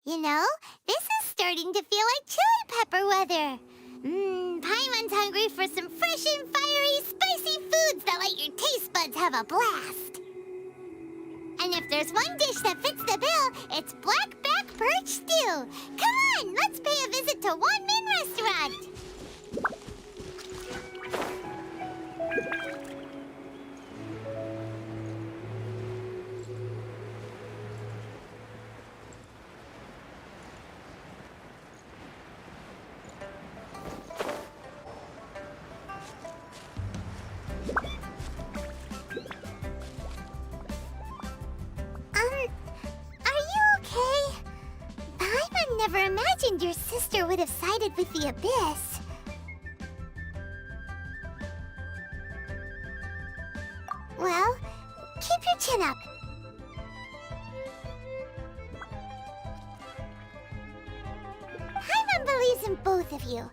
You know, this is starting to feel like chili pepper weather. Paimon's hungry for some fresh and fiery, spicy foods that let your taste buds have a blast. And if there's one dish that fits the bill, it's blackback perch stew. Come on, let's pay a visit to One Min Restaurant. Are you okay? Paimon never imagined your sister would have sided with the Abyss. Well, keep your chin up. Paimon believes in both of you.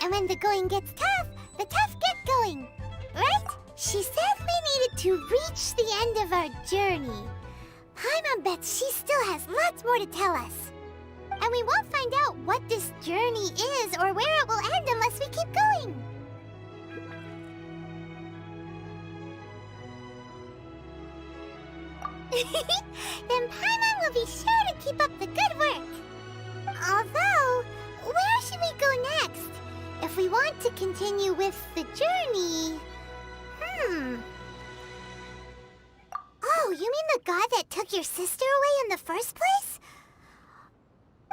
And when the going gets tough, the tough get going. Right? She said we needed to reach the end of our journey. Paimon bets she still has lots more to tell us. And we won't find out what this journey is or where it will end unless we keep going. Then Paimon will be sure to keep up the good work. Although, where should we go next? If we want to continue with the journey... Oh, you mean the god that took your sister away in the first place?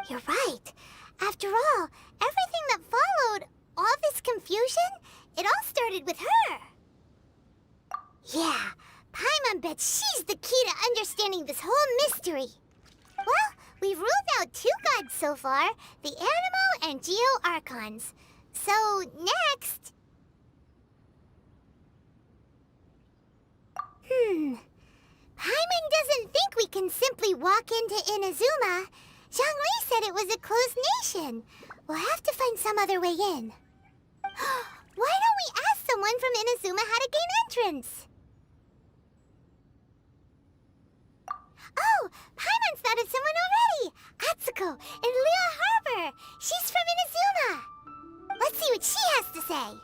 You're right. After all, everything that followed, all this confusion, it all started with her. Yeah, Paimon bets she's the key to understanding this whole mystery. Well, we've ruled out two gods so far, the Animo and Geo Archons. So, next... Paimon doesn't think we can simply walk into Inazuma. Zhongli said it was a closed nation. We'll have to find some other way in. Why don't we ask someone from Inazuma how to gain entrance? Oh, Paimon's thought of someone already! Atsuko in Liyue Harbor! She's from Inazuma! Let's see what she has to say.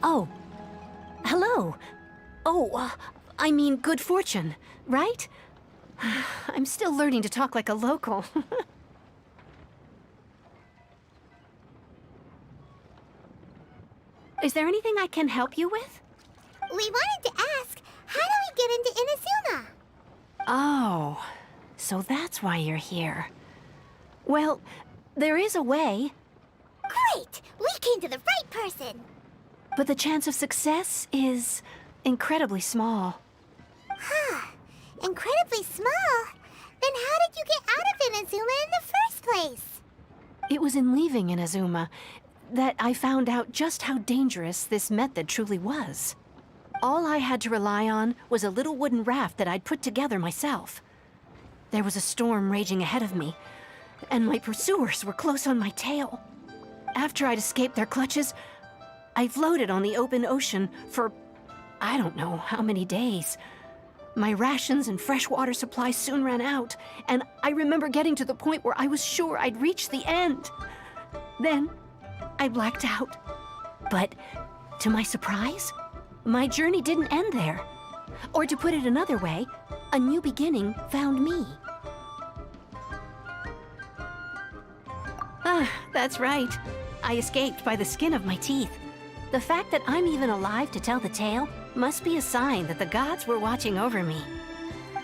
Oh, hello. Oh, I mean good fortune, right? I'm still learning to talk like a local. Is there anything I can help you with? We wanted to ask, how do we get into Inazuma? Oh, so that's why you're here. Well, there is a way. Great! We came to the right person! But the chance of success is incredibly small. Huh. Incredibly small? Then how did you get out of Inazuma in the first place? It was in leaving Inazuma that I found out just how dangerous this method truly was. All I had to rely on was a little wooden raft that I'd put together myself. There was a storm raging ahead of me, and my pursuers were close on my tail. After I'd escaped their clutches, I floated on the open ocean for I don't know how many days. My rations and fresh water supplies soon ran out, and I remember getting to the point where I was sure I'd reached the end. Then, I blacked out. But, to my surprise, my journey didn't end there. Or to put it another way, a new beginning found me. Ah, that's right. I escaped by the skin of my teeth. The fact that I'm even alive to tell the tale must be a sign that the gods were watching over me.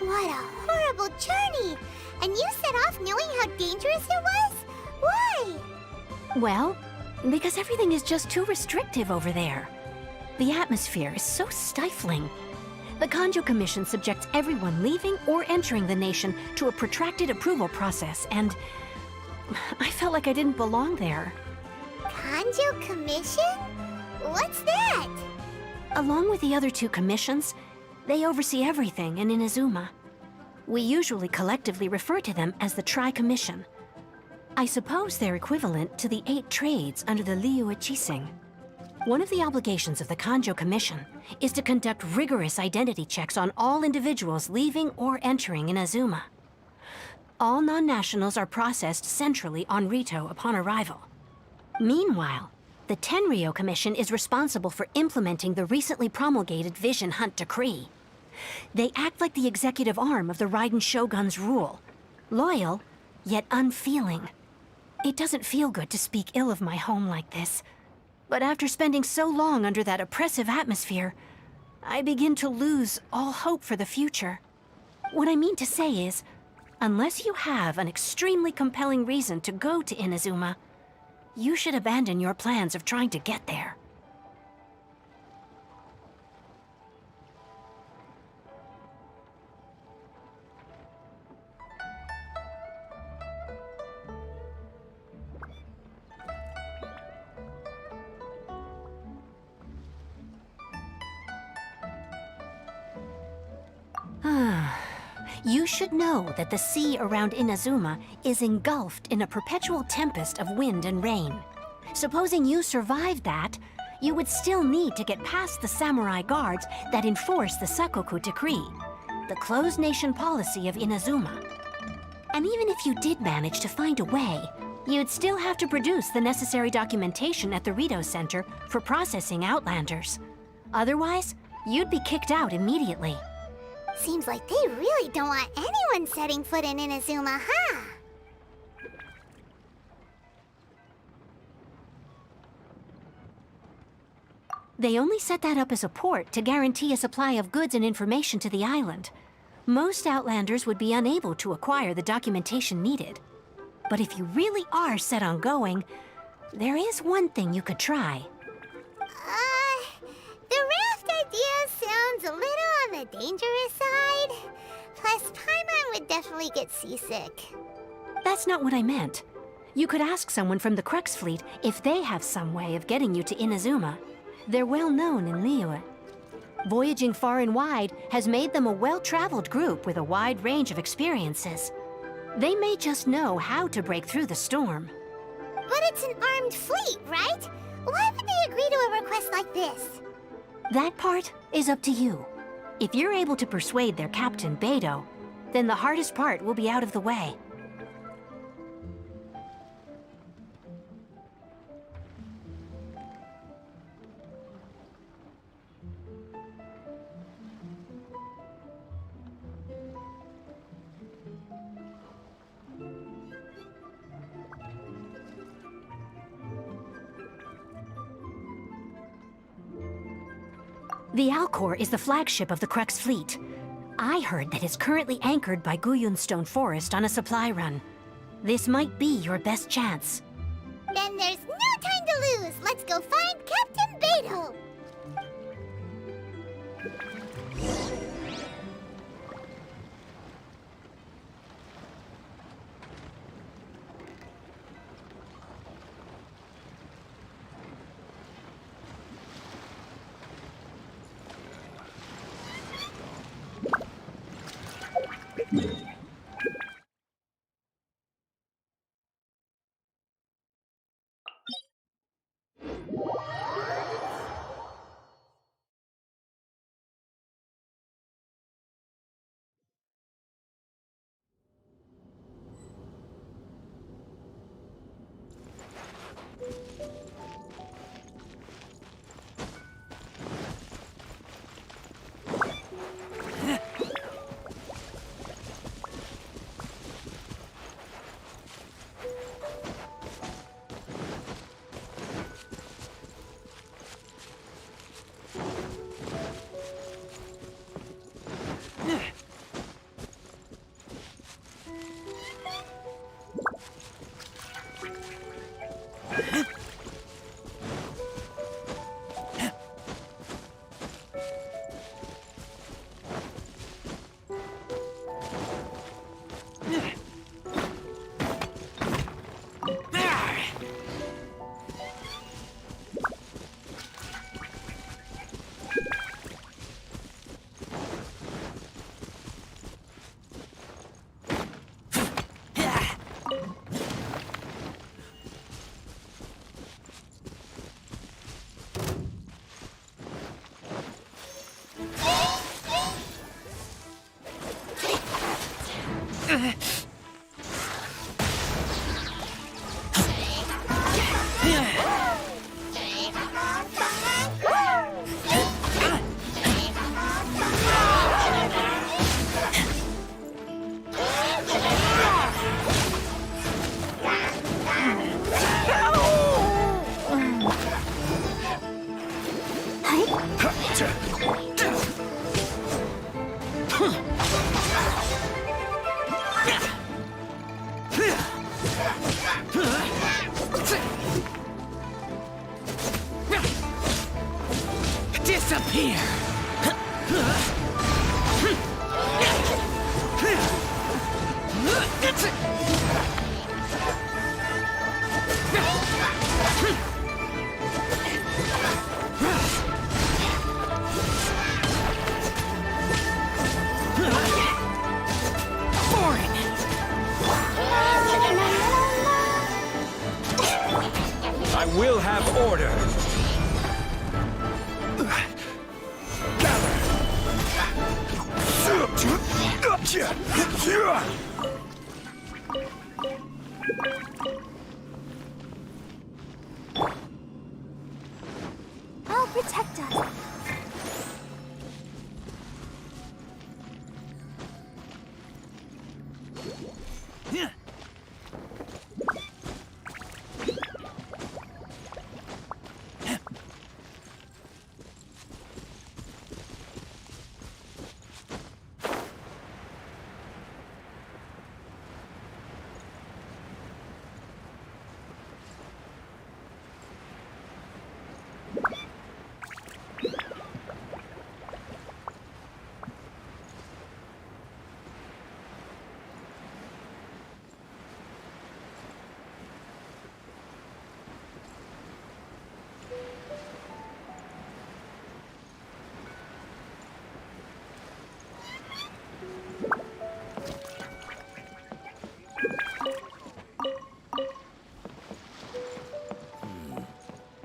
What a horrible journey! And you set off knowing how dangerous it was? Why? Well, because everything is just too restrictive over there. The atmosphere is so stifling. The Kanjo Commission subjects everyone leaving or entering the nation to a protracted approval process, and I felt like I didn't belong there. Kanjo Commission? What's that? Along with the other two commissions, they oversee everything in Inazuma. We usually collectively refer to them as the Tri-Commission. I suppose they're equivalent to the 8 trades under the Liyue Chising. One of the obligations of the Kanjo Commission is to conduct rigorous identity checks on all individuals leaving or entering Inazuma. All non-nationals are processed centrally on Rito upon arrival. Meanwhile, the Tenryo Commission is responsible for implementing the recently promulgated Vision Hunt Decree. They act like the executive arm of the Raiden Shogun's rule. Loyal, yet unfeeling. It doesn't feel good to speak ill of my home like this. But after spending so long under that oppressive atmosphere, I begin to lose all hope for the future. What I mean to say is, unless you have an extremely compelling reason to go to Inazuma, you should abandon your plans of trying to get there. You should know that the sea around Inazuma is engulfed in a perpetual tempest of wind and rain. Supposing you survived that, you would still need to get past the samurai guards that enforce the Sakoku Decree, the closed nation policy of Inazuma. And even if you did manage to find a way, you'd still have to produce the necessary documentation at the Rito Center for processing Outlanders. Otherwise, you'd be kicked out immediately. Seems like they really don't want anyone setting foot in Inazuma, huh? They only set that up as a port to guarantee a supply of goods and information to the island. Most Outlanders would be unable to acquire the documentation needed. But if you really are set on going, there is one thing you could try. The raft idea sounds a little on the dangerous side. Plus, Paimon would definitely get seasick. That's not what I meant. You could ask someone from the Crux Fleet if they have some way of getting you to Inazuma. They're well known in Liyue. Voyaging far and wide has made them a well-traveled group with a wide range of experiences. They may just know how to break through the storm. But it's an armed fleet, right? Why would they agree to a request like this? That part is up to you. If you're able to persuade their captain, Beidou, then the hardest part will be out of the way. The Alcor is the flagship of the Crux Fleet. I heard that it's currently anchored by Guyunstone Forest on a supply run. This might be your best chance. Then there's no time to lose. Let's go find Captain Beidou. Disappear! I will have order. I'll protect us.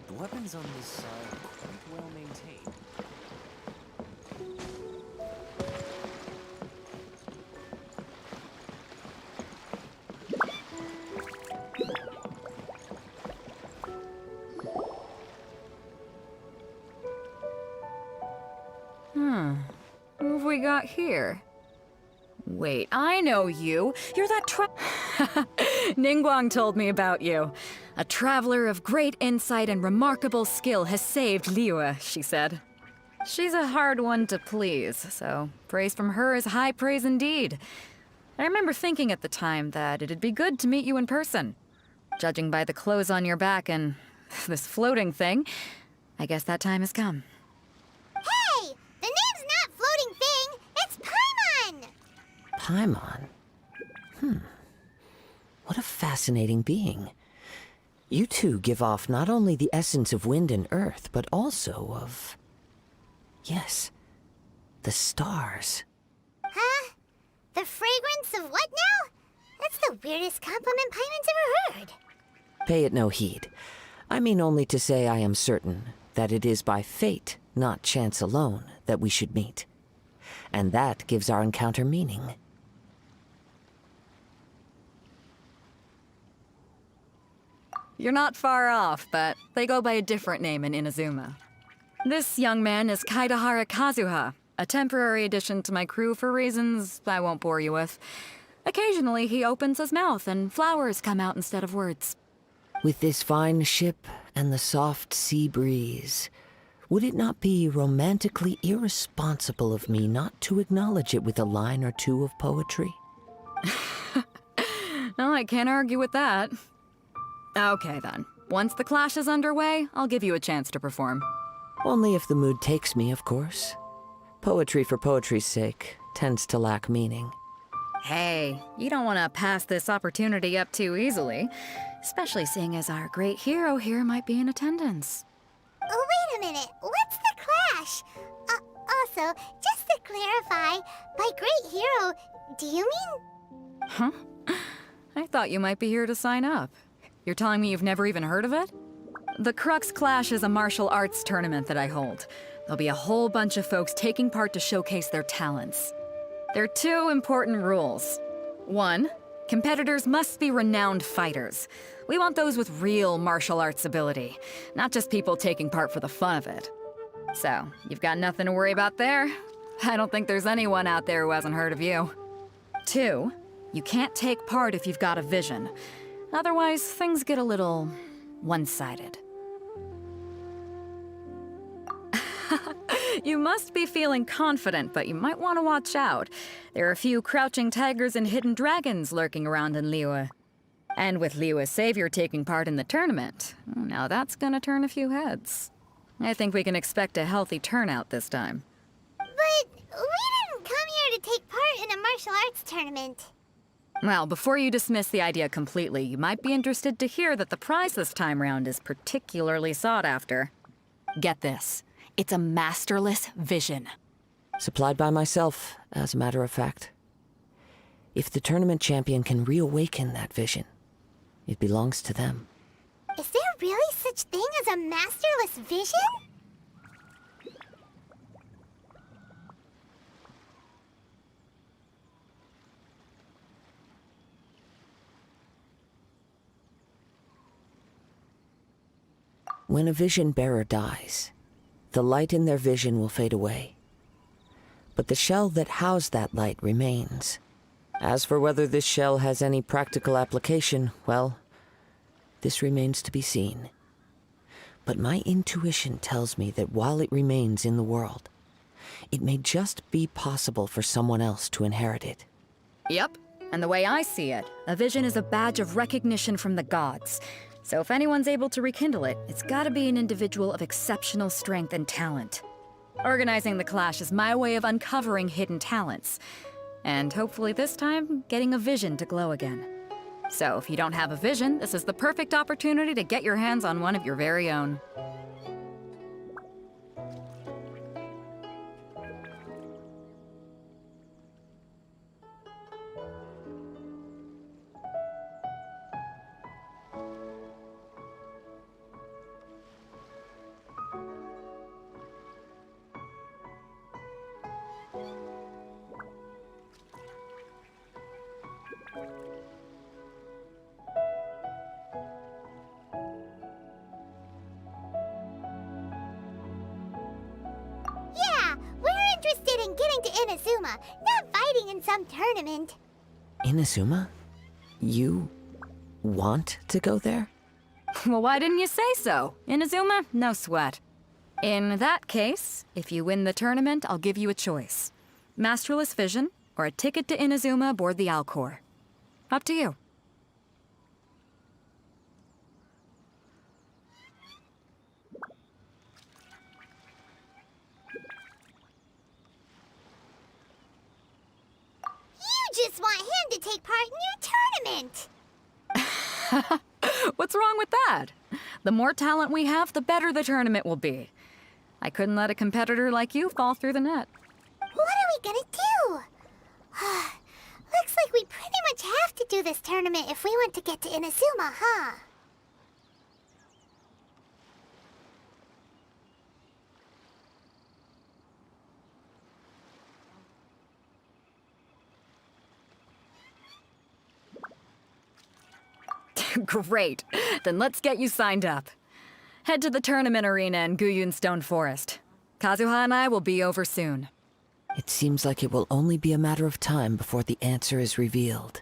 The weapons on this side are quite well maintained. Who have we got here? Wait, I know you. You're that Ningguang told me about you. A traveler of great insight and remarkable skill has saved Liyue, she said. She's a hard one to please, so praise from her is high praise indeed. I remember thinking at the time that it'd be good to meet you in person. Judging by the clothes on your back and this floating thing, I guess that time has come. Hey! The name's not Floating Thing, it's Paimon! Paimon? What a fascinating being. You two give off not only the essence of wind and earth, but also of... yes, the stars. Huh? The fragrance of what now? That's the weirdest compliment Paimon's ever heard. Pay it no heed. I mean only to say I am certain that it is by fate, not chance alone, that we should meet. And that gives our encounter meaning. You're not far off, but they go by a different name in Inazuma. This young man is Kaidahara Kazuha, a temporary addition to my crew for reasons I won't bore you with. Occasionally, he opens his mouth and flowers come out instead of words. With this fine ship and the soft sea breeze, would it not be romantically irresponsible of me not to acknowledge it with a line or two of poetry? No, I can't argue with that. Okay then. Once the clash is underway, I'll give you a chance to perform. Only if the mood takes me, of course. Poetry for poetry's sake tends to lack meaning. Hey, you don't want to pass this opportunity up too easily, especially seeing as our great hero here might be in attendance. Oh, wait a minute. What's the clash? Also, just to clarify, by great hero, do you mean? Huh? I thought you might be here to sign up. You're telling me you've never even heard of it? The Crux Clash is a martial arts tournament that I hold. There'll be a whole bunch of folks taking part to showcase their talents. There are two important rules. One, competitors must be renowned fighters. We want those with real martial arts ability, not just people taking part for the fun of it. So, you've got nothing to worry about there. I don't think there's anyone out there who hasn't heard of you. Two, you can't take part if you've got a vision. Otherwise, things get a little one-sided. You must be feeling confident, but you might want to watch out. There are a few crouching tigers and hidden dragons lurking around in Liyue. And with Liyue's savior taking part in the tournament, now that's gonna turn a few heads. I think we can expect a healthy turnout this time. But we didn't come here to take part in a martial arts tournament. Well, before you dismiss the idea completely, you might be interested to hear that the prize this time round is particularly sought after. Get this. It's a masterless vision. Supplied by myself, as a matter of fact. If the tournament champion can reawaken that vision, it belongs to them. Is there really such thing as a masterless vision? When a vision bearer dies, the light in their vision will fade away. But the shell that housed that light remains. As for whether this shell has any practical application, well, this remains to be seen. But my intuition tells me that while it remains in the world, it may just be possible for someone else to inherit it. Yep. And the way I see it, a vision is a badge of recognition from the gods. So if anyone's able to rekindle it, it's gotta be an individual of exceptional strength and talent. Organizing the clash is my way of uncovering hidden talents. And hopefully this time, getting a vision to glow again. So if you don't have a vision, this is the perfect opportunity to get your hands on one of your very own. Yeah, we're interested in getting to Inazuma, not fighting in some tournament. Inazuma? You want to go there? Well, why didn't you say so? Inazuma? No sweat. In that case, if you win the tournament, I'll give you a choice. Masterless Vision, or a ticket to Inazuma aboard the Alcor. Up to you. You just want him to take part in your tournament. What's wrong with that? The more talent we have, the better the tournament will be. I couldn't let a competitor like you fall through the net. What are we gonna do? this tournament if we want to get to Inazuma, huh? Great. Then let's get you signed up. Head to the tournament arena in Guyun Stone Forest. Kazuha and I will be over soon. It seems like it will only be a matter of time before the answer is revealed.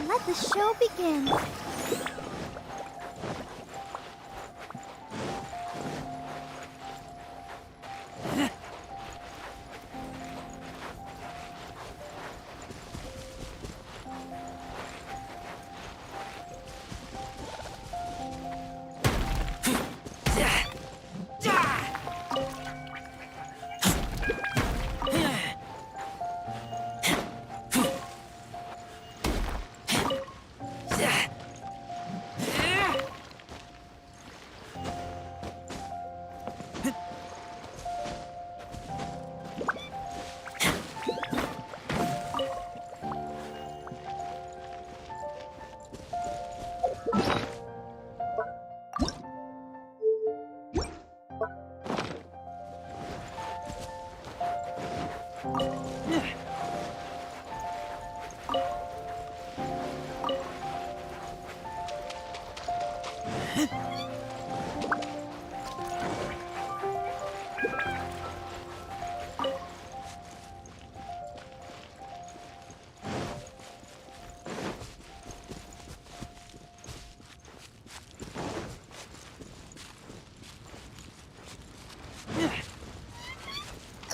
Let the show begin.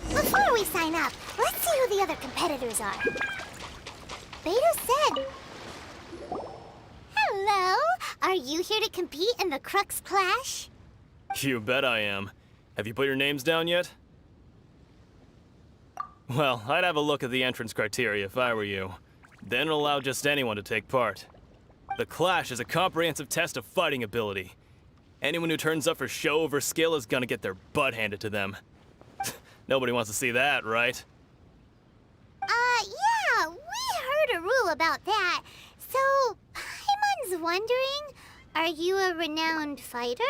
Before we sign up, let's see who the other competitors are. Beta said... Hello! Are you here to compete in the Crux Clash? You bet I am. Have you put your names down yet? Well, I'd have a look at the entrance criteria if I were you. Then allow just anyone to take part. The Clash is a comprehensive test of fighting ability. Anyone who turns up for show over skill is gonna get their butt handed to them. Nobody wants to see that, right? Yeah, we heard a rule about that. So, Paimon's wondering, are you a renowned fighter?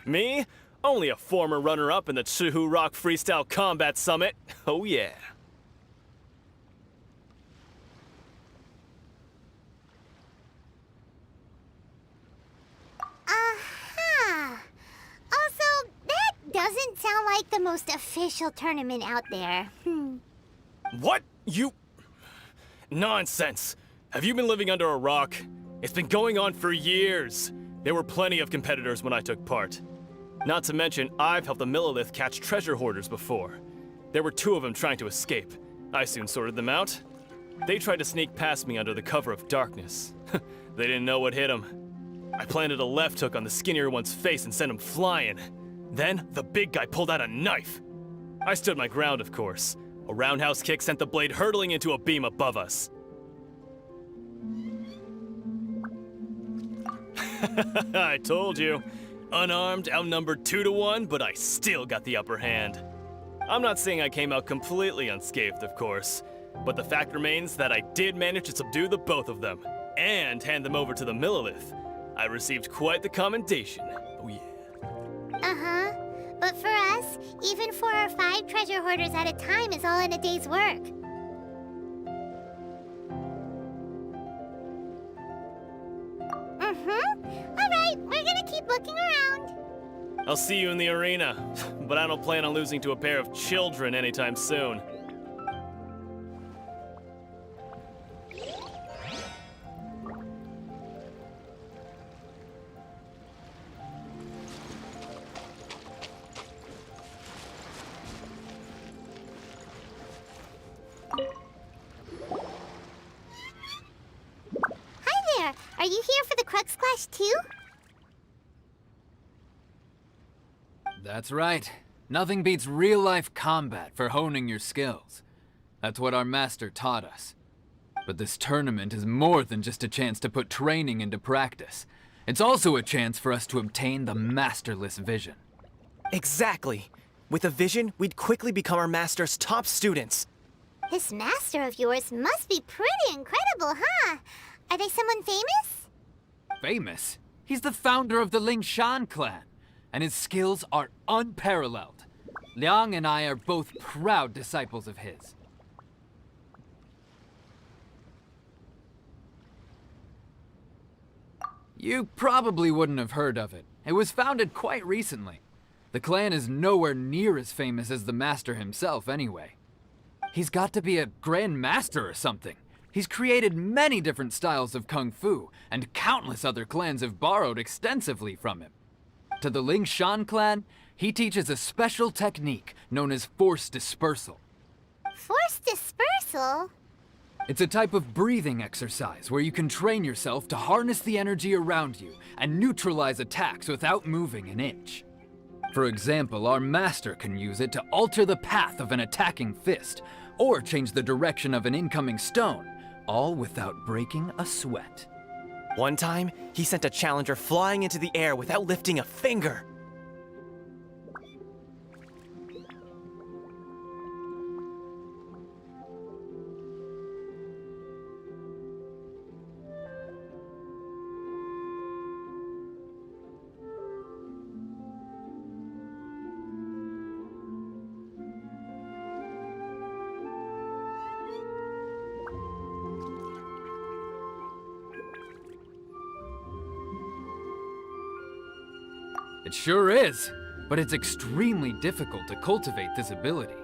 Me? Only a former runner-up in the Chihu Rock Freestyle Combat Summit. Oh yeah. Aha! Also, that doesn't sound like the most official tournament out there. What? You... Nonsense. Have you been living under a rock? It's been going on for years. There were plenty of competitors when I took part. Not to mention, I've helped the Millilith catch treasure hoarders before. There were 2 of them trying to escape. I soon sorted them out. They tried to sneak past me under the cover of darkness. They didn't know what hit them. I planted a left hook on the skinnier one's face and sent him flying. Then, the big guy pulled out a knife. I stood my ground, of course. A roundhouse kick sent the blade hurtling into a beam above us. I told you. Unarmed, outnumbered 2 to 1, but I still got the upper hand. I'm not saying I came out completely unscathed, of course, but the fact remains that I did manage to subdue the both of them, and hand them over to the Millilith. I received quite the commendation. Oh yeah. Uh-huh. But for us, even 4 or 5 treasure hoarders at a time is all in a day's work. Alright, we're gonna keep looking around. I'll see you in the arena, but I don't plan on losing to a pair of children anytime soon. are you here for the Crux Clash too? That's right. Nothing beats real-life combat for honing your skills. That's what our master taught us. But this tournament is more than just a chance to put training into practice. It's also a chance for us to obtain the masterless vision. Exactly. With a vision, we'd quickly become our master's top students. This master of yours must be pretty incredible, huh? Are they someone famous? Famous? He's the founder of the Ling Shan clan, and his skills are unparalleled. Liang and I are both proud disciples of his. You probably wouldn't have heard of it. It was founded quite recently. The clan is nowhere near as famous as the master himself anyway. He's got to be a grand master or something. He's created many different styles of kung fu, and countless other clans have borrowed extensively from him. To the Ling Shan clan, he teaches a special technique known as force dispersal. Force dispersal? It's a type of breathing exercise where you can train yourself to harness the energy around you and neutralize attacks without moving an inch. For example, our master can use it to alter the path of an attacking fist, or change the direction of an incoming stone, all without breaking a sweat. One time, he sent a challenger flying into the air without lifting a finger. It sure is, but it's extremely difficult to cultivate this ability.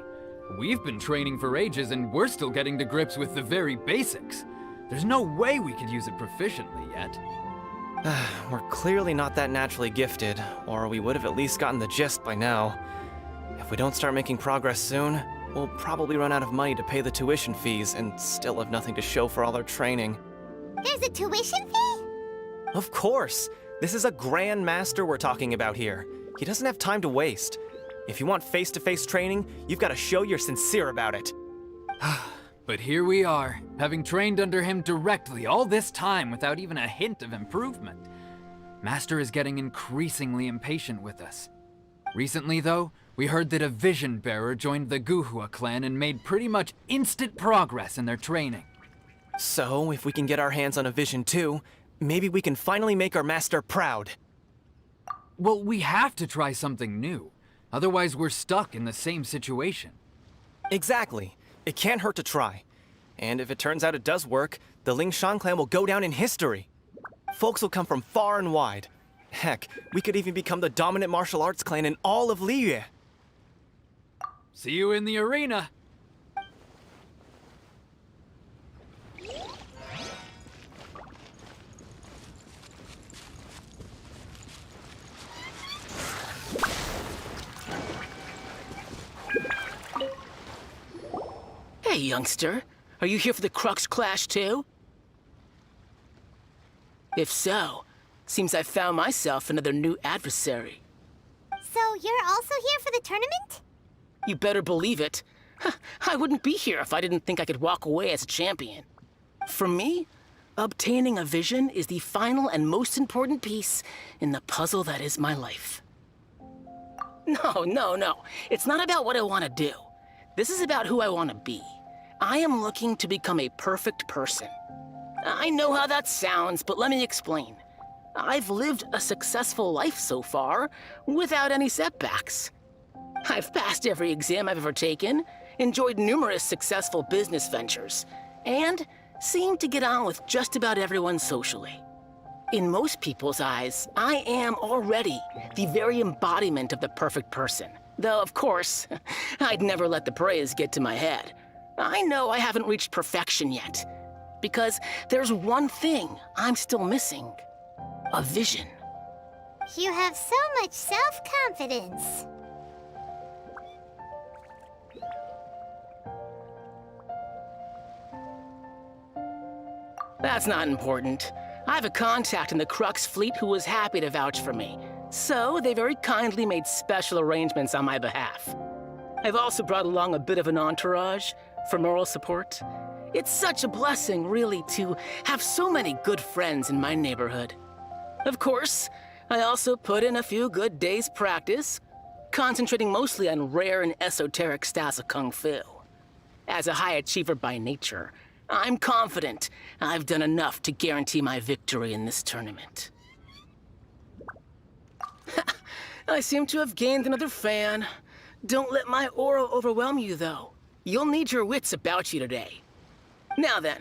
We've been training for ages and we're still getting to grips with the very basics. There's no way we could use it proficiently yet. We're clearly not that naturally gifted, or we would have at least gotten the gist by now. If we don't start making progress soon, we'll probably run out of money to pay the tuition fees and still have nothing to show for all our training. There's a tuition fee? Of course! This is a Grand Master we're talking about here. He doesn't have time to waste. If you want face-to-face training, you've got to show you're sincere about it. But here we are, having trained under him directly all this time without even a hint of improvement. Master is getting increasingly impatient with us. Recently, though, we heard that a vision bearer joined the Guhua clan and made pretty much instant progress in their training. So, if we can get our hands on a vision too, maybe we can finally make our master proud. Well, we have to try something new. Otherwise, we're stuck in the same situation. Exactly. It can't hurt to try. And if it turns out it does work, the Ling Shan clan will go down in history. Folks will come from far and wide. Heck, we could even become the dominant martial arts clan in all of Liyue. See you in the arena! Hey, youngster. Are you here for the Crux Clash, too? If so, seems I found myself another new adversary. So you're also here for the tournament? You better believe it. I wouldn't be here if I didn't think I could walk away as a champion. For me, obtaining a vision is the final and most important piece in the puzzle that is my life. No. It's not about what I want to do. This is about who I want to be. I am looking to become a perfect person. I know how that sounds, but let me explain. I've lived a successful life so far, without any setbacks. I've passed every exam I've ever taken, enjoyed numerous successful business ventures, and seem to get on with just about everyone socially. In most people's eyes, I am already the very embodiment of the perfect person. Though, of course, I'd never let the praise get to my head. I know I haven't reached perfection yet, because there's one thing I'm still missing. A vision. You have so much self-confidence. That's not important. I have a contact in the Crux fleet who was happy to vouch for me, so they very kindly made special arrangements on my behalf. I've also brought along a bit of an entourage for moral support. It's such a blessing, really, to have so many good friends in my neighborhood. Of course, I also put in a few good days' practice, concentrating mostly on rare and esoteric styles of Kung Fu. As a high achiever by nature, I'm confident I've done enough to guarantee my victory in this tournament. I seem to have gained another fan. Don't let my aura overwhelm you, though. You'll need your wits about you today. Now then,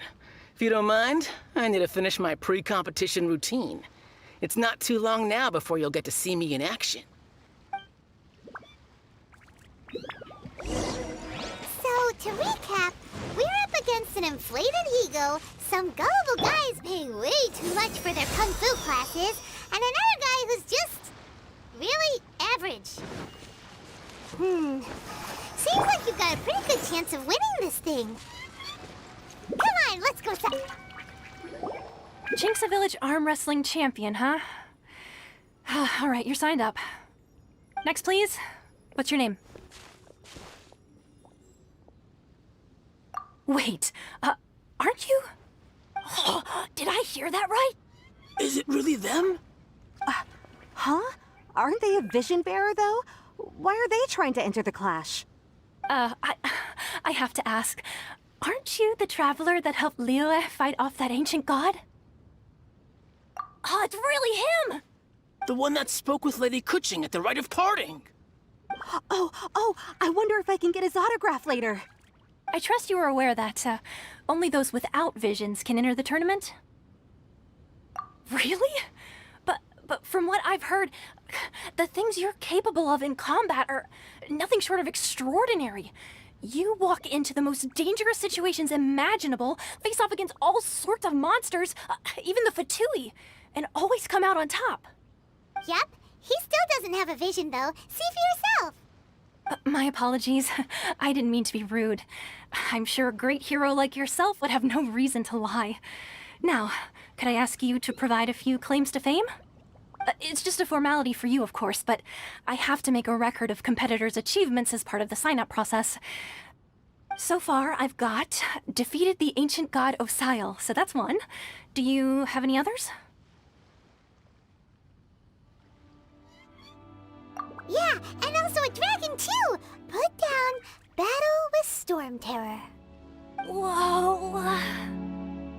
if you don't mind, I need to finish my pre-competition routine. It's not too long now before you'll get to see me in action. So, to recap, we're up against an inflated ego, some gullible guys paying way too much for their kung fu classes, and another guy who's just really average. Seems like you've got a pretty good chance of winning this thing. Come on, let's go. Jinx a Village arm wrestling champion, huh? All right, you're signed up. Next, please. What's your name? Wait, aren't you? Oh, did I hear that right? Is it really them? Huh? Aren't they a vision bearer, though? Why are they trying to enter the clash? I have to ask, aren't you the traveler that helped Liyue fight off that ancient god? Oh, it's really him! The one that spoke with Lady Kuching at the rite of parting. Oh, I wonder if I can get his autograph later. I trust you are aware that, only those without visions can enter the tournament? Really? But from what I've heard, the things you're capable of in combat are nothing short of extraordinary. You walk into the most dangerous situations imaginable, face off against all sorts of monsters, even the Fatui, and always come out on top. Yep, he still doesn't have a vision, though. See for yourself. My apologies. I didn't mean to be rude. I'm sure a great hero like yourself would have no reason to lie. Now, could I ask you to provide a few claims to fame? It's just a formality for you, of course, but I have to make a record of competitors' achievements as part of the sign-up process. So far, I've got defeated the ancient god Osial, so that's one. Do you have any others? Yeah, and also a dragon, too! Put down Battle with Storm Terror. Whoa!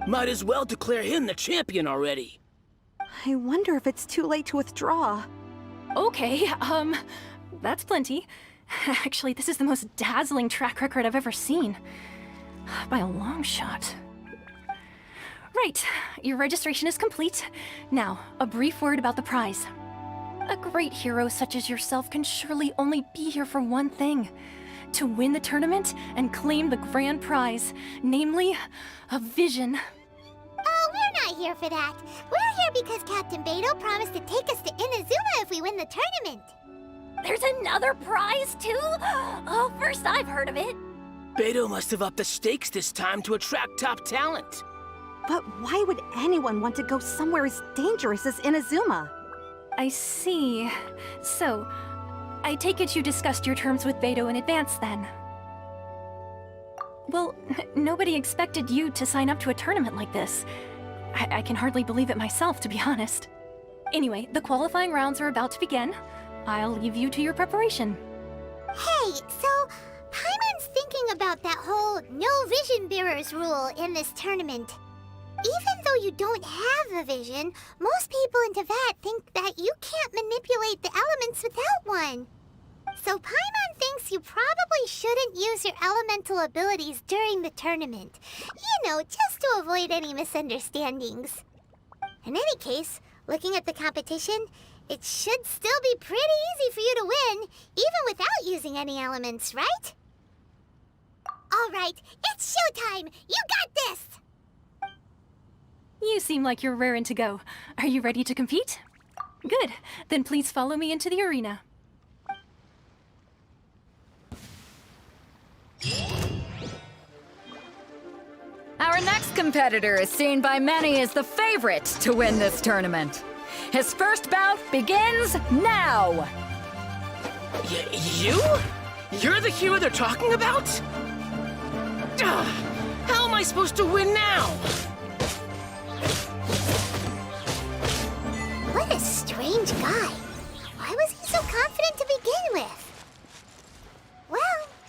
Might as well declare him the champion already. I wonder if it's too late to withdraw. Okay, that's plenty. Actually, this is the most dazzling track record I've ever seen. By a long shot. Right, your registration is complete. Now, a brief word about the prize. A great hero such as yourself can surely only be here for one thing. To win the tournament and claim the grand prize, namely, a vision. Oh, we're not here for that. We're here because Captain Beto promised to take us to Inazuma if we win the tournament. There's another prize, too? Oh, first I've heard of it. Beto must have upped the stakes this time to attract top talent. But why would anyone want to go somewhere as dangerous as Inazuma? I see. So, I take it you discussed your terms with Beto in advance, then? Well, nobody expected you to sign up to a tournament like this. I can hardly believe it myself, to be honest. Anyway, the qualifying rounds are about to begin. I'll leave you to your preparation. Hey, so Paimon's thinking about that whole no vision bearers rule in this tournament. Even though you don't have a vision, most people in Teyvat think that you can't manipulate the elements without one. So Paimon thinks you probably shouldn't use your elemental abilities during the tournament. You know, just to avoid any misunderstandings. In any case, looking at the competition, it should still be pretty easy for you to win, even without using any elements, right? All right, it's showtime! You got this! You seem like you're raring to go. Are you ready to compete? Good. Then please follow me into the arena. Our next competitor is seen by many as the favorite to win this tournament. His first bout begins now! You? You're the hero they're talking about? Ugh, how am I supposed to win now? What a strange guy. Why was he so confident to begin with? Well,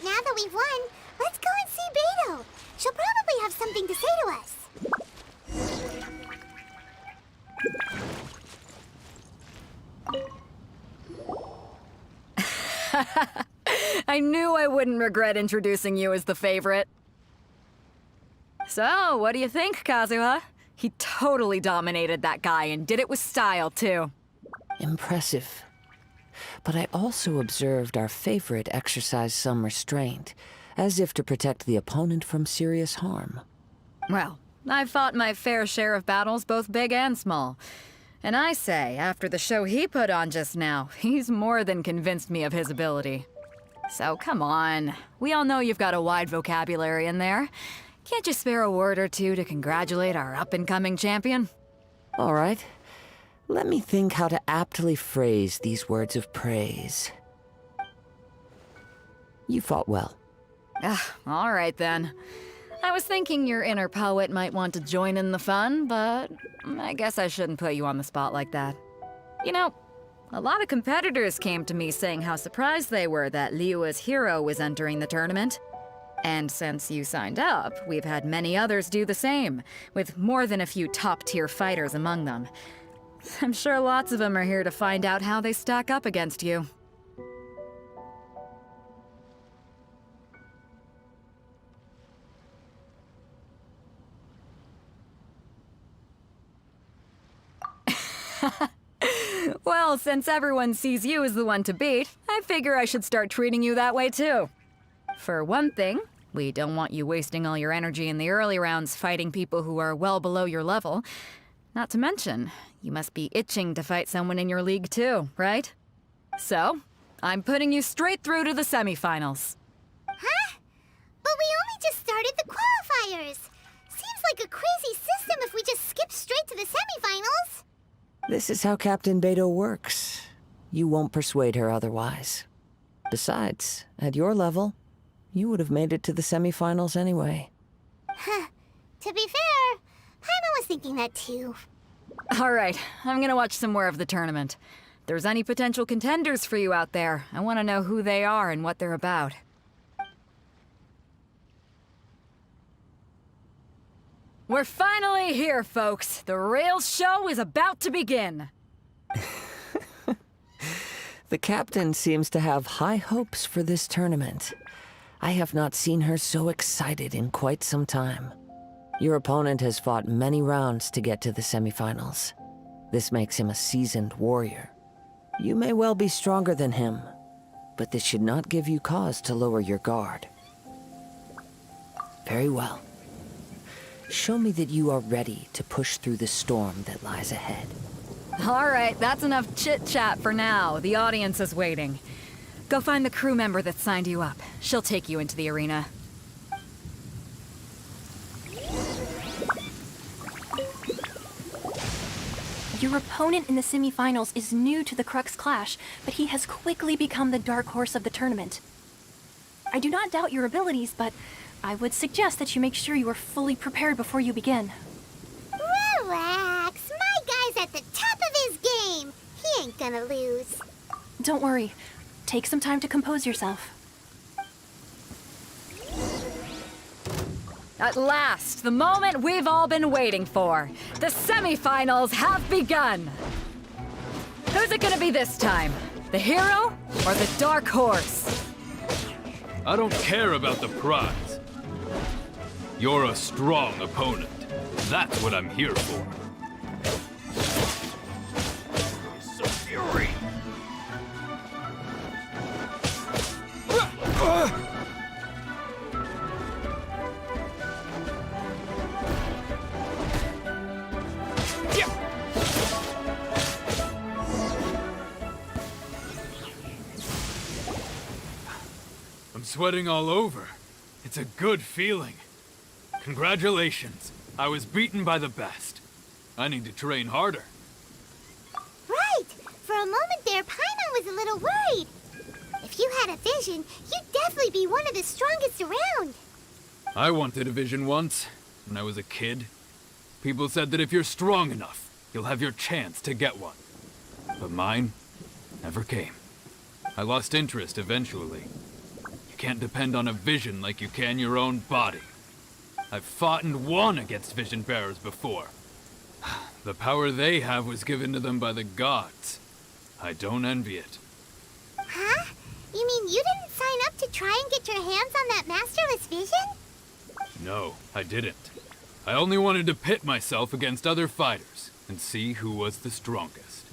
now that we've won, let's go and see Beto. She'll probably have something to say to us. I knew I wouldn't regret introducing you as the favorite. So, what do you think, Kazuha? He totally dominated that guy and did it with style, too. Impressive. But I also observed our favorite exercise some restraint, as if to protect the opponent from serious harm. Well, I've fought my fair share of battles, both big and small. And I say, after the show he put on just now, he's more than convinced me of his ability. So come on. We all know you've got a wide vocabulary in there. Can't you spare a word or two to congratulate our up-and-coming champion? All right. Let me think how to aptly phrase these words of praise. You fought well. All right then. I was thinking your inner poet might want to join in the fun, but I guess I shouldn't put you on the spot like that. You know, a lot of competitors came to me saying how surprised they were that Liyue's hero was entering the tournament. And since you signed up, we've had many others do the same, with more than a few top-tier fighters among them. I'm sure lots of them are here to find out how they stack up against you. Well, since everyone sees you as the one to beat, I figure I should start treating you that way too. For one thing, we don't want you wasting all your energy in the early rounds fighting people who are well below your level. Not to mention, you must be itching to fight someone in your league too, right? So, I'm putting you straight through to the semifinals. Huh? But we only just started the qualifiers. Seems like a crazy system if we just skip straight to the semifinals. This is how Captain Beto works. You won't persuade her otherwise. Besides, at your level, you would have made it to the semifinals anyway. Huh. To be fair, Paimon was thinking that too. All right, I'm gonna watch some more of the tournament. If there's any potential contenders for you out there, I want to know who they are and what they're about. We're finally here, folks. The real show is about to begin. The captain seems to have high hopes for this tournament. I have not seen her so excited in quite some time. Your opponent has fought many rounds to get to the semifinals. This makes him a seasoned warrior. You may well be stronger than him, but this should not give you cause to lower your guard. Very well. Show me that you are ready to push through the storm that lies ahead. All right, that's enough chit-chat for now. The audience is waiting. Go find the crew member that signed you up. She'll take you into the arena. Your opponent in the semifinals is new to the Crux Clash, but he has quickly become the dark horse of the tournament. I do not doubt your abilities, but I would suggest that you make sure you are fully prepared before you begin. Relax. My guy's at the top of his game. He ain't gonna lose. Don't worry. Take some time to compose yourself. At last, the moment we've all been waiting for. The semifinals have begun. Who's it gonna be this time? The hero or the dark horse? I don't care about the prize. You're a strong opponent. That's what I'm here for. So fury. I'm sweating all over. It's a good feeling. Congratulations. I was beaten by the best. I need to train harder. Right! For a moment there, Paimon was a little worried. If you had a vision, you'd definitely be one of the strongest around. I wanted a vision once, when I was a kid. People said that if you're strong enough, you'll have your chance to get one. But mine never came. I lost interest eventually. You can't depend on a vision like you can your own body. I've fought and won against vision bearers before. The power they have was given to them by the gods. I don't envy it. Huh? You mean you didn't sign up to try and get your hands on that masterless vision? No, I didn't. I only wanted to pit myself against other fighters and see who was the strongest.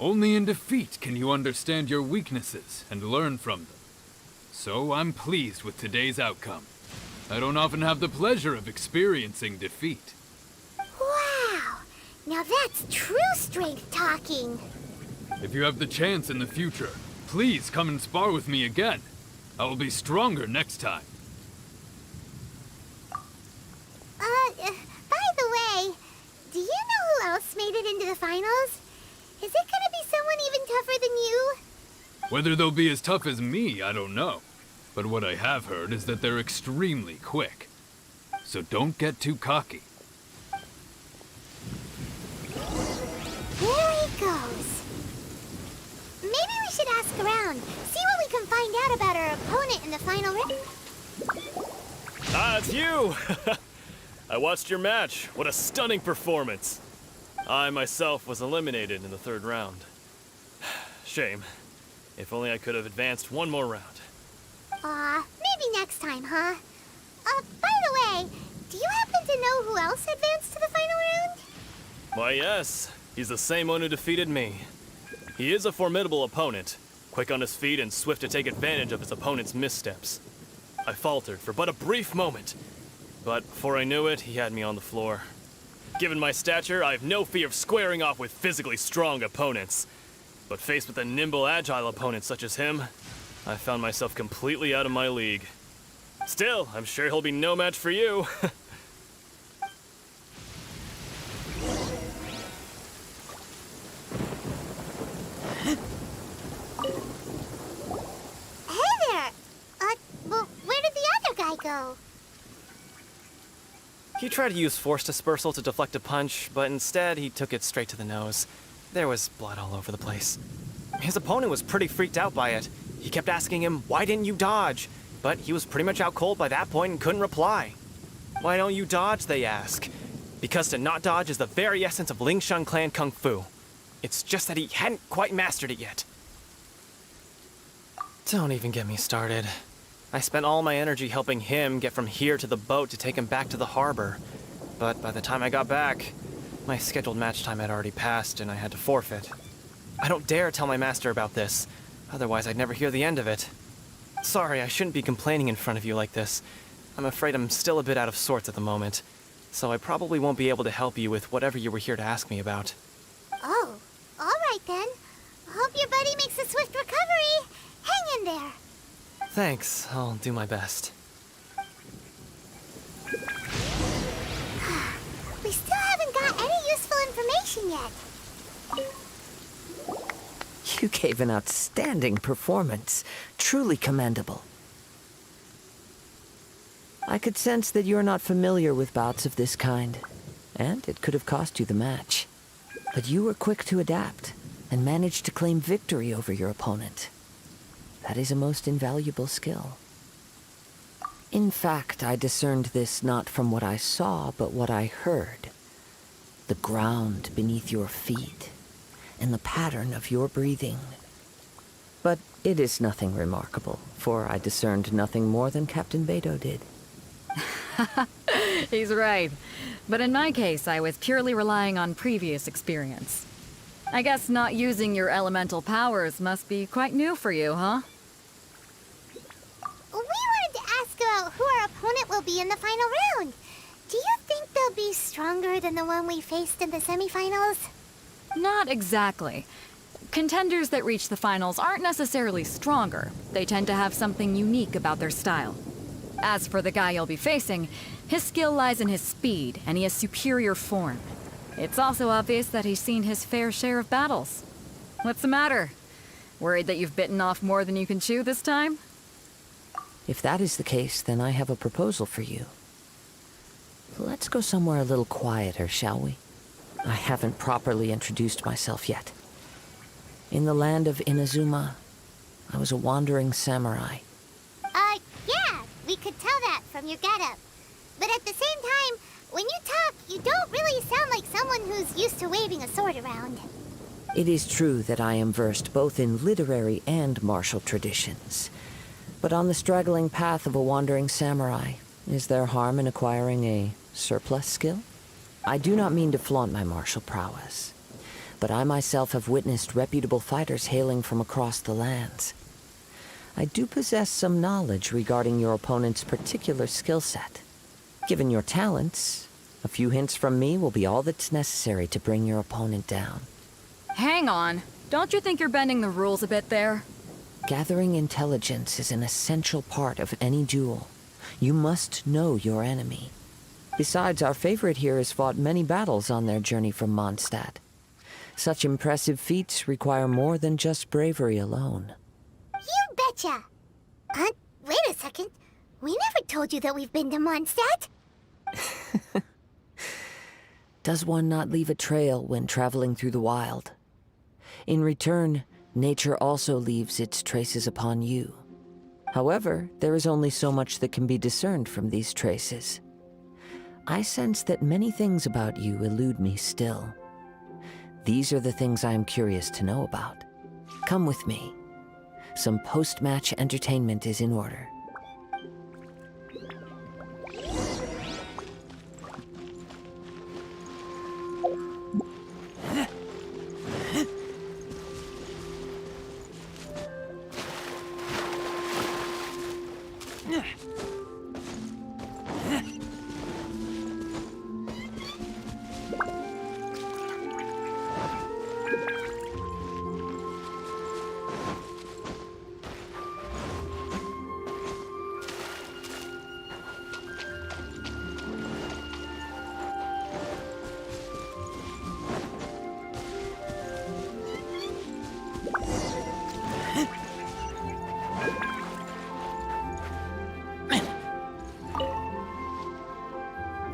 Only in defeat can you understand your weaknesses and learn from them. So I'm pleased with today's outcome. I don't often have the pleasure of experiencing defeat. Wow! Now that's true strength talking. If you have the chance in the future, please come and spar with me again. I will be stronger next time. By the way, do you know who else made it into the finals? Is it gonna be someone even tougher than you? Whether they'll be as tough as me, I don't know. But what I have heard is that they're extremely quick. So don't get too cocky. There he goes. Maybe we should ask around, see what we can find out about our opponent in the final round. Ah, it's you! I watched your match. What a stunning performance. I myself was eliminated in the third round. Shame. If only I could have advanced one more round. Maybe next time, huh? By the way, do you happen to know who else advanced to the final round? Why, yes. He's the same one who defeated me. He is a formidable opponent, quick on his feet and swift to take advantage of his opponent's missteps. I faltered for but a brief moment, but before I knew it, he had me on the floor. Given my stature, I have no fear of squaring off with physically strong opponents. But faced with a nimble, agile opponent such as him, I found myself completely out of my league. Still, I'm sure he'll be no match for you. Hey there! Well, where did the other guy go? He tried to use force dispersal to deflect a punch, but instead he took it straight to the nose. There was blood all over the place. His opponent was pretty freaked out by it. He kept asking him, "Why didn't you dodge?" But he was pretty much out cold by that point and couldn't reply. "Why don't you dodge?" they ask. Because to not dodge is the very essence of Lingshan clan kung fu. It's just that he hadn't quite mastered it yet. Don't even get me started. I spent all my energy helping him get from here to the boat to take him back to the harbor. But by the time I got back, my scheduled match time had already passed and I had to forfeit. I don't dare tell my master about this, otherwise I'd never hear the end of it. Sorry, I shouldn't be complaining in front of you like this. I'm afraid I'm still a bit out of sorts at the moment, so I probably won't be able to help you with whatever you were here to ask me about. Oh, all right then. Hope your buddy makes a swift recovery. Hang in there. Thanks, I'll do my best. We still haven't got any useful information yet. You gave an outstanding performance. Truly commendable. I could sense that you're not familiar with bouts of this kind, and it could have cost you the match. But you were quick to adapt, and managed to claim victory over your opponent. That is a most invaluable skill. In fact, I discerned this not from what I saw, but what I heard. The ground beneath your feet, and the pattern of your breathing. But it is nothing remarkable, for I discerned nothing more than Captain Beidou did. He's right. But in my case, I was purely relying on previous experience. I guess not using your elemental powers must be quite new for you, huh? We wanted to ask about who our opponent will be in the final round. Do you think they'll be stronger than the one we faced in the semifinals? Not exactly. Contenders that reach the finals aren't necessarily stronger. They tend to have something unique about their style. As for the guy you'll be facing, His skill lies in his speed, and he has superior form. It's also obvious that he's seen his fair share of battles. What's the matter? Worried that you've bitten off more than you can chew this time? If that is the case, then I have a proposal for you. Let's go somewhere a little quieter, shall we? I haven't properly introduced myself yet. In the land of Inazuma, I was a wandering samurai. Yeah, we could tell that from your getup. But at the same time, when you talk, you don't really sound like someone who's used to waving a sword around. It is true that I am versed both in literary and martial traditions. But on the straggling path of a wandering samurai, is there harm in acquiring a surplus skill? I do not mean to flaunt my martial prowess, but I myself have witnessed reputable fighters hailing from across the lands. I do possess some knowledge regarding your opponent's particular skill set. Given your talents, a few hints from me will be all that's necessary to bring your opponent down. Hang on. Don't you think you're bending the rules a bit there? Gathering intelligence is an essential part of any duel. You must know your enemy. Besides, our favorite here has fought many battles on their journey from Mondstadt. Such impressive feats require more than just bravery alone. You betcha! Wait a second. We never told you that we've been to Mondstadt. Does one not leave a trail when traveling through the wild? In return, nature also leaves its traces upon you. However, there is only so much that can be discerned from these traces. I sense that many things about you elude me still. These are the things I am curious to know about. Come with me. Some post-match entertainment is in order.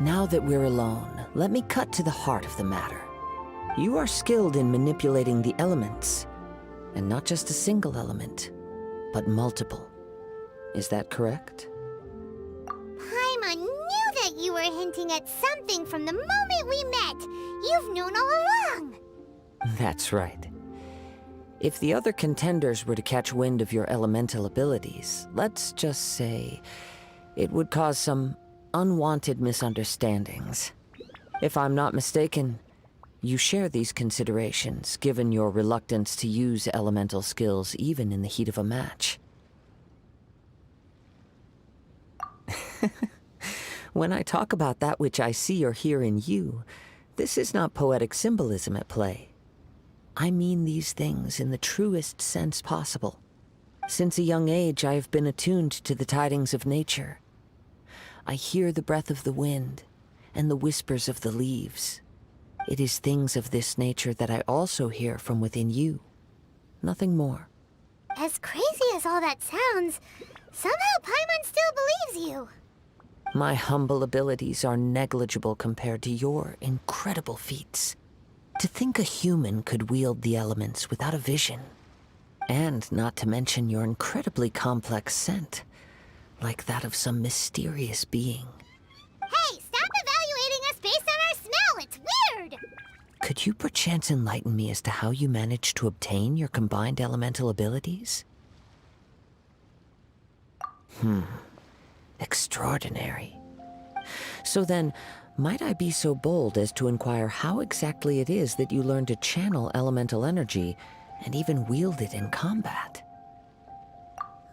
Now that we're alone, let me cut to the heart of the matter. You are skilled in manipulating the elements, and not just a single element, but multiple. Is that correct? Paimon knew that you were hinting at something from the moment we met. You've known all along. That's right. If the other contenders were to catch wind of your elemental abilities, let's just say it would cause some unwanted misunderstandings. If I'm not mistaken, you share these considerations, given your reluctance to use elemental skills even in the heat of a match. When I talk about that which I see or hear in you, this is not poetic symbolism at play. I mean these things in the truest sense possible. Since a young age, I have been attuned to the tidings of nature. I hear the breath of the wind and the whispers of the leaves. It is things of this nature that I also hear from within you. Nothing more. As crazy as all that sounds, somehow Paimon still believes you. My humble abilities are negligible compared to your incredible feats. To think a human could wield the elements without a vision. And not to mention your incredibly complex scent. Like that of some mysterious being. Hey, stop evaluating us based on our smell! It's weird! Could you perchance enlighten me as to how you managed to obtain your combined elemental abilities? Extraordinary. So then, might I be so bold as to inquire how exactly it is that you learned to channel elemental energy and even wield it in combat?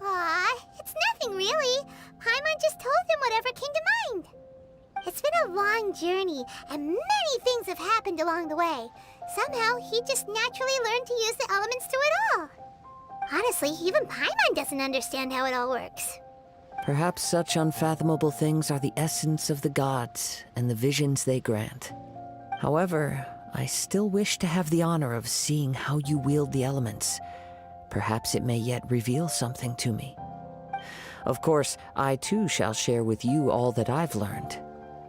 Aw, it's nothing really. Paimon just told him whatever came to mind. It's been a long journey, and many things have happened along the way. Somehow, he just naturally learned to use the elements through it all. Honestly, even Paimon doesn't understand how it all works. Perhaps such unfathomable things are the essence of the gods and the visions they grant. However, I still wish to have the honor of seeing how you wield the elements. Perhaps it may yet reveal something to me. Of course, I too shall share with you all that I've learned.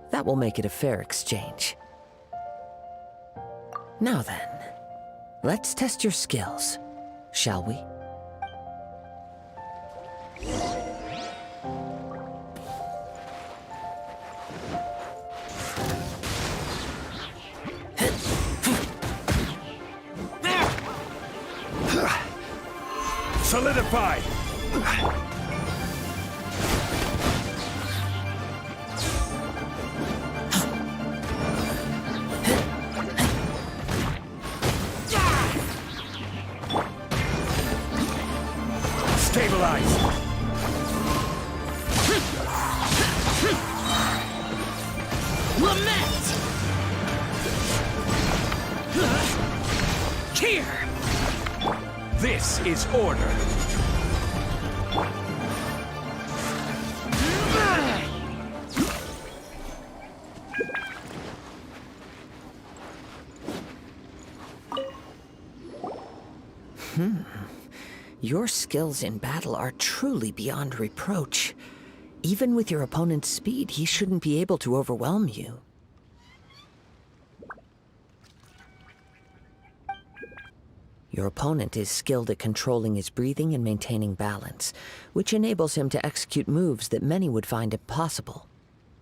That will make it a fair exchange. Now then, let's test your skills, shall we? Solidify! Stabilize! Lament! Here! This is order. Your skills in battle are truly beyond reproach. Even with your opponent's speed, he shouldn't be able to overwhelm you. Your opponent is skilled at controlling his breathing and maintaining balance, which enables him to execute moves that many would find impossible.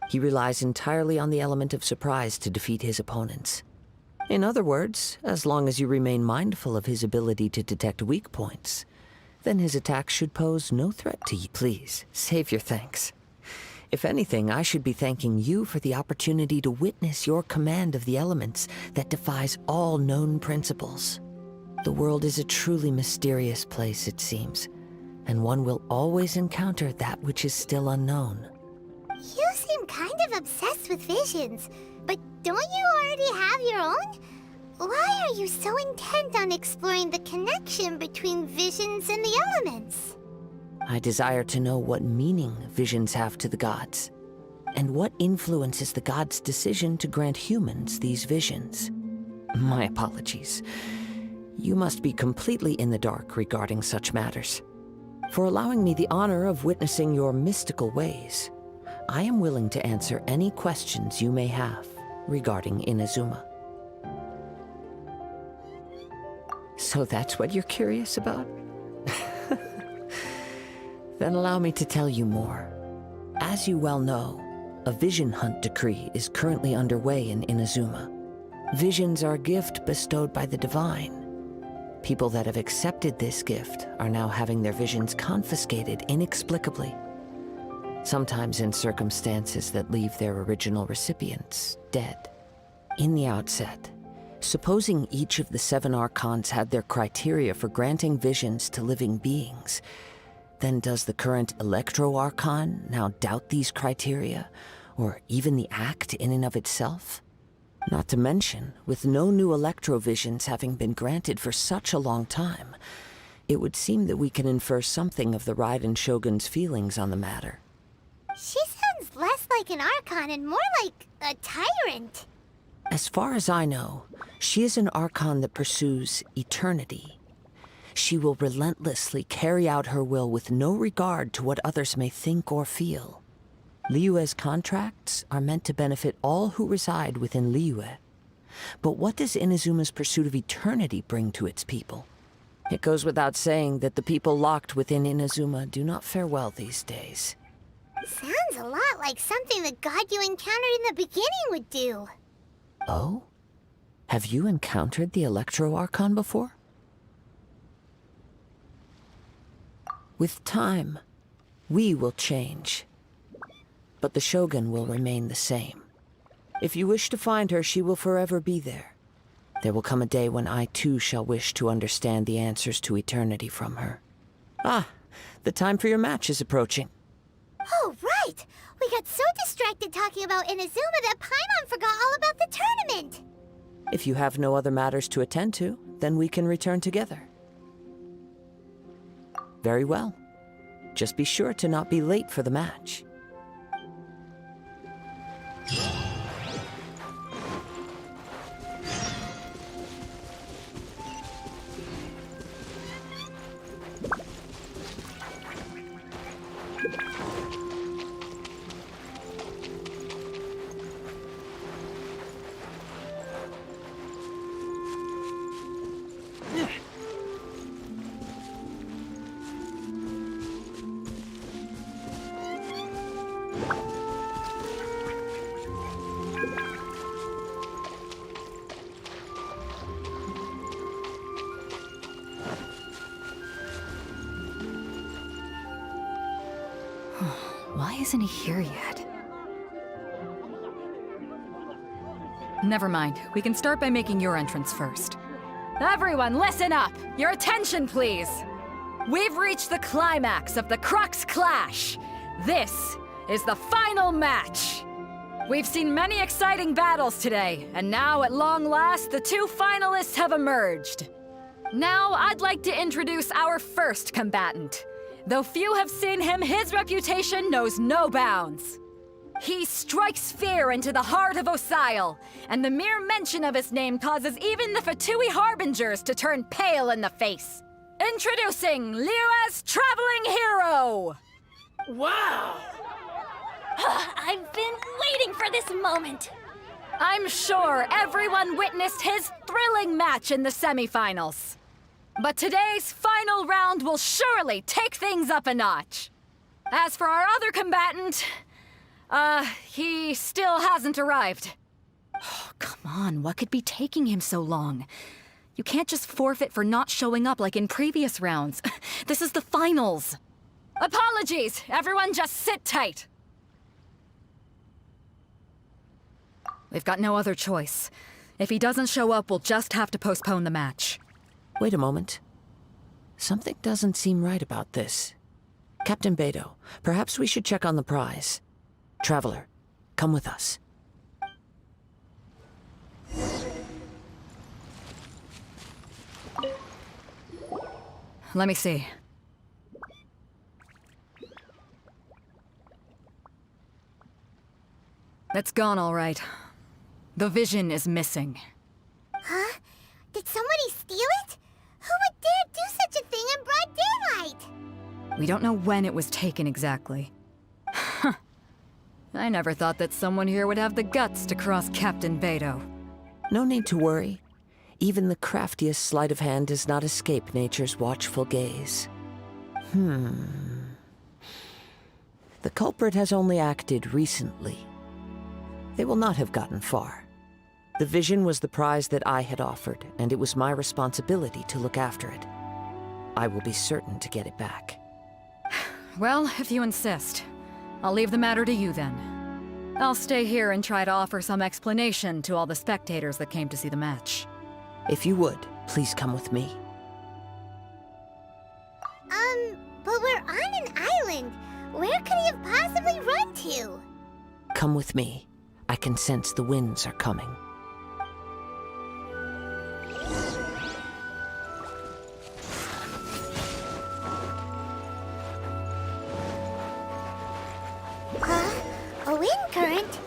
He relies entirely on the element of surprise to defeat his opponents. In other words, as long as you remain mindful of his ability to detect weak points, then his attacks should pose no threat to you. Please, save your thanks. If anything, I should be thanking you for the opportunity to witness your command of the elements that defies all known principles. The world is a truly mysterious place, it seems, and one will always encounter that which is still unknown. You seem kind of obsessed with visions, but don't you already have your own? Why are you so intent on exploring the connection between visions and the elements? I desire to know what meaning visions have to the gods, and what influences the gods' decision to grant humans these visions. My apologies. You must be completely in the dark regarding such matters. For allowing me the honor of witnessing your mystical ways, I am willing to answer any questions you may have regarding Inazuma. So that's what you're curious about? Then allow me to tell you more. As you well know, a vision hunt decree is currently underway in Inazuma. Visions are a gift bestowed by the divine. People that have accepted this gift are now having their visions confiscated inexplicably, sometimes in circumstances that leave their original recipients dead. In the outset, supposing each of the 7 archons had their criteria for granting visions to living beings, then does the current Electro-Archon now doubt these criteria, or even the act in and of itself? Not to mention, with no new Electro-Visions having been granted for such a long time, it would seem that we can infer something of the Raiden Shogun's feelings on the matter. She sounds less like an Archon and more like a tyrant. As far as I know, she is an Archon that pursues eternity. She will relentlessly carry out her will with no regard to what others may think or feel. Liyue's contracts are meant to benefit all who reside within Liyue. But what does Inazuma's pursuit of eternity bring to its people? It goes without saying that the people locked within Inazuma do not fare well these days. Sounds a lot like something the god you encountered in the beginning would do. Oh? Have you encountered the Electro-Archon before? With time, we will change. But the Shogun will remain the same. If you wish to find her, she will forever be there. There will come a day when I too shall wish to understand the answers to eternity from her. Ah, the time for your match is approaching. Oh, right! We got so distracted talking about Inazuma that Paimon forgot all about the tournament! If you have no other matters to attend to, then we can return together. Very well. Just be sure to not be late for the match. Why isn't he here yet? Never mind. We can start by making your entrance first. Everyone, listen up! Your attention, please! We've reached the climax of the Crux Clash! This is the final match! We've seen many exciting battles today, and now, at long last, the two finalists have emerged. Now, I'd like to introduce our first combatant. Though few have seen him, his reputation knows no bounds. He strikes fear into the heart of Osile, and the mere mention of his name causes even the Fatui Harbingers to turn pale in the face. Introducing Liyue's traveling hero! Wow! I've been waiting for this moment. I'm sure everyone witnessed his thrilling match in the semifinals. But today's final round will surely take things up a notch. As for our other combatant, he still hasn't arrived. Oh, come on, what could be taking him so long? You can't just forfeit for not showing up like in previous rounds. This is the finals. Apologies, everyone just sit tight. We've got no other choice. If he doesn't show up, we'll just have to postpone the match. Wait a moment. Something doesn't seem right about this. Captain Beto, perhaps we should check on the prize. Traveler, come with us. Let me see. It's gone, all right. The vision is missing. Huh? Did somebody steal it? Who would dare do such a thing in broad daylight? We don't know when it was taken exactly. I never thought that someone here would have the guts to cross Captain Beto. No need to worry. Even the craftiest sleight of hand does not escape nature's watchful gaze. The culprit has only acted recently. They will not have gotten far. The vision was the prize that I had offered, and it was my responsibility to look after it. I will be certain to get it back. Well, if you insist. I'll leave the matter to you then. I'll stay here and try to offer some explanation to all the spectators that came to see the match. If you would, please come with me. But we're on an island. Where could he have possibly run to? Come with me. I can sense the winds are coming. A wind current?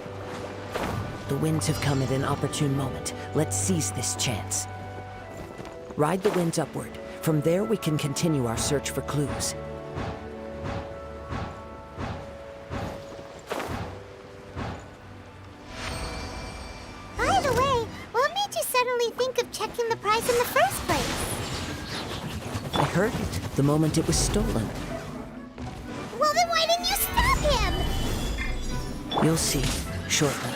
The winds have come at an opportune moment. Let's seize this chance. Ride the winds upward. From there, we can continue our search for clues. By the way, what made you suddenly think of checking the prize in the first place? I heard it the moment it was stolen. Well, then why didn't you stop him? You'll see shortly.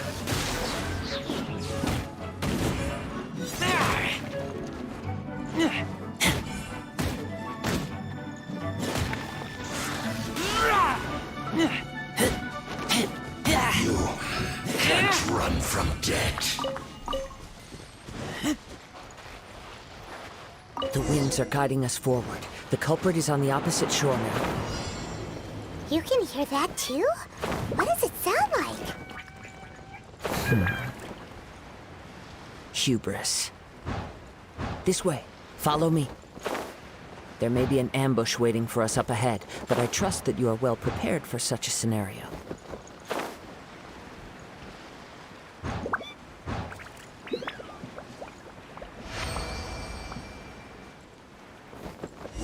You can't run from death. The winds are guiding us forward. The culprit is on the opposite shore now. You can hear that too? What does it sound like? Hubris. This way. Follow me. There may be an ambush waiting for us up ahead, but I trust that you are well prepared for such a scenario.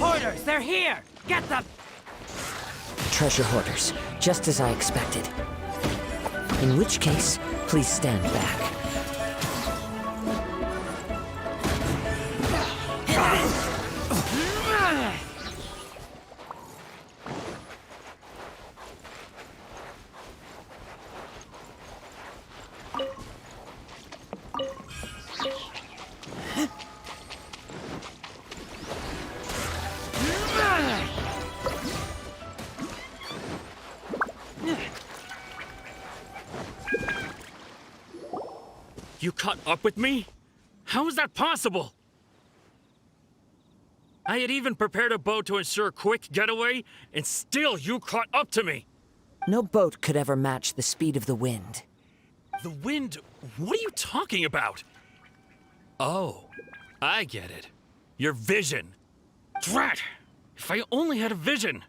Hoarders, they're here! Get them! Treasure hoarders, just as I expected. In which case, please stand back. You caught up with me? How is that possible? I had even prepared a boat to ensure a quick getaway, and still you caught up to me! No boat could ever match the speed of the wind. The wind? What are you talking about? Oh, I get it. Your vision. Drat! If I only had a vision!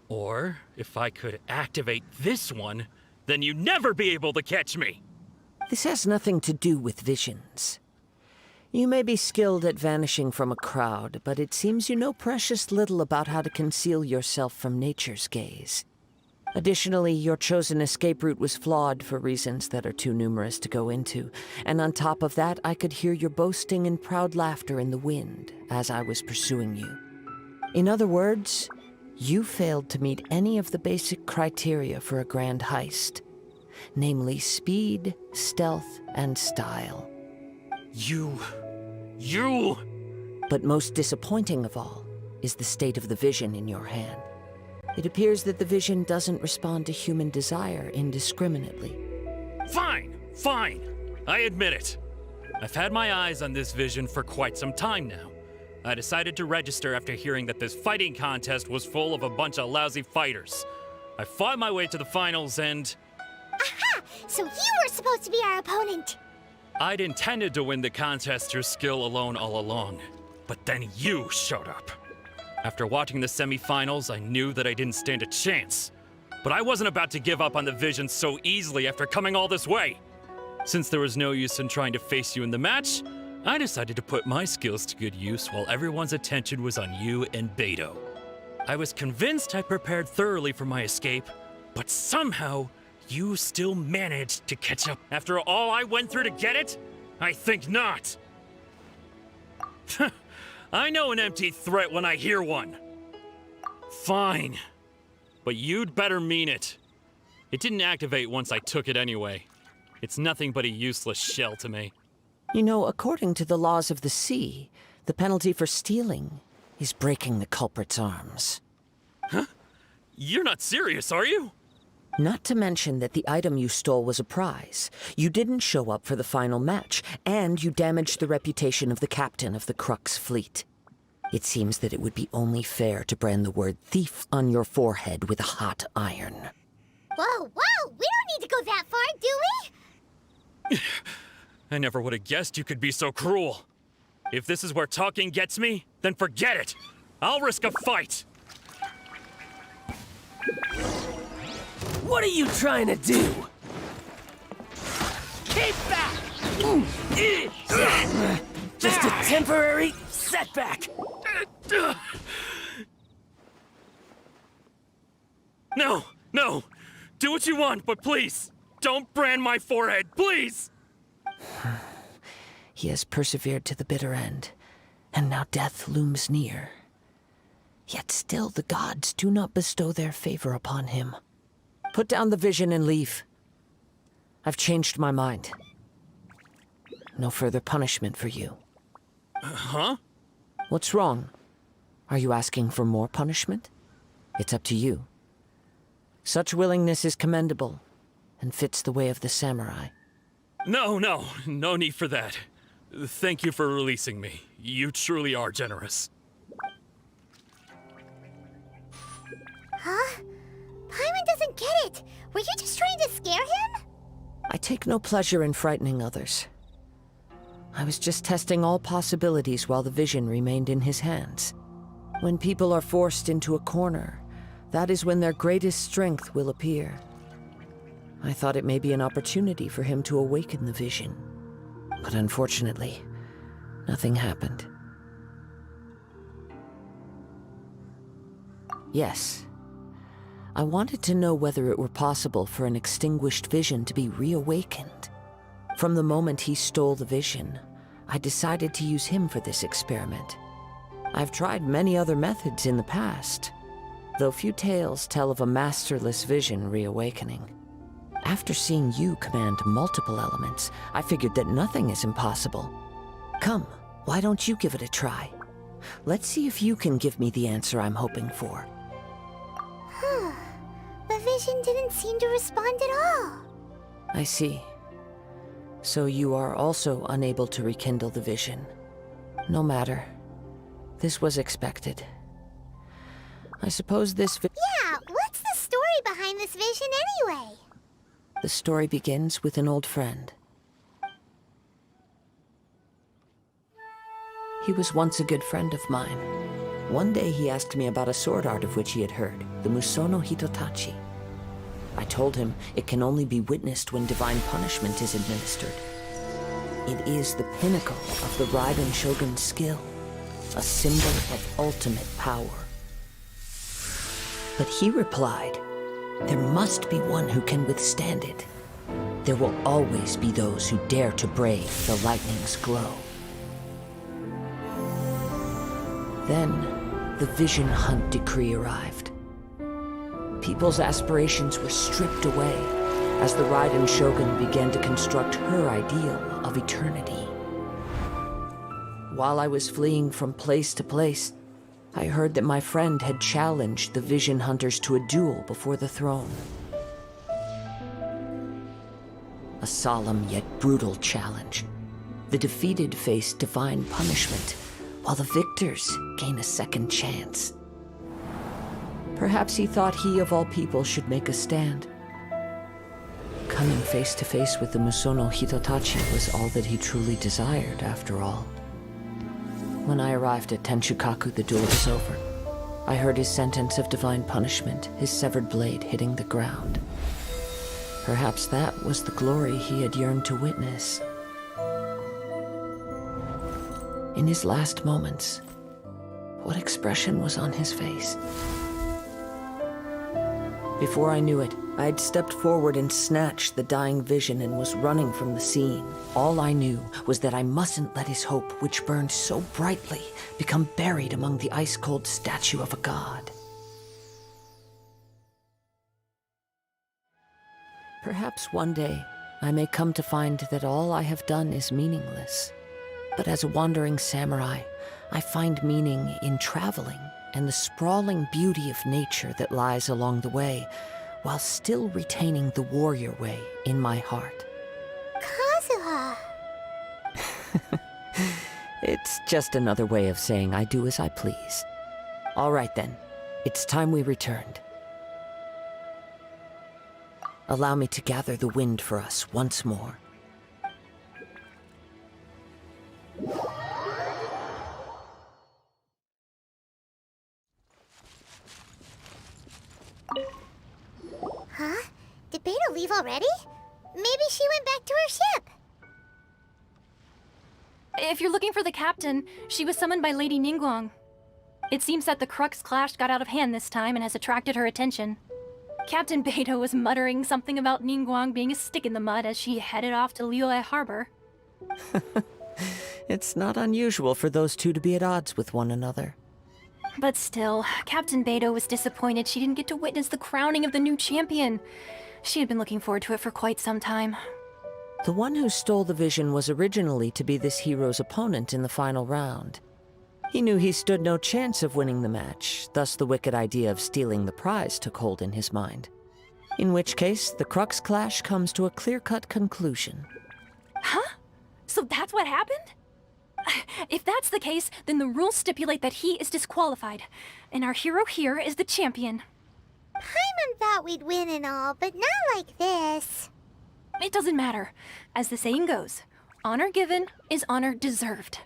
Or, if I could activate this one, then you'd never be able to catch me! This has nothing to do with visions. You may be skilled at vanishing from a crowd, but it seems you know precious little about how to conceal yourself from nature's gaze. Additionally, your chosen escape route was flawed for reasons that are too numerous to go into, and on top of that, I could hear your boasting and proud laughter in the wind as I was pursuing you. In other words, you failed to meet any of the basic criteria for a grand heist. Namely speed, stealth, and style. You... But most disappointing of all is the state of the vision in your hand. It appears that the vision doesn't respond to human desire indiscriminately. Fine! I admit it. I've had my eyes on this vision for quite some time now. I decided to register after hearing that this fighting contest was full of a bunch of lousy fighters. I fought my way to the finals and... Aha! So you were supposed to be our opponent! I'd intended to win the contest through skill alone all along, but then you showed up. After watching the semi-finals, I knew that I didn't stand a chance. But I wasn't about to give up on the vision so easily after coming all this way. Since there was no use in trying to face you in the match, I decided to put my skills to good use while everyone's attention was on you and Beto. I was convinced I prepared thoroughly for my escape, but somehow, you still managed to catch up. After all I went through to get it? I think not. I know an empty threat when I hear one. Fine. But you'd better mean it. It didn't activate once I took it anyway. It's nothing but a useless shell to me. You know, according to the laws of the sea, the penalty for stealing is breaking the culprit's arms. Huh? You're not serious, are you? Not to mention that the item you stole was a prize. You didn't show up for the final match, and you damaged the reputation of the captain of the Crux fleet. It seems that it would be only fair to brand the word thief on your forehead with a hot iron. Whoa, we don't need to go that far, do we? I never would have guessed you could be so cruel. If this is where talking gets me, then forget it. I'll risk a fight. What are you trying to do? Keep back! Just a temporary setback. No! Do what you want, but please, don't brand my forehead, please! He has persevered to the bitter end, and now death looms near. Yet still the gods do not bestow their favor upon him. Put down the vision and leave. I've changed my mind. No further punishment for you. Huh? What's wrong? Are you asking for more punishment? It's up to you. Such willingness is commendable, and fits the way of the samurai. No need for that. Thank you for releasing me. You truly are generous. Huh? Paimon doesn't get it. Were you just trying to scare him? I take no pleasure in frightening others. I was just testing all possibilities while the vision remained in his hands. When people are forced into a corner, that is when their greatest strength will appear. I thought it may be an opportunity for him to awaken the vision. But unfortunately, nothing happened. Yes. I wanted to know whether it were possible for an extinguished vision to be reawakened. From the moment he stole the vision, I decided to use him for this experiment. I've tried many other methods in the past, though few tales tell of a masterless vision reawakening. After seeing you command multiple elements, I figured that nothing is impossible. Come, why don't you give it a try? Let's see if you can give me the answer I'm hoping for. The vision didn't seem to respond at all. I see. So you are also unable to rekindle the vision. No matter. This was expected. I suppose this Yeah, what's the story behind this vision anyway? The story begins with an old friend. He was once a good friend of mine. One day he asked me about a sword art of which he had heard, the Musono Hitotachi. I told him it can only be witnessed when divine punishment is administered. It is the pinnacle of the Raiden Shogun's skill, a symbol of ultimate power. But he replied, there must be one who can withstand it. There will always be those who dare to brave the lightning's glow. Then, the Vision Hunt decree arrived. People's aspirations were stripped away as the Raiden Shogun began to construct her ideal of eternity. While I was fleeing from place to place, I heard that my friend had challenged the Vision Hunters to a duel before the throne. A solemn yet brutal challenge. The defeated face divine punishment, while the victors gain a second chance. Perhaps he thought he of all people should make a stand. Coming face to face with the Musono Hitotachi was all that he truly desired, after all. When I arrived at Tenshukaku, the duel was over. I heard his sentence of divine punishment, his severed blade hitting the ground. Perhaps that was the glory he had yearned to witness. In his last moments, what expression was on his face? Before I knew it, I had stepped forward and snatched the dying vision and was running from the scene. All I knew was that I mustn't let his hope, which burned so brightly, become buried among the ice-cold statue of a god. Perhaps one day, I may come to find that all I have done is meaningless. But as a wandering samurai, I find meaning in traveling and the sprawling beauty of nature that lies along the way, while still retaining the warrior way in my heart. Kazuha! It's just another way of saying I do as I please. All right then, it's time we returned. Allow me to gather the wind for us once more. Huh? Did Beto leave already? Maybe she went back to her ship. If you're looking for the captain, she was summoned by Lady Ningguang. It seems that the Crux clash got out of hand this time and has attracted her attention. Captain Beto was muttering something about Ningguang being a stick in the mud as she headed off to Liyue Harbor. It's not unusual for those two to be at odds with one another. But still, Captain Beto was disappointed she didn't get to witness the crowning of the new champion. She had been looking forward to it for quite some time. The one who stole the vision was originally to be this hero's opponent in the final round. He knew he stood no chance of winning the match, thus the wicked idea of stealing the prize took hold in his mind. In which case, the Crux clash comes to a clear-cut conclusion. Huh? So that's what happened? If that's the case, then the rules stipulate that he is disqualified, and our hero here is the champion. Paimon thought we'd win and all, but not like this. It doesn't matter. As the saying goes, Honor given is honor deserved.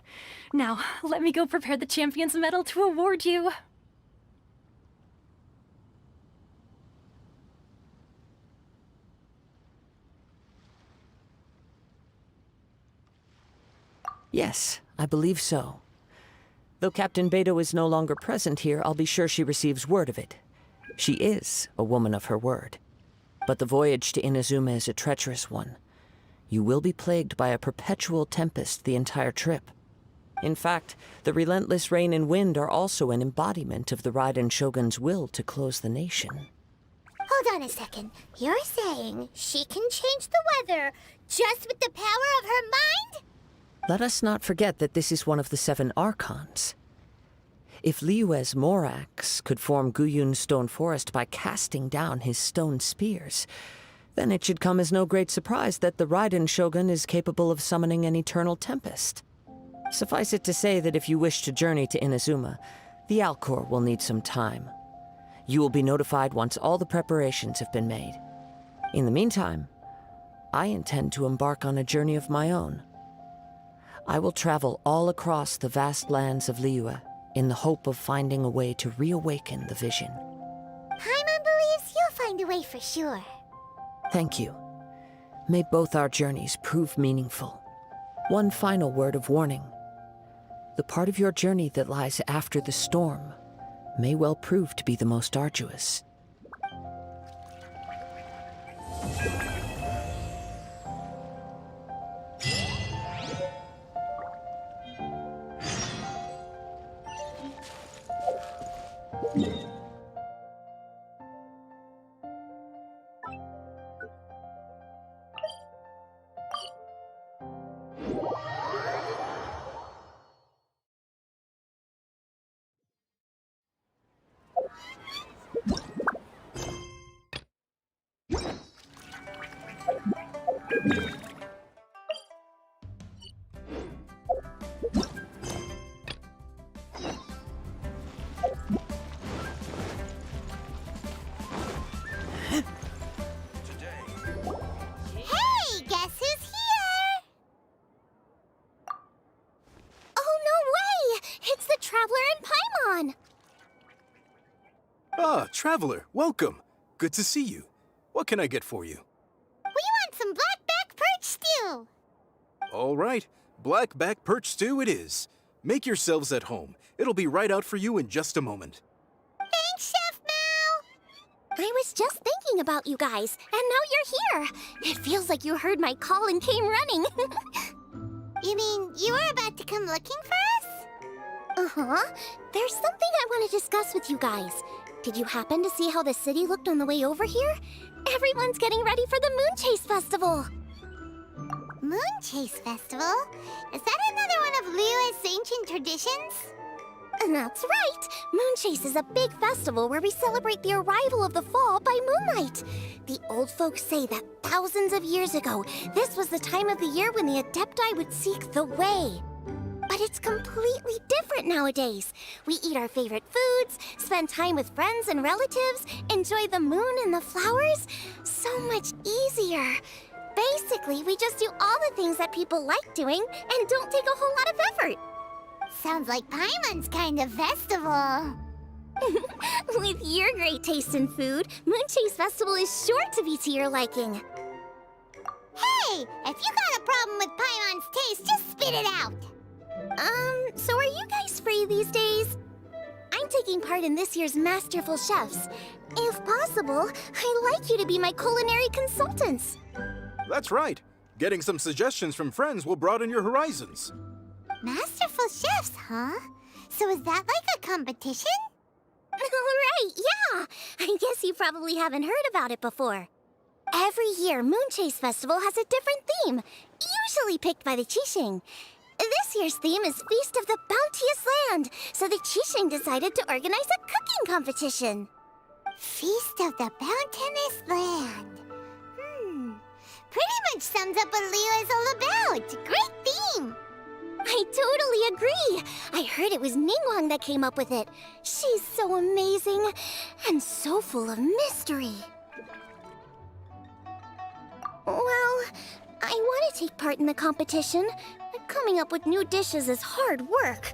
Now, let me go prepare the champion's medal to award you. Yes, I believe so. Though Captain Beto is no longer present here, I'll be sure she receives word of it. She is a woman of her word. But the voyage to Inazuma is a treacherous one. You will be plagued by a perpetual tempest the entire trip. In fact, the relentless rain and wind are also an embodiment of the Raiden Shogun's will to close the nation. Hold on a second. You're saying she can change the weather just with the power of her mind? Let us not forget that this is one of the 7 Archons. If Liyue's Morax could form Guyun's stone forest by casting down his stone spears, then it should come as no great surprise that the Raiden Shogun is capable of summoning an eternal tempest. Suffice it to say that if you wish to journey to Inazuma, the Alcor will need some time. You will be notified once all the preparations have been made. In the meantime, I intend to embark on a journey of my own. I will travel all across the vast lands of Liyue in the hope of finding a way to reawaken the vision. Paimon believes you'll find a way for sure. Thank you. May both our journeys prove meaningful. One final word of warning. The part of your journey that lies after the storm may well prove to be the most arduous. Hey, guess who's here? Oh, no way! It's the Traveler and Paimon! Ah, Traveler, welcome. Good to see you. What can I get for you? We want some blackback perch stew! All right, blackback perch stew it is. Make yourselves at home. It'll be right out for you in just a moment. Thanks, Chef Mal! I was just thinking about you guys, and now you're here. It feels like you heard my call and came running. You mean you were about to come looking for us? Uh-huh. There's something I want to discuss with you guys. Did you happen to see how the city looked on the way over here? Everyone's getting ready for the Moon Chase Festival. Moon Chase Festival? Is that another one of Liyue's ancient traditions? That's right! Moon Chase is a big festival where we celebrate the arrival of the fall by moonlight. The old folks say that thousands of years ago, this was the time of the year when the Adepti would seek the way. But it's completely different nowadays. We eat our favorite foods, spend time with friends and relatives, enjoy the moon and the flowers. So much easier. Basically, we just do all the things that people like doing and don't take a whole lot of effort. Sounds like Paimon's kind of festival. With your great taste in food, Moon Chase Festival is sure to be to your liking. Hey! If you got a problem with Paimon's taste, just spit it out! So are you guys free these days? I'm taking part in this year's Masterful Chefs. If possible, I'd like you to be my culinary consultants. That's right. Getting some suggestions from friends will broaden your horizons. Masterful Chefs, huh? So is that like a competition? Right, yeah! I guess you probably haven't heard about it before. Every year, Moon Chase Festival has a different theme, usually picked by the Qixing. This year's theme is Feast of the Bounteous Land, so the Qixing decided to organize a cooking competition. Feast of the Bounteous Land. Pretty much sums up what Liyue is all about. Great theme! I totally agree. I heard it was Ningguang that came up with it. She's so amazing and so full of mystery. Well, I want to take part in the competition. Coming up with new dishes is hard work.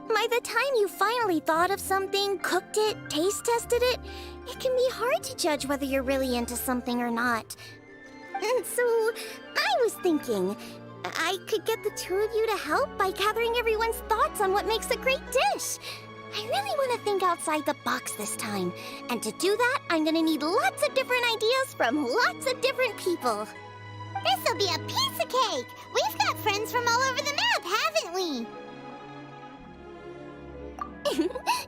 By the time you finally thought of something, cooked it, taste tested it, it can be hard to judge whether you're really into something or not. And so, I was thinking, I could get the two of you to help by gathering everyone's thoughts on what makes a great dish. I really want to think outside the box this time. And to do that, I'm gonna need lots of different ideas from lots of different people. This'll be a piece of cake! We've got friends from all over the map, haven't we?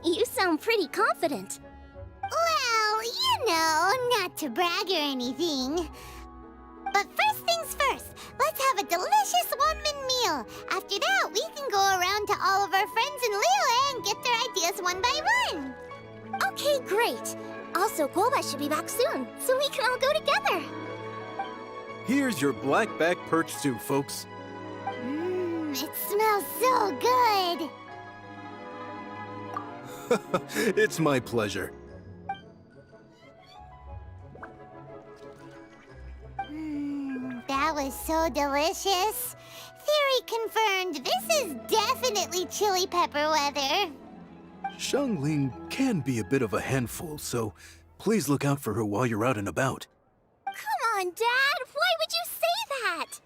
You sound pretty confident. Well, you know, not to brag or anything. But first things first, let's have a delicious one-man meal. After that, we can go around to all of our friends in Liyue and get their ideas one by one. Okay, great. Also, Guoba should be back soon, so we can all go together. Here's your black-back perch stew, folks. It smells so good. It's my pleasure. That was so delicious. Theory confirmed. This is definitely chili pepper weather. Xiangling can be a bit of a handful, so please look out for her while you're out and about. Come on, Dad. Why would you say that?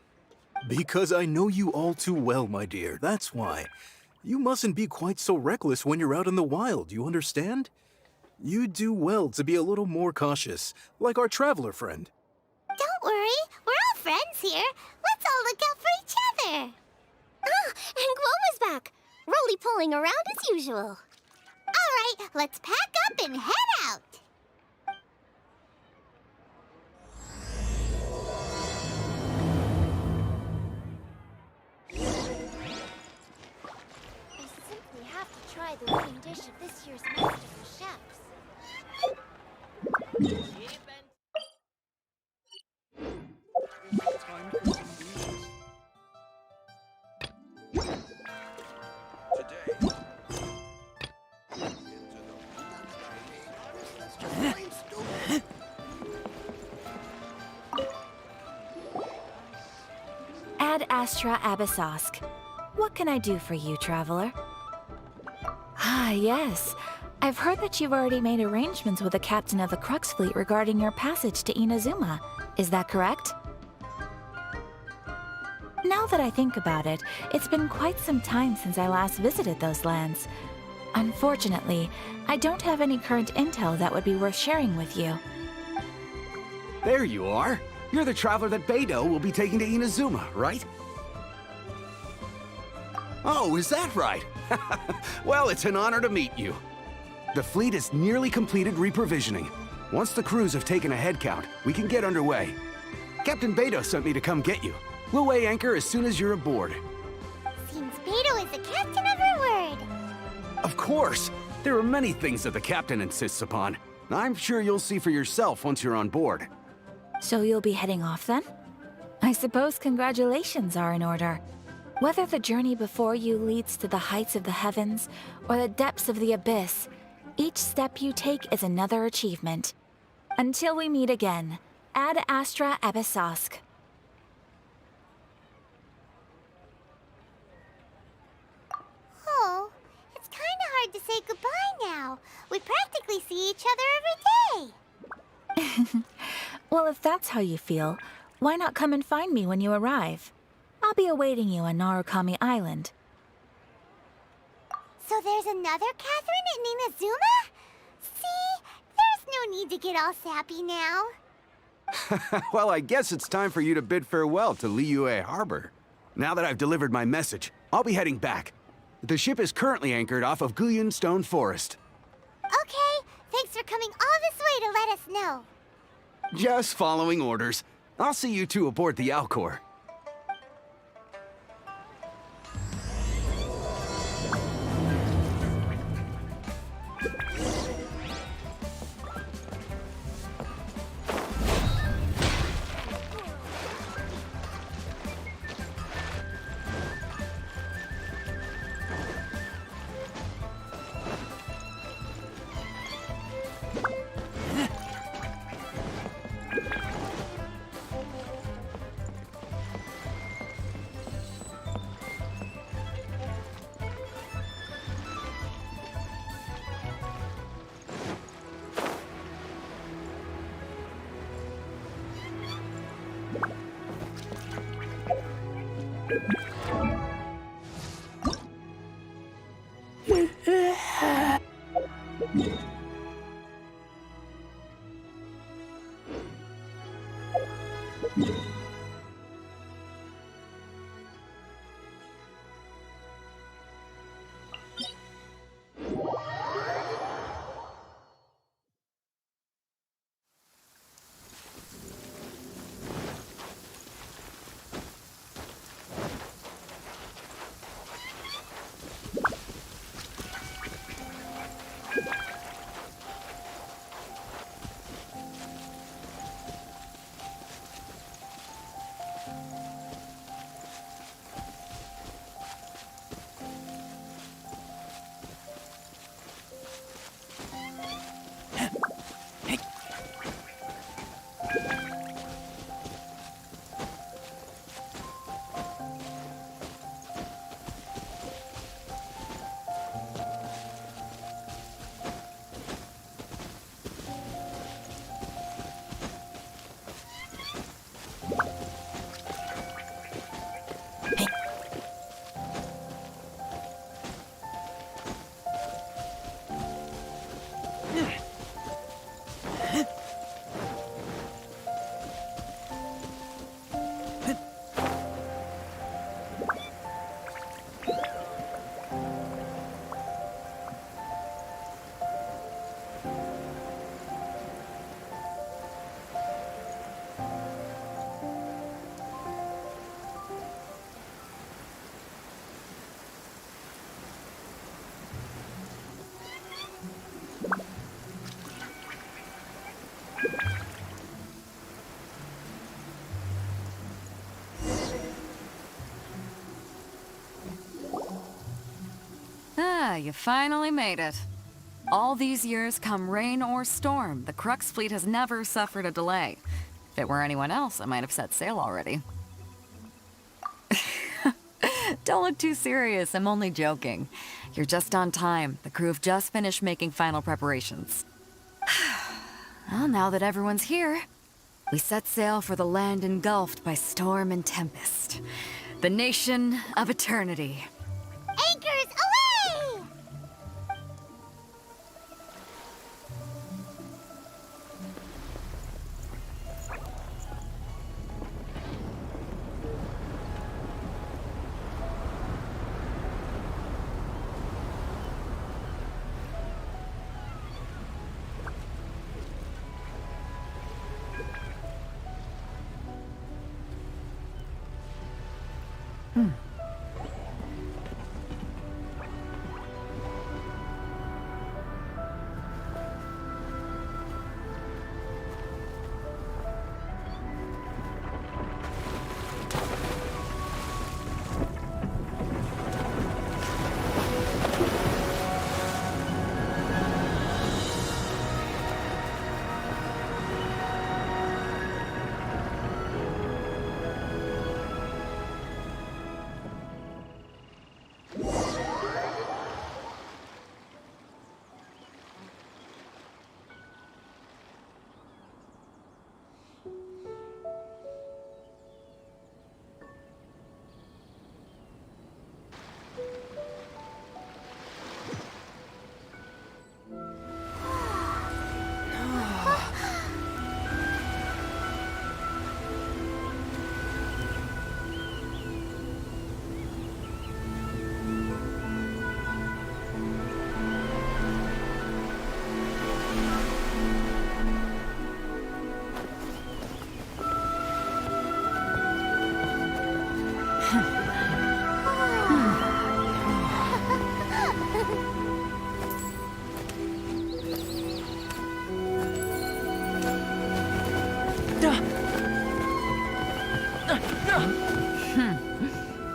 Because I know you all too well, my dear. That's why. You mustn't be quite so reckless when you're out in the wild, you understand? You do well to be a little more cautious, like our traveler friend. Don't worry. We're all friends here. Let's all look out for each other. Ah, and Guoma's back. Roly-poling around as usual. All right, let's pack up and head out. I simply have to try the winning dish of this year's Masterful Chefs. Ad Astra Abyssosque. What can I do for you, traveler? Ah, yes. I've heard that you've already made arrangements with the captain of the Crux fleet regarding your passage to Inazuma. Is that correct? Now that I think about it, it's been quite some time since I last visited those lands. Unfortunately, I don't have any current intel that would be worth sharing with you. There you are. You're the traveler that Beidou will be taking to Inazuma, right? Oh, is that right? Well, it's an honor to meet you. The fleet is nearly completed reprovisioning. Once the crews have taken a head count, we can get underway. Captain Beidou sent me to come get you. We'll weigh anchor as soon as you're aboard. Seems Beidou is the captain of her word. Of course! There are many things that the captain insists upon. I'm sure you'll see for yourself once you're on board. So you'll be heading off then? I suppose congratulations are in order. Whether the journey before you leads to the heights of the heavens or the depths of the abyss, each step you take is another achievement. Until we meet again, Ad Astra Abyssosque. Oh, it's kind of hard to say goodbye now. We practically see each other every day. Well, if that's how you feel, why not come and find me when you arrive? I'll be awaiting you on Narukami Island. So there's another Catherine in Inazuma? See? There's no need to get all sappy now. Well, I guess it's time for you to bid farewell to Liyue Harbor. Now that I've delivered my message, I'll be heading back. The ship is currently anchored off of Guyun Stone Forest. Okay, thanks for coming all this way to let us know. Just following orders. I'll see you two aboard the Alcor. you finally made it. All these years, come rain or storm, the Crux fleet has never suffered a delay. If it were anyone else, I might have set sail already. Don't look too serious, I'm only joking. You're just on time. The crew have just finished making final preparations. Well, now that everyone's here, we set sail for the land engulfed by storm and tempest. The nation of eternity. Anchors away!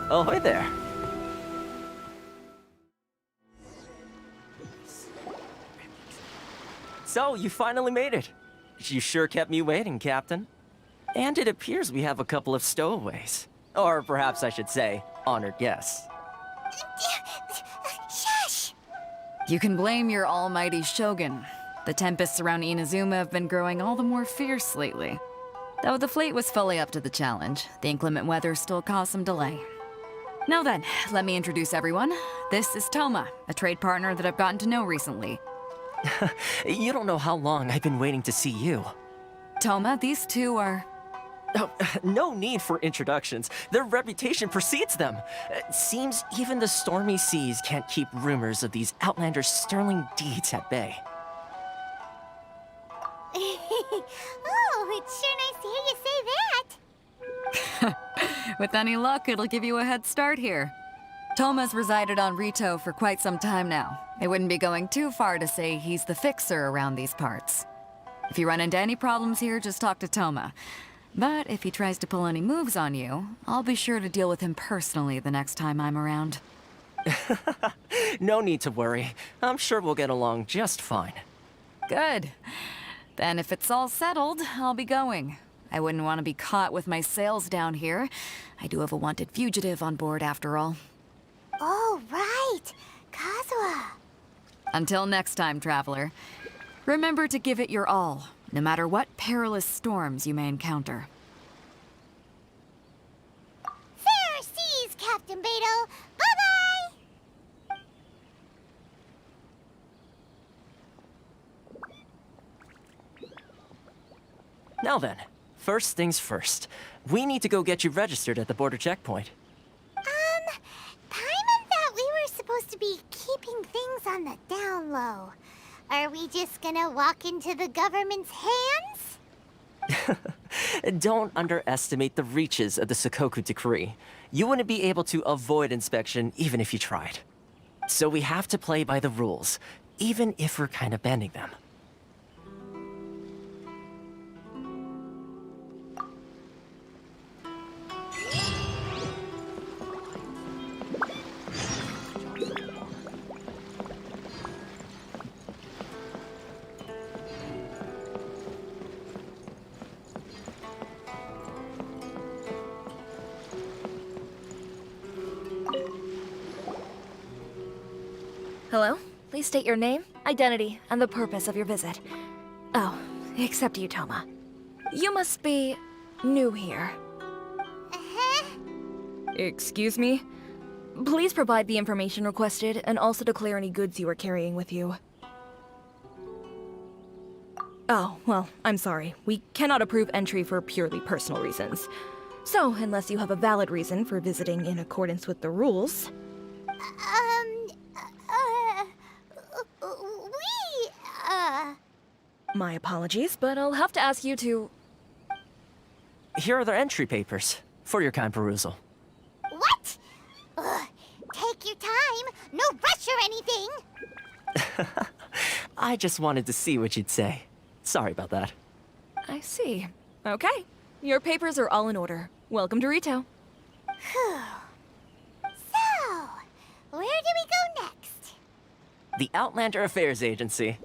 Ahoy there. So, you finally made it. You sure kept me waiting, Captain. And it appears we have a couple of stowaways. Or perhaps I should say, honored guests. Shush! You can blame your almighty Shogun. The tempests around Inazuma have been growing all the more fierce lately. Though the fleet was fully up to the challenge, the inclement weather still caused some delay. Now then, let me introduce everyone. This is Toma, a trade partner that I've gotten to know recently. You don't know how long I've been waiting to see you. Toma, these two are... Oh, no need for introductions. Their reputation precedes them. Seems even the stormy seas can't keep rumors of these outlanders' sterling deeds at bay. Oh, it's sure nice to hear you say that. With any luck, it'll give you a head start here. Toma's resided on Rito for quite some time now. It wouldn't be going too far to say he's the fixer around these parts. If you run into any problems here, just talk to Toma. But if he tries to pull any moves on you, I'll be sure to deal with him personally the next time I'm around. No need to worry. I'm sure we'll get along just fine. Good. Then if it's all settled, I'll be going. I wouldn't want to be caught with my sails down here. I do have a wanted fugitive on board after all. Oh, right. Kazuha. Until next time, traveler. Remember to give it your all, no matter what perilous storms you may encounter. Fair seas, Captain Beto. Bye-bye! Now then, first things first. We need to go get you registered at the border checkpoint. Paimon thought we were supposed to be keeping things on the down low. Are we just gonna walk into the government's hands? Don't underestimate the reaches of the Sakoku Decree. You wouldn't be able to avoid inspection even if you tried. So we have to play by the rules, even if we're kind of bending them. Hello? Please state your name, identity, and the purpose of your visit. Oh, except you, Toma. You must be new here. Excuse me? Please provide the information requested and also declare any goods you are carrying with you. Oh, well, I'm sorry. We cannot approve entry for purely personal reasons. So, unless you have a valid reason for visiting in accordance with the rules... My apologies, but I'll have to ask you to... Here are their entry papers, for your kind perusal. What? Ugh, take your time. No rush or anything. I just wanted to see what you'd say. Sorry about that. I see. Okay. Your papers are all in order. Welcome to Rito. Whew. So, where do we go next? The Outlander Affairs Agency.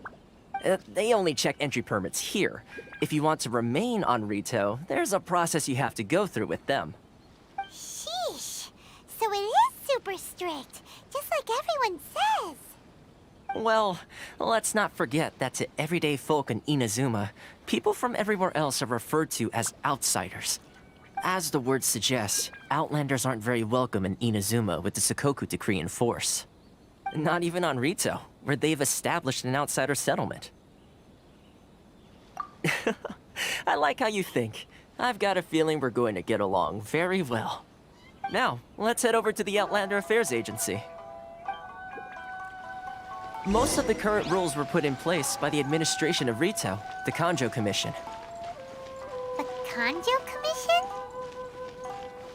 They only check entry permits here. If you want to remain on Rito, there's a process you have to go through with them. Sheesh. So it is super strict, just like everyone says. Well, let's not forget that to everyday folk in Inazuma, people from everywhere else are referred to as outsiders. As the word suggests, Outlanders aren't very welcome in Inazuma with the Sakoku Decree in force. Not even on Rito, where they've established an outsider settlement. I like how you think. I've got a feeling we're going to get along very well. Now, let's head over to the Outlander Affairs Agency. Most of the current rules were put in place by the administration of Rito, the Kanjo Commission. The Kanjo Commission?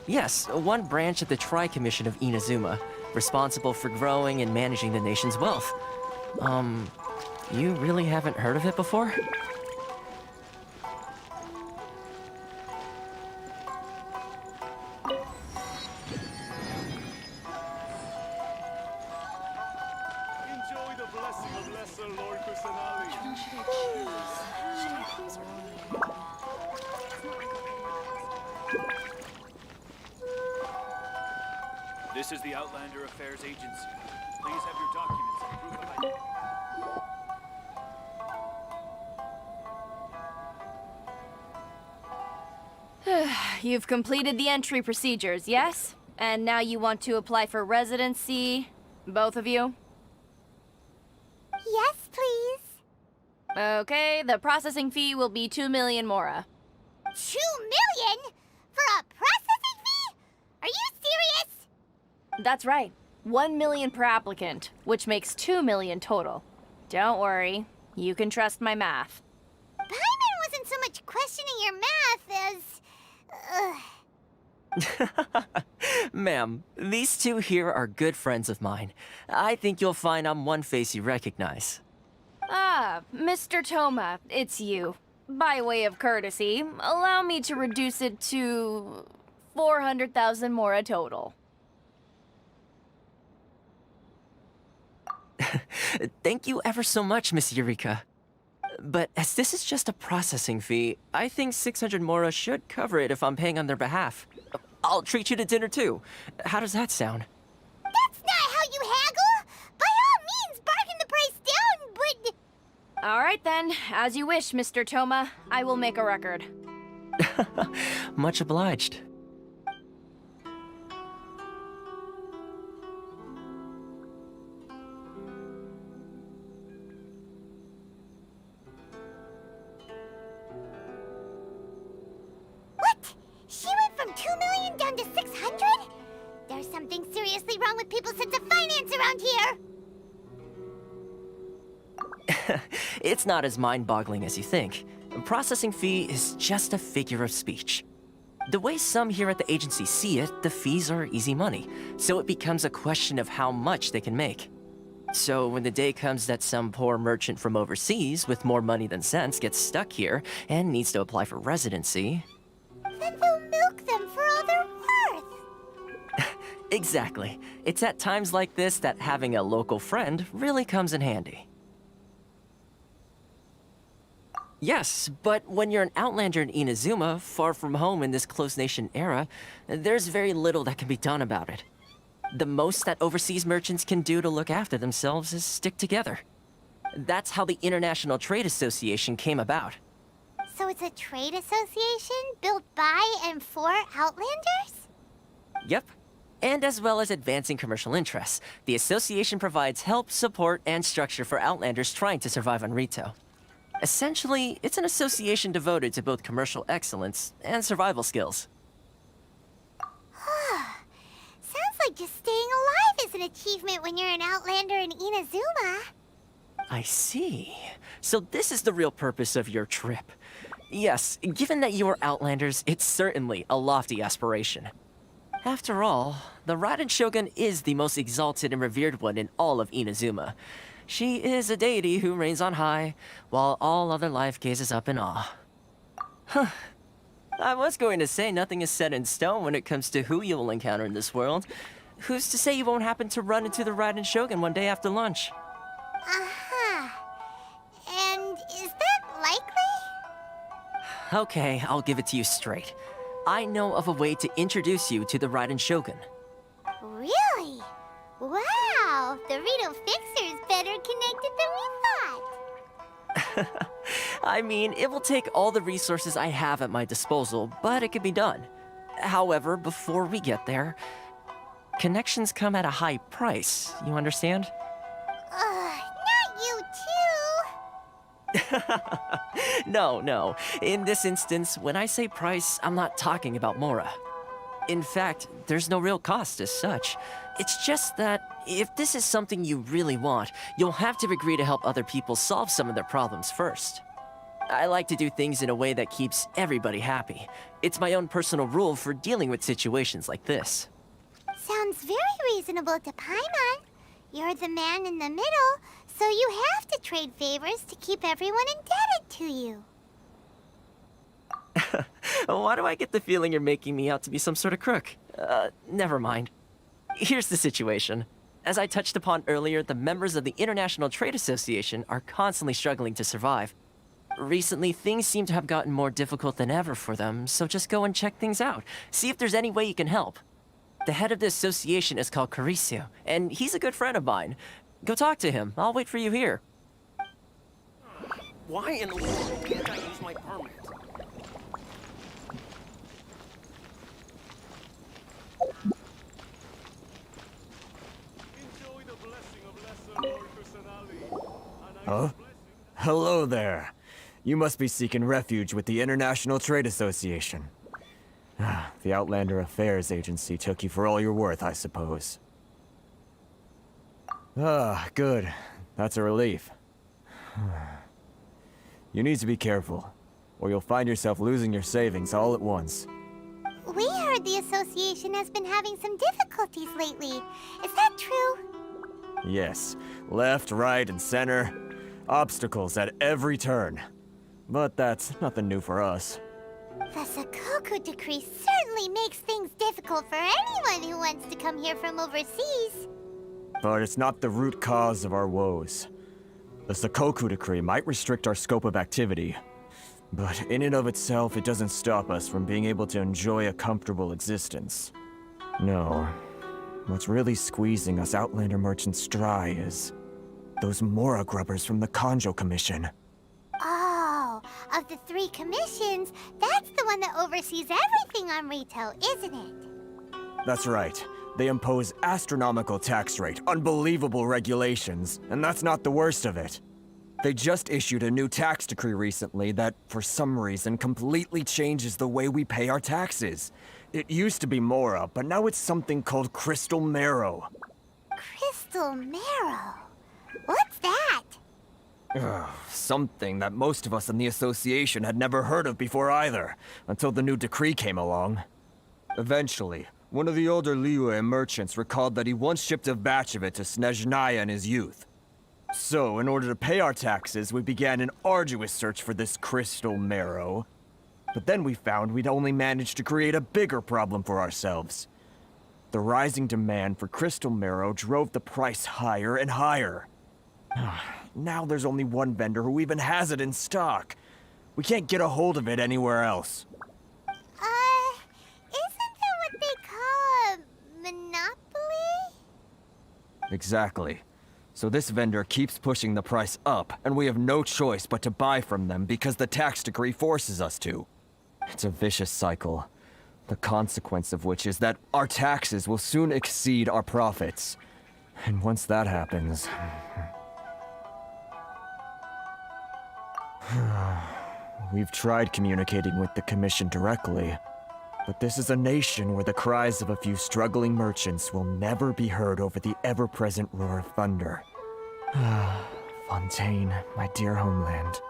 Yes, one branch of the Tri-Commission of Inazuma, responsible for growing and managing the nation's wealth. You really haven't heard of it before? This is the Outlander Affairs Agency. Please have your documents and proof of identity. You've completed the entry procedures, yes? And now you want to apply for residency, both of you? Yes, please. Okay, the processing fee will be 2 million mora. 2 million? For a processing fee? Are you serious? That's right. 1 million per applicant, which makes 2 million total. Don't worry, you can trust my math. Paimon wasn't so much questioning your math as... Ma'am, these two here are good friends of mine. I think you'll find I'm one face you recognize. Ah, Mr. Toma, it's you. By way of courtesy, allow me to reduce it to 400,000 mora total. Thank you ever so much, Miss Eureka. But as this is just a processing fee, I think 600 mora should cover it if I'm paying on their behalf. I'll treat you to dinner too. How does that sound? That's not how you haggle! By all means, bargain the price down, but... All right then, as you wish, Mr. Toma. I will make a record. Much obliged. What? She went from 2 million down to 600? There's something seriously wrong with people's sense of finance around here. It's not as mind-boggling as you think. A processing fee is just a figure of speech. The way some here at the agency see it, the fees are easy money, so it becomes a question of how much they can make. So when the day comes that some poor merchant from overseas with more money than sense gets stuck here and needs to apply for residency... Then they'll milk them for all they're worth. Exactly. It's at times like this that having a local friend really comes in handy. Yes, but when you're an outlander in Inazuma, far from home in this close nation era, there's very little that can be done about it. The most that overseas merchants can do to look after themselves is stick together. That's how the International Trade Association came about. So it's a trade association built by and for Outlanders? Yep. And as well as advancing commercial interests, the association provides help, support, and structure for Outlanders trying to survive on Rito. Essentially, it's an association devoted to both commercial excellence and survival skills. Sounds like just staying alive is an achievement when you're an Outlander in Inazuma. I see. So this is the real purpose of your trip. Yes, given that you are Outlanders, it's certainly a lofty aspiration. After all, the Raiden Shogun is the most exalted and revered one in all of Inazuma. She is a deity who reigns on high, while all other life gazes up in awe. Huh. I was going to say nothing is set in stone when it comes to who you will encounter in this world. Who's to say you won't happen to run into the Raiden Shogun one day after lunch? Uh-huh. And is that likely? Okay, I'll give it to you straight. I know of a way to introduce you to the Raiden Shogun. Really? Wow, the Rito Fixer's better connected than we thought. I mean, it will take all the resources I have at my disposal, but it can be done. However, before we get there, connections come at a high price, you understand? Not you too. No. In this instance, when I say price, I'm not talking about Mora. In fact, there's no real cost as such. It's just that if this is something you really want, you'll have to agree to help other people solve some of their problems first. I like to do things in a way that keeps everybody happy. It's my own personal rule for dealing with situations like this. Sounds very reasonable to Paimon. You're the man in the middle, so you have to trade favors to keep everyone indebted to you. Why do I get the feeling you're making me out to be some sort of crook? Never mind. Here's the situation. As I touched upon earlier, the members of the International Trade Association are constantly struggling to survive. Recently, things seem to have gotten more difficult than ever for them, so just go and check things out. See if there's any way you can help. The head of the association is called Carisio, and he's a good friend of mine. Go talk to him. I'll wait for you here. Why in the world can't I use my permit? Huh? Hello there. You must be seeking refuge with the International Trade Association. The Outlander Affairs Agency took you for all you're worth, I suppose. Good. That's a relief. You need to be careful, or you'll find yourself losing your savings all at once. We heard the association has been having some difficulties lately. Is that true? Yes. Left, right, and center. Obstacles at every turn. But that's nothing new for us. The Sakoku Decree certainly makes things difficult for anyone who wants to come here from overseas. But it's not the root cause of our woes. The Sakoku Decree might restrict our scope of activity, but in and of itself, it doesn't stop us from being able to enjoy a comfortable existence. No. What's really squeezing us Outlander merchants dry is those Mora grubbers from the Kanjo Commission. Oh, of the 3 commissions, that's the one that oversees everything on Rito, isn't it? That's right. They impose astronomical tax rate, unbelievable regulations, and that's not the worst of it. They just issued a new tax decree recently that, for some reason, completely changes the way we pay our taxes. It used to be Mora, but now it's something called Crystal Marrow. Crystal Marrow? What's that? Something that most of us in the association had never heard of before either, until the new decree came along. Eventually, one of the older Liyue merchants recalled that he once shipped a batch of it to Snezhnaya in his youth. So, in order to pay our taxes, we began an arduous search for this crystal marrow. But then we found we'd only managed to create a bigger problem for ourselves. The rising demand for crystal marrow drove the price higher and higher. Now there's only one vendor who even has it in stock. We can't get a hold of it anywhere else. Isn't that what they call a monopoly? Exactly. So this vendor keeps pushing the price up, and we have no choice but to buy from them because the tax decree forces us to. It's a vicious cycle. The consequence of which is that our taxes will soon exceed our profits. And once that happens... We've tried communicating with the Commission directly, but this is a nation where the cries of a few struggling merchants will never be heard over the ever-present roar of thunder. Fontaine, my dear homeland.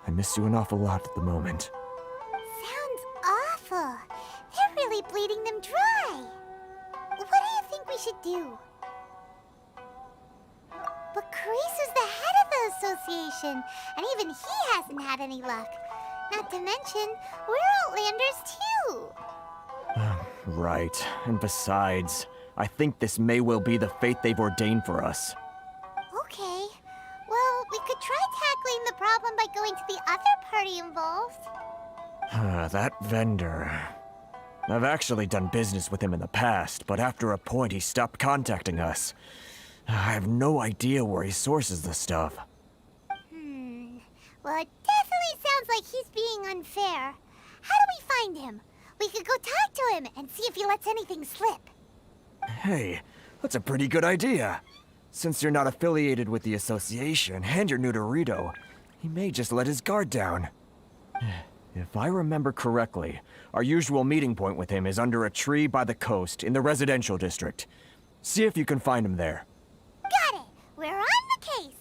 I miss you an awful lot at the moment. Sounds awful. They're really bleeding them dry. What do you think we should do? But Carice is the head of the association, and even he hasn't had any luck. Not to mention, we're Outlanders too. Right. And besides, I think this may well be the fate they've ordained for us. Okay. Well, we could try tackling the problem by going to the other party involved. That vendor... I've actually done business with him in the past, but after a point he stopped contacting us. I have no idea where he sources the stuff. Well, it definitely sounds like he's being unfair. How do we find him? We could go talk to him and see if he lets anything slip. Hey, that's a pretty good idea. Since you're not affiliated with the association and you're new to Rito, he may just let his guard down. If I remember correctly, our usual meeting point with him is under a tree by the coast in the residential district. See if you can find him there. Got it! We're on the case!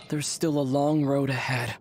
There's still a long road ahead.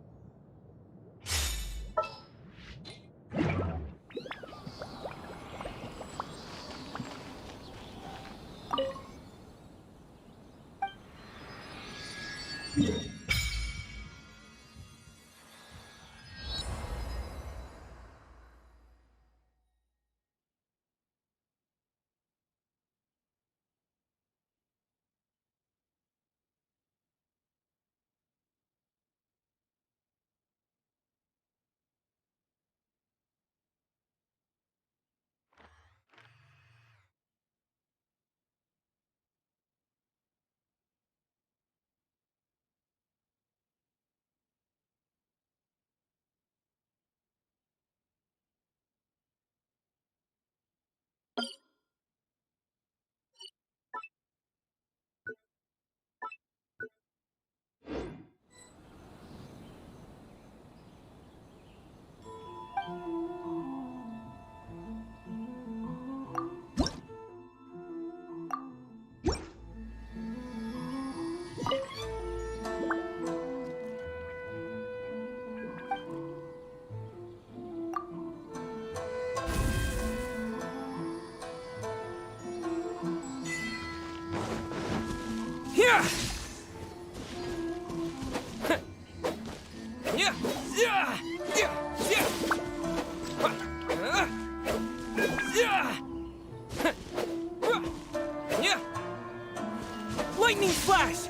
Lightning flash!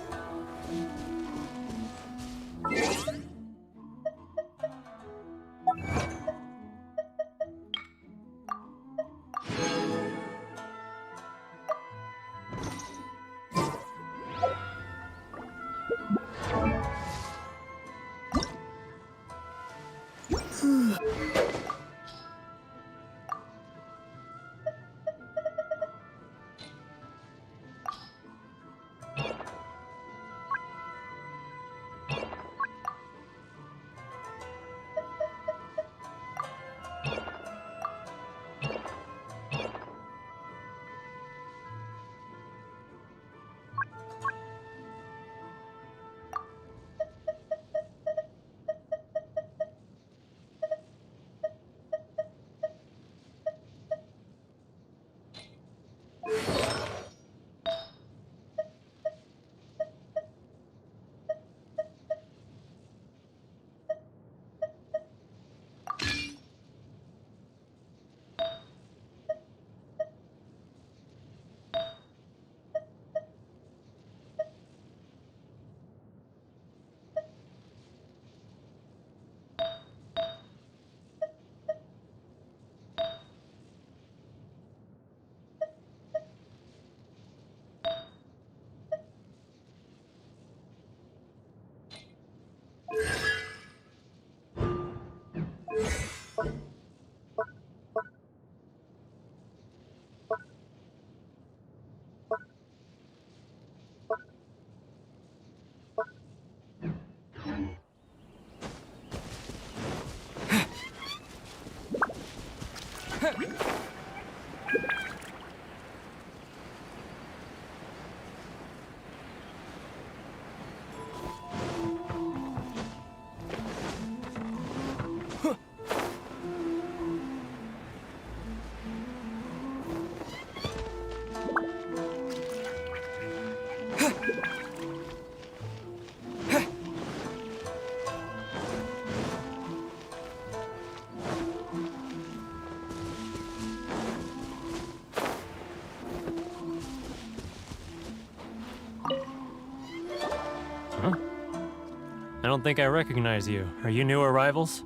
I don't think I recognize you. Are you new arrivals?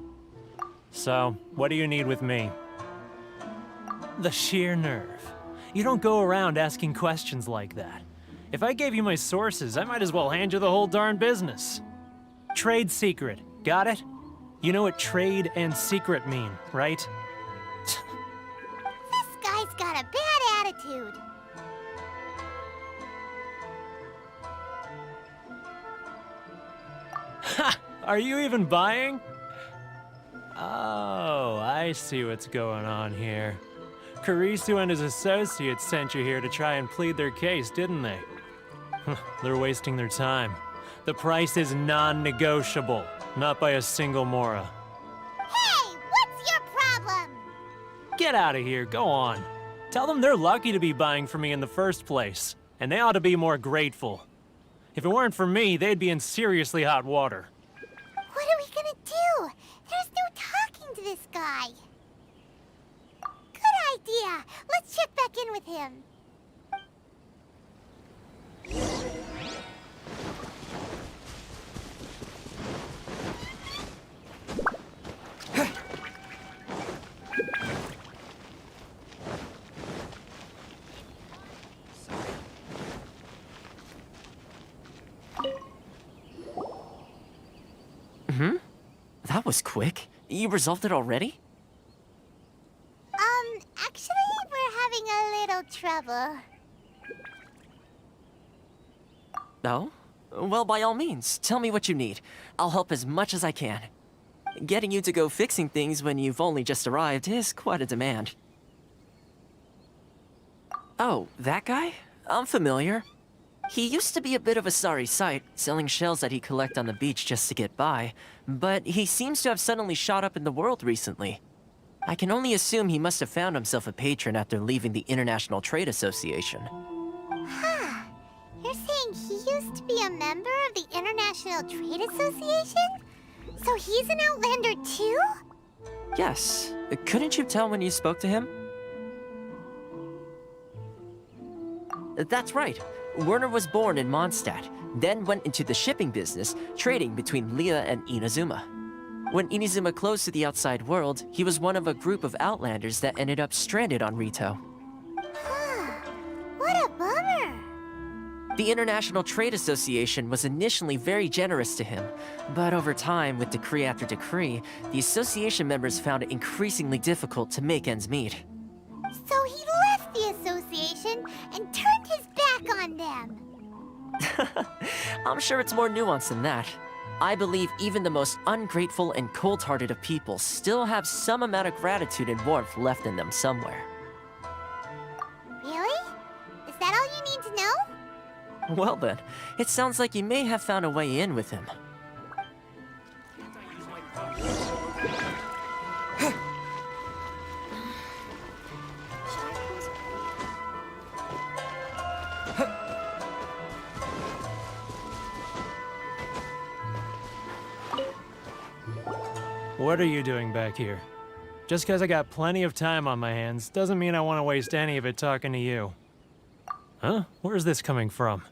So, what do you need with me? The sheer nerve. You don't go around asking questions like that. If I gave you my sources, I might as well hand you the whole darn business. Trade secret, got it? You know what trade and secret mean, right? This guy's got a bad attitude. Ha! Are you even buying? Oh, I see what's going on here. Karisu and his associates sent you here to try and plead their case, didn't they? They're wasting their time. The price is non-negotiable, not by a single Mora. Hey, what's your problem? Get out of here, go on. Tell them they're lucky to be buying from me in the first place, and they ought to be more grateful. If it weren't for me, they'd be in seriously hot water. What are we gonna do? There's no talking to this guy. Good idea. Let's check back in with him. That was quick. You resolved it already? Actually, we're having a little trouble. Oh? Well, by all means, tell me what you need. I'll help as much as I can. Getting you to go fixing things when you've only just arrived is quite a demand. Oh, that guy? I'm familiar. He used to be a bit of a sorry sight, selling shells that he'd collect on the beach just to get by, but he seems to have suddenly shot up in the world recently. I can only assume he must have found himself a patron after leaving the International Trade Association. Huh. You're saying he used to be a member of the International Trade Association? So he's an Outlander too? Yes. Couldn't you tell when you spoke to him? That's right. Werner was born in Mondstadt, then went into the shipping business, trading between Leah and Inazuma. When Inazuma closed to the outside world, he was one of a group of Outlanders that ended up stranded on Rito. What a bummer! The International Trade Association was initially very generous to him, but over time, with decree after decree, the association members found it increasingly difficult to make ends meet. So he left the association and turned his back on them. I'm sure it's more nuanced than that. I believe even the most ungrateful and cold-hearted of people still have some amount of gratitude and warmth left in them somewhere. Really? Is that all you need to know? Well then, it sounds like you may have found a way in with him. What are you doing back here? Just because I got plenty of time on my hands doesn't mean I want to waste any of it talking to you. Huh? Where's this coming from?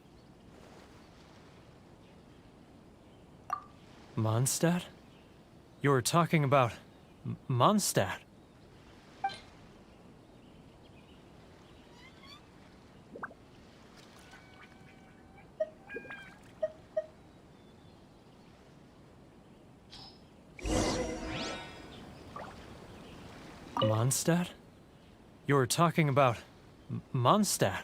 Mondstadt? You were talking about Mondstadt. Mondstadt? You were talking about Mondstadt.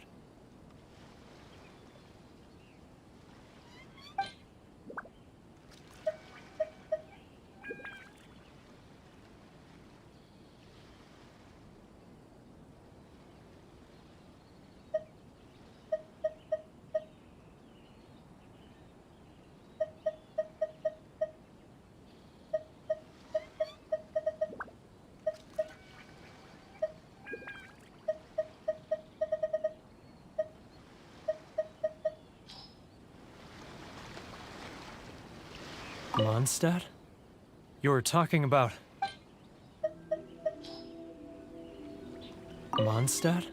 Mondstadt? You were talking about Mondstadt?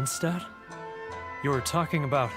Mondstadt? You were talking about...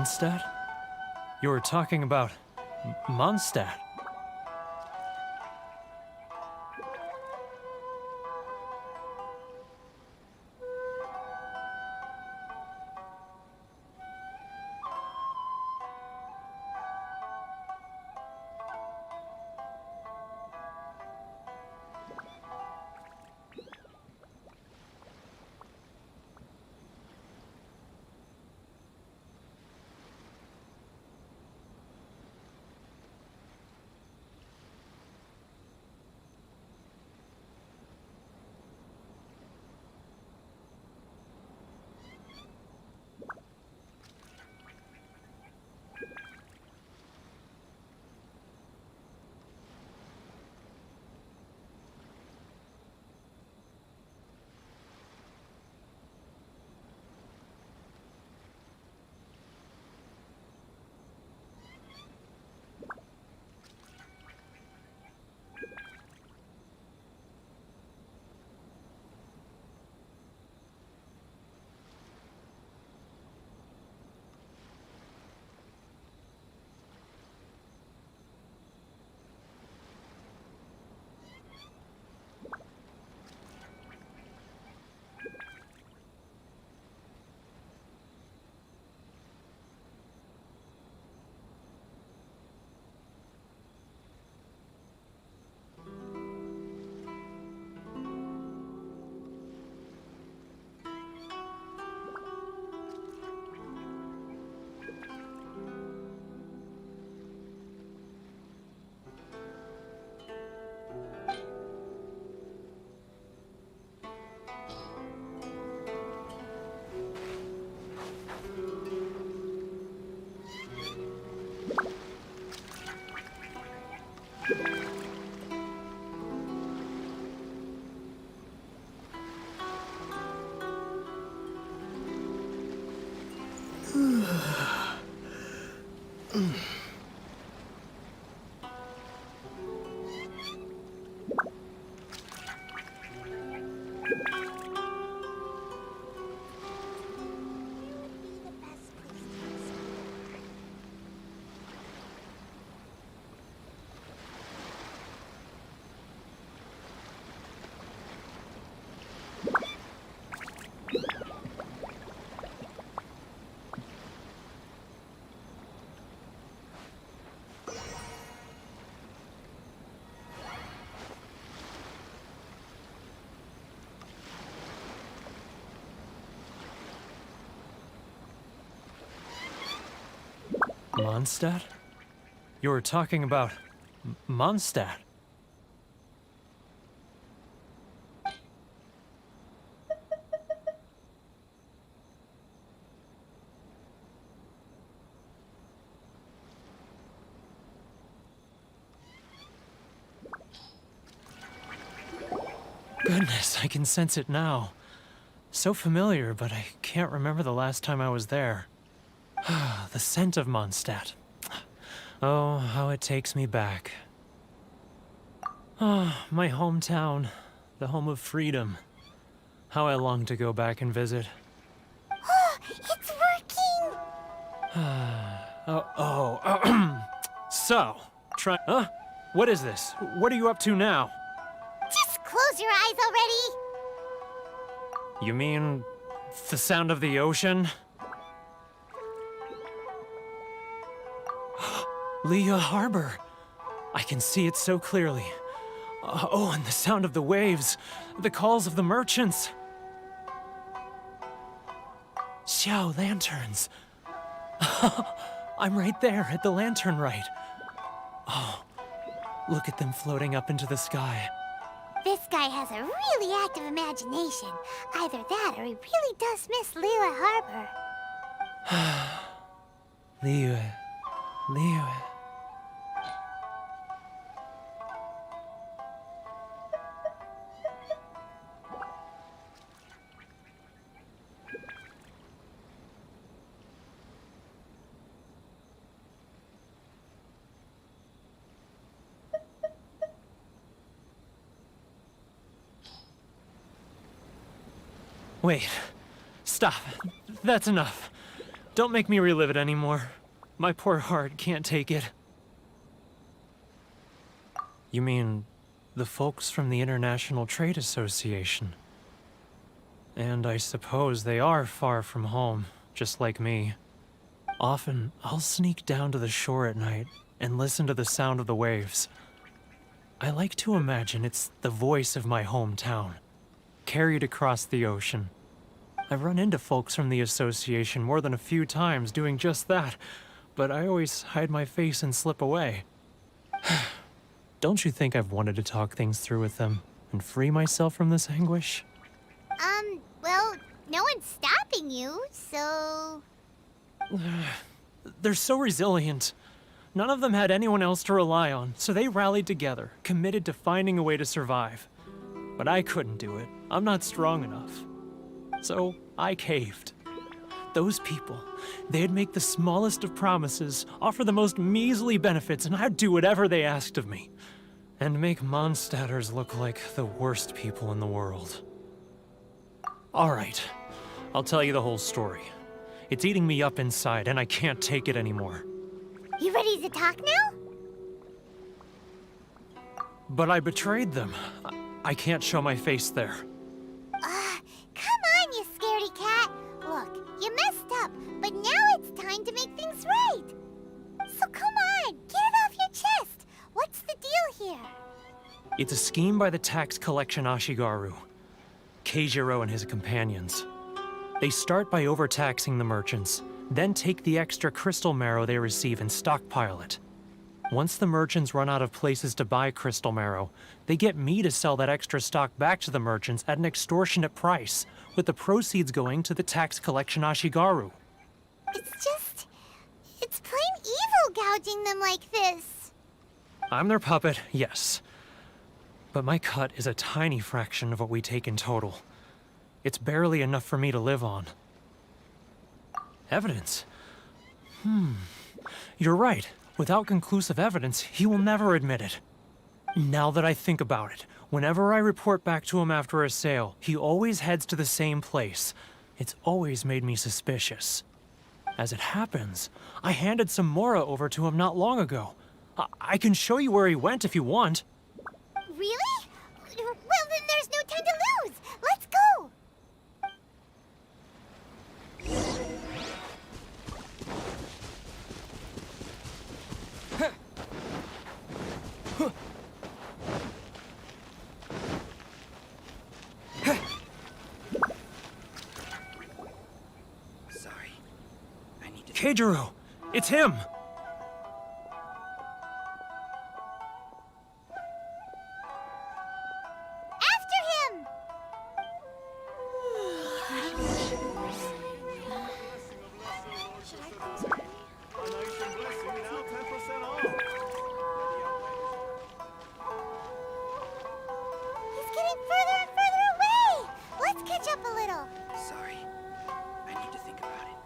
Mondstadt? You were talking about... Mondstadt? Mondstadt? You were talking about Mondstadt. Goodness, I can sense it now. So familiar, but I can't remember the last time I was there. The scent of Mondstadt. Oh, how it takes me back. Oh, my hometown, the home of freedom. How I long to go back and visit. It's working! So, Huh? What is this? What are you up to now? Just close your eyes already! You mean the sound of the ocean? Leah Harbor. I can see it so clearly. Oh, and the sound of the waves. The calls of the merchants. Xiao lanterns. I'm right there at the lantern right. Oh, look at them floating up into the sky. This guy has a really active imagination. Either that or he really does miss Liyue Harbor. Liyue. Wait. Stop. That's enough. Don't make me relive it anymore. My poor heart can't take it. You mean the folks from the International Trade Association? And I suppose they are far from home, just like me. Often, I'll sneak down to the shore at night and listen to the sound of the waves. I like to imagine it's the voice of my hometown, carried across the ocean. I've run into folks from the association more than a few times doing just that, but I always hide my face and slip away. Don't you think I've wanted to talk things through with them and free myself from this anguish? Well, no one's stopping you, so... They're so resilient. None of them had anyone else to rely on, so they rallied together, committed to finding a way to survive. But I couldn't do it. I'm not strong enough. So I caved. Those people, they'd make the smallest of promises, offer the most measly benefits, and I'd do whatever they asked of me. And make Mondstadters look like the worst people in the world. All right, I'll tell you the whole story. It's eating me up inside, and I can't take it anymore. You ready to talk now? But I betrayed them. I can't show my face there. Come on, you scaredy cat. Look, you messed up, but now it's time to make things right. So come on, get it off your chest. What's the deal here? It's a scheme by the tax collection Ashigaru, Keijiro and his companions. They start by overtaxing the merchants, then take the extra crystal marrow they receive and stockpile it. Once the merchants run out of places to buy crystal marrow, they get me to sell that extra stock back to the merchants at an extortionate price, with the proceeds going to the tax collection Ashigaru. It's plain evil gouging them like this. I'm their puppet, yes. But my cut is a tiny fraction of what we take in total. It's barely enough for me to live on. Evidence? You're right. Without conclusive evidence, he will never admit it. Now that I think about it, whenever I report back to him after a sale, he always heads to the same place. It's always made me suspicious. As it happens, I handed some Mora over to him not long ago. I can show you where he went if you want. Really? Well, then there's no time to lose. Let's go. Keijiro! It's him! After him! He's getting further and further away! Let's catch up a little. Sorry. I need to think about it.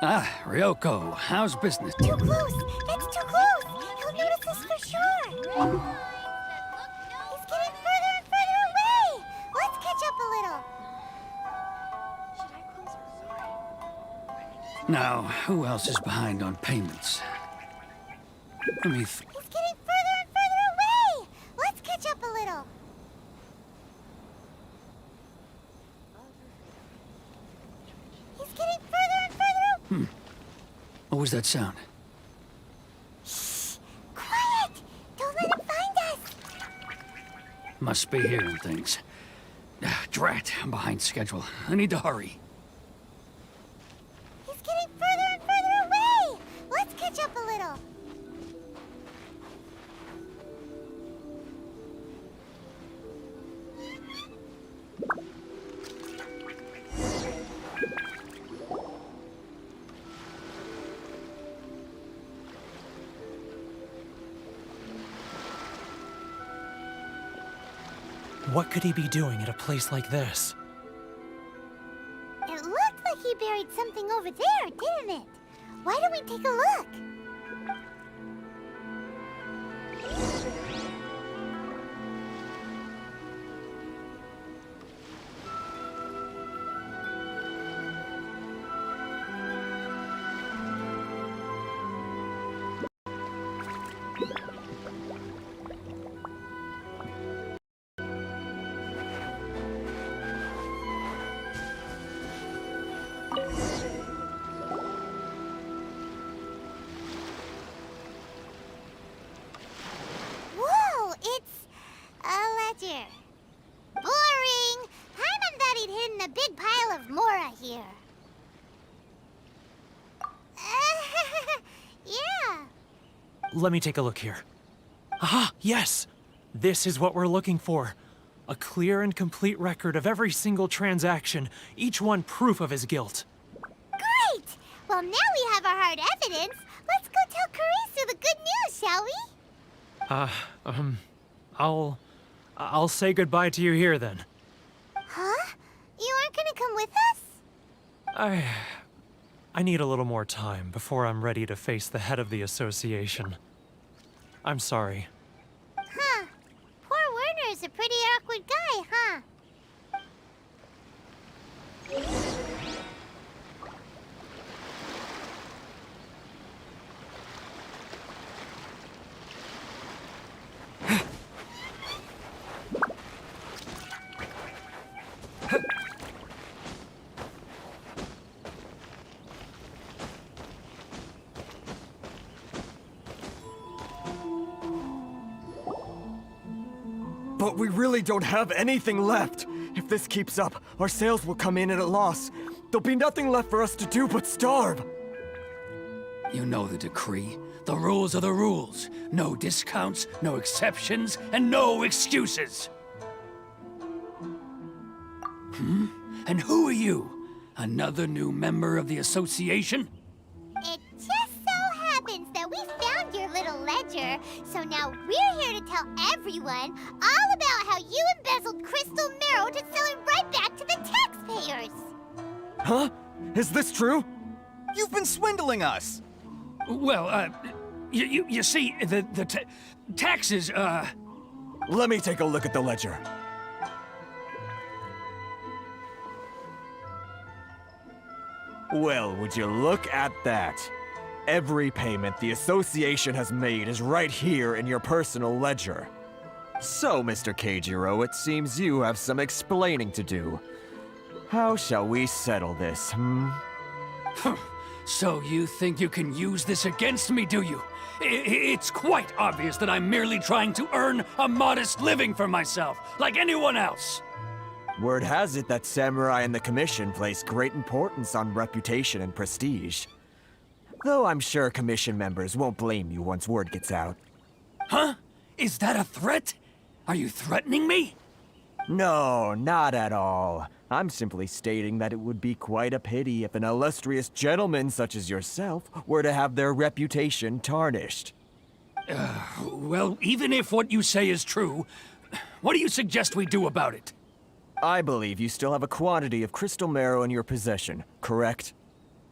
Ah, Ryoko, how's business? Too close! It's too close! He'll notice us for sure! He's getting further and further away! Let's catch up a little. Now, who else is behind on payments? Let me He's getting further and further away! Let's catch up a little. He's getting further and further. What was that sound? Quiet! Don't let him find us! Must be hearing things. Ah, drat, I'm behind schedule. I need to hurry. He's getting further and further away! Let's catch up a little. What could he be doing at a place like this? It looked like he buried something over there, didn't it? Why don't we take a look? Whoa, it's a ledger. Boring! Hyman thought he'd hidden a big pile of Mora here. Yeah. Let me take a look here. Ah, yes! This is what we're looking for. A clear and complete record of every single transaction, each one proof of his guilt. Great! Well, now we have our hard evidence. Let's go tell Karisu the good news, shall we? I'll say goodbye to you here then. Huh? You aren't gonna come with us? I need a little more time before I'm ready to face the head of the association. I'm sorry. Huh. Poor Werner's a pretty awkward guy, huh? But we really don't have anything left. If this keeps up, our sales will come in at a loss. There'll be nothing left for us to do but starve. You know the decree. The rules are the rules. No discounts, no exceptions, and no excuses. And who are you? Another new member of the association? It just so happens that we found your little ledger, so now we're here to tell everyone all about how you and Huh? Is this true? You've been swindling us! Well, you see, the taxes, Let me take a look at the ledger. Well, would you look at that? Every payment the association has made is right here in your personal ledger. So, Mr. Keijiro, it seems you have some explaining to do. How shall we settle this, So you think you can use this against me, do you? It's quite obvious that I'm merely trying to earn a modest living for myself, like anyone else. Word has it that Samurai and the Commission place great importance on reputation and prestige. Though I'm sure Commission members won't blame you once word gets out. Huh? Is that a threat? Are you threatening me? No, not at all. I'm simply stating that it would be quite a pity if an illustrious gentleman such as yourself were to have their reputation tarnished. Well, even if what you say is true, what do you suggest we do about it? I believe you still have a quantity of crystal marrow in your possession, correct?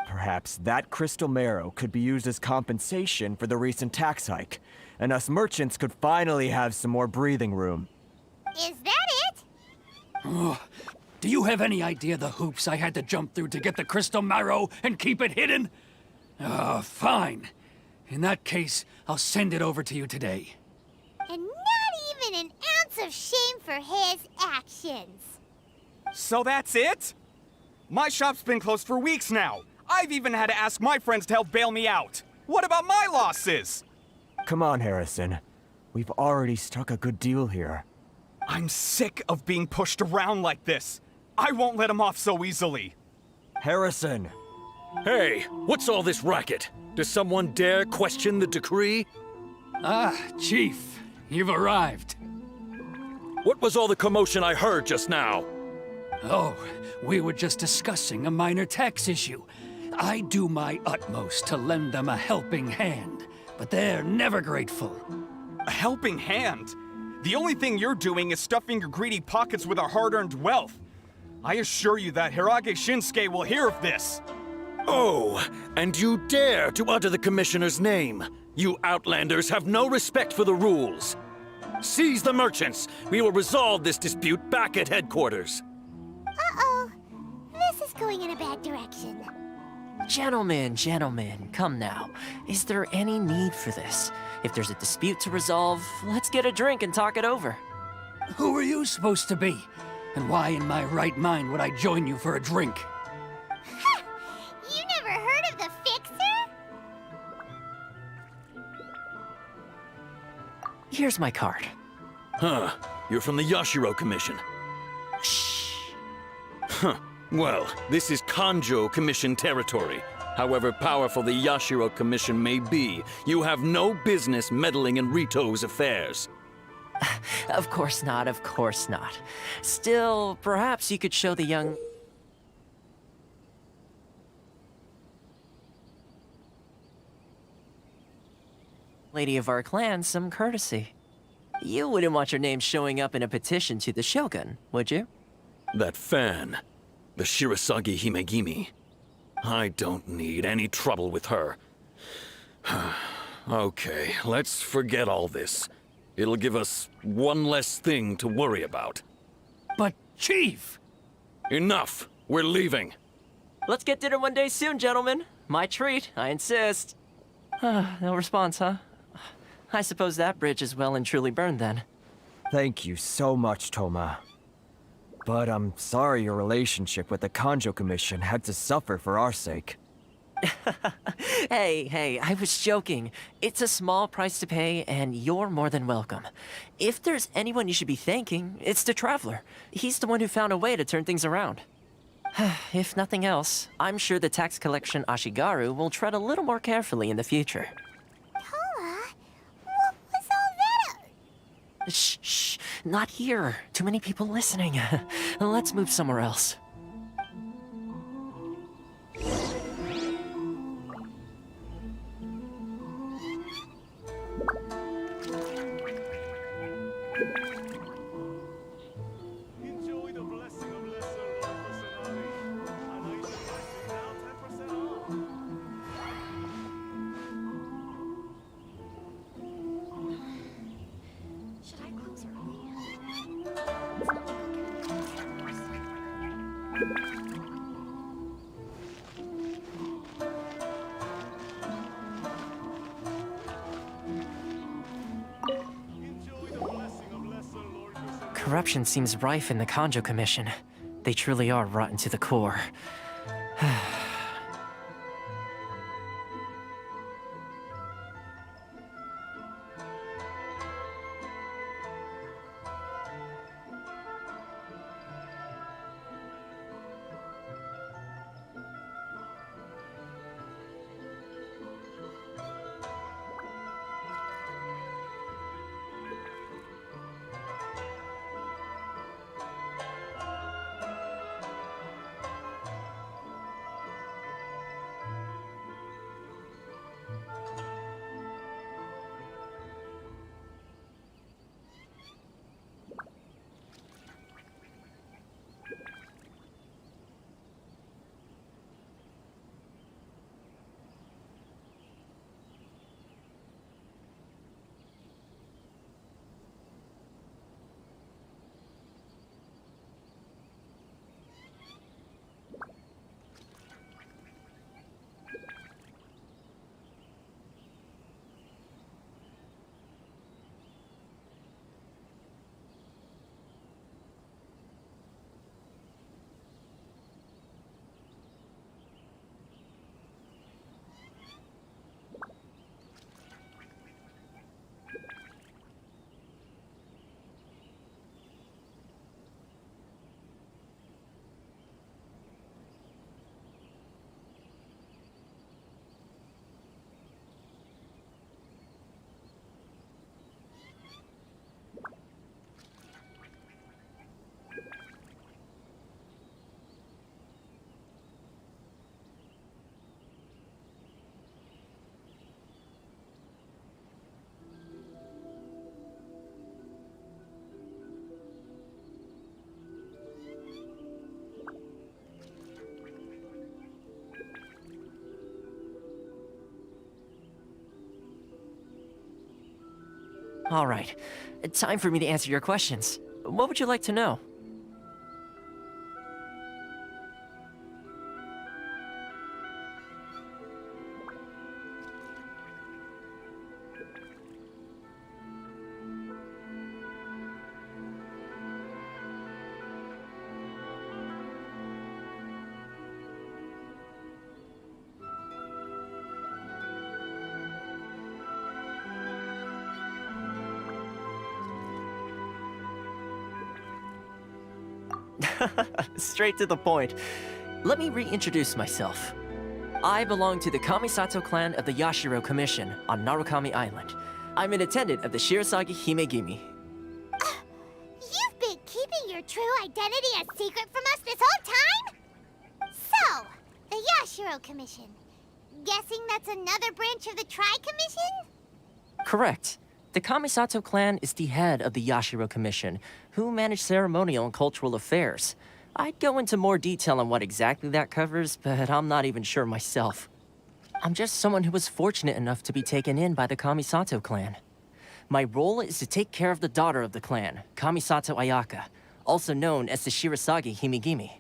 Perhaps that crystal marrow could be used as compensation for the recent tax hike, and us merchants could finally have some more breathing room. Is that it? Oh, do you have any idea the hoops I had to jump through to get the crystal marrow and keep it hidden? Fine. In that case, I'll send it over to you today. And not even an ounce of shame for his actions. So that's it? My shop's been closed for weeks now. I've even had to ask my friends to help bail me out. What about my losses? Come on, Harrison. We've already struck a good deal here. I'm sick of being pushed around like this. I won't let him off so easily. Harrison! Hey, what's all this racket? Does someone dare question the decree? Ah, Chief, you've arrived. What was all the commotion I heard just now? Oh, we were just discussing a minor tax issue. I do my utmost to lend them a helping hand, but they're never grateful. A helping hand? The only thing you're doing is stuffing your greedy pockets with our hard-earned wealth. I assure you that Hirage Shinsuke will hear of this. Oh, and you dare to utter the Commissioner's name. You Outlanders have no respect for the rules. Seize the merchants. We will resolve this dispute back at headquarters. Uh-oh. This is going in a bad direction. Gentlemen, come now. Is there any need for this? If there's a dispute to resolve, let's get a drink and talk it over. Who are you supposed to be? And why in my right mind would I join you for a drink? You never heard of the Fixer? Here's my card. Huh. You're from the Yashiro Commission. Shh. Huh. Well, this is Kanjo Commission territory. However powerful the Yashiro Commission may be, you have no business meddling in Rito's affairs. Of course not. Still, perhaps you could show the young... lady of our clan some courtesy. You wouldn't want your name showing up in a petition to the Shogun, would you? That fan, the Shirasagi Himegimi. I don't need any trouble with her. Okay, let's forget all this. It'll give us one less thing to worry about. But, Chief! Enough! We're leaving. Let's get dinner one day soon, gentlemen. My treat, I insist. No response, huh? I suppose that bridge is well and truly burned then. Thank you so much, Toma. But I'm sorry your relationship with the Kanjo Commission had to suffer for our sake. Hey, I was joking. It's a small price to pay, and you're more than welcome. If there's anyone you should be thanking, it's the Traveler. He's the one who found a way to turn things around. If nothing else, I'm sure the tax collection Ashigaru will tread a little more carefully in the future. Toma, what was all that? Shh, not here. Too many people listening. Let's move somewhere else. Corruption seems rife in the Kanjo Commission. They truly are rotten to the core. All right, time for me to answer your questions. What would you like to know? Straight to the point. Let me reintroduce myself. I belong to the Kamisato clan of the Yashiro Commission on Narukami Island. I'm an attendant of the Shirasagi Himegimi. You've been keeping your true identity a secret from us this whole time? So, the Yashiro Commission. Guessing that's another branch of the Tri-Commission? Correct. The Kamisato clan is the head of the Yashiro Commission, who manage ceremonial and cultural affairs. I'd go into more detail on what exactly that covers, but I'm not even sure myself. I'm just someone who was fortunate enough to be taken in by the Kamisato clan. My role is to take care of the daughter of the clan, Kamisato Ayaka, also known as the Shirasagi Himegimi.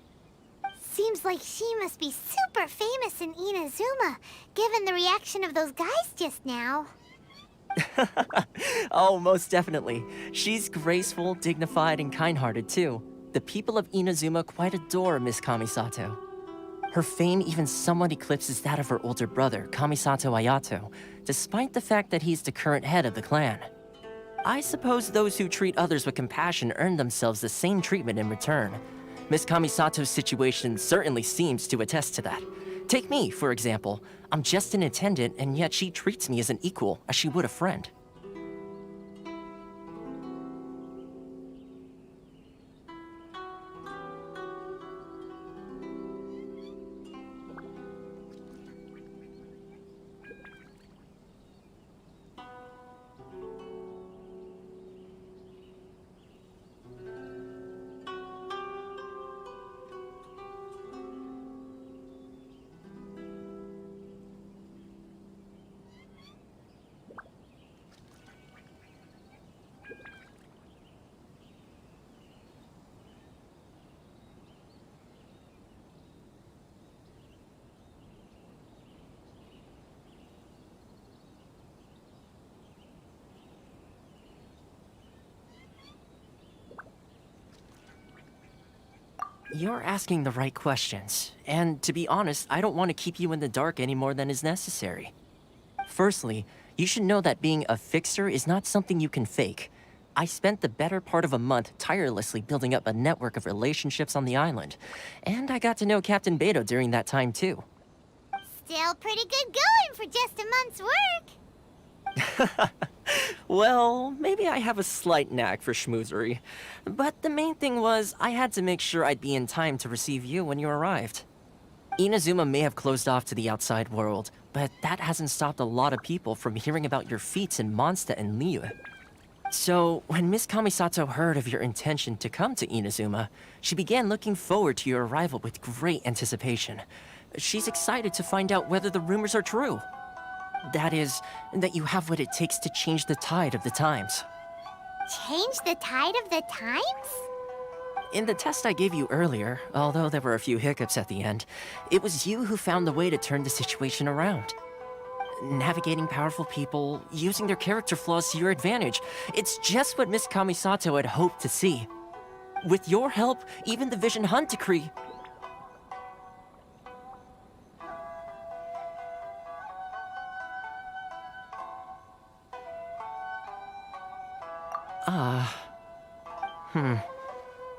Seems like she must be super famous in Inazuma, given the reaction of those guys just now. Oh, most definitely. She's graceful, dignified, and kind-hearted too. The people of Inazuma quite adore Miss Kamisato. Her fame even somewhat eclipses that of her older brother, Kamisato Ayato, despite the fact that he's the current head of the clan. I suppose those who treat others with compassion earn themselves the same treatment in return. Miss Kamisato's situation certainly seems to attest to that. Take me, for example. I'm just an attendant, and yet she treats me as an equal, as she would a friend. You're asking the right questions. And to be honest, I don't want to keep you in the dark any more than is necessary. Firstly, you should know that being a fixer is not something you can fake. I spent the better part of a month tirelessly building up a network of relationships on the island. And I got to know Captain Beto during that time too. Still pretty good going for just a month's work. Well, maybe I have a slight knack for schmoozery. But the main thing was, I had to make sure I'd be in time to receive you when you arrived. Inazuma may have closed off to the outside world, but that hasn't stopped a lot of people from hearing about your feats in Mondstadt and Liyue. So, when Miss Kamisato heard of your intention to come to Inazuma, she began looking forward to your arrival with great anticipation. She's excited to find out whether the rumors are true. That is, that you have what it takes to change the tide of the times. Change the tide of the times? In the test I gave you earlier, although there were a few hiccups at the end, it was you who found the way to turn the situation around. Navigating powerful people, using their character flaws to your advantage. It's just what Miss Kamisato had hoped to see. With your help, even the Vision Hunt decree...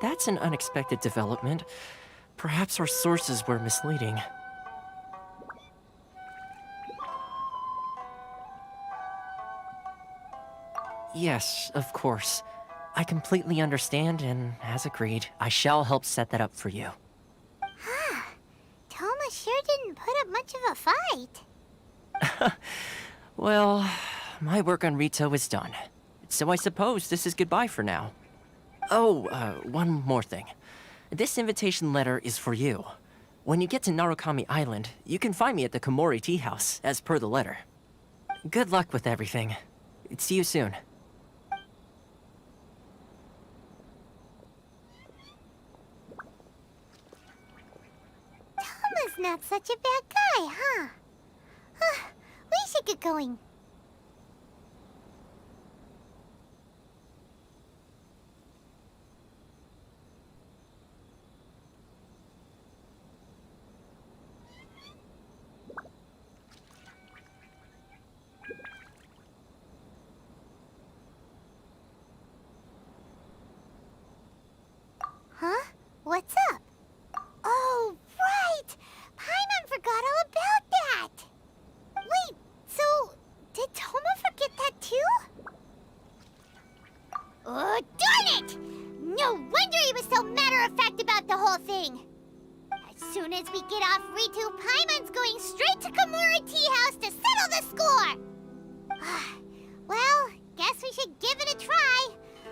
That's an unexpected development. Perhaps our sources were misleading. Yes, of course. I completely understand, and as agreed, I shall help set that up for you. Toma sure didn't put up much of a fight. Well, my work on Rito is done. So I suppose this is goodbye for now. Oh, one more thing. This invitation letter is for you. When you get to Narukami Island, you can find me at the Komori Tea House, as per the letter. Good luck with everything. See you soon. Toma's not such a bad guy, huh? We should get going. Huh? What's up? Oh, right! Paimon forgot all about that! Wait, so did Toma forget that too? Oh, darn it! No wonder he was so matter-of-fact about the whole thing! As soon as we get off Ritu, Paimon's going straight to Komori Tea House to settle the score! Well, guess we should give it a try.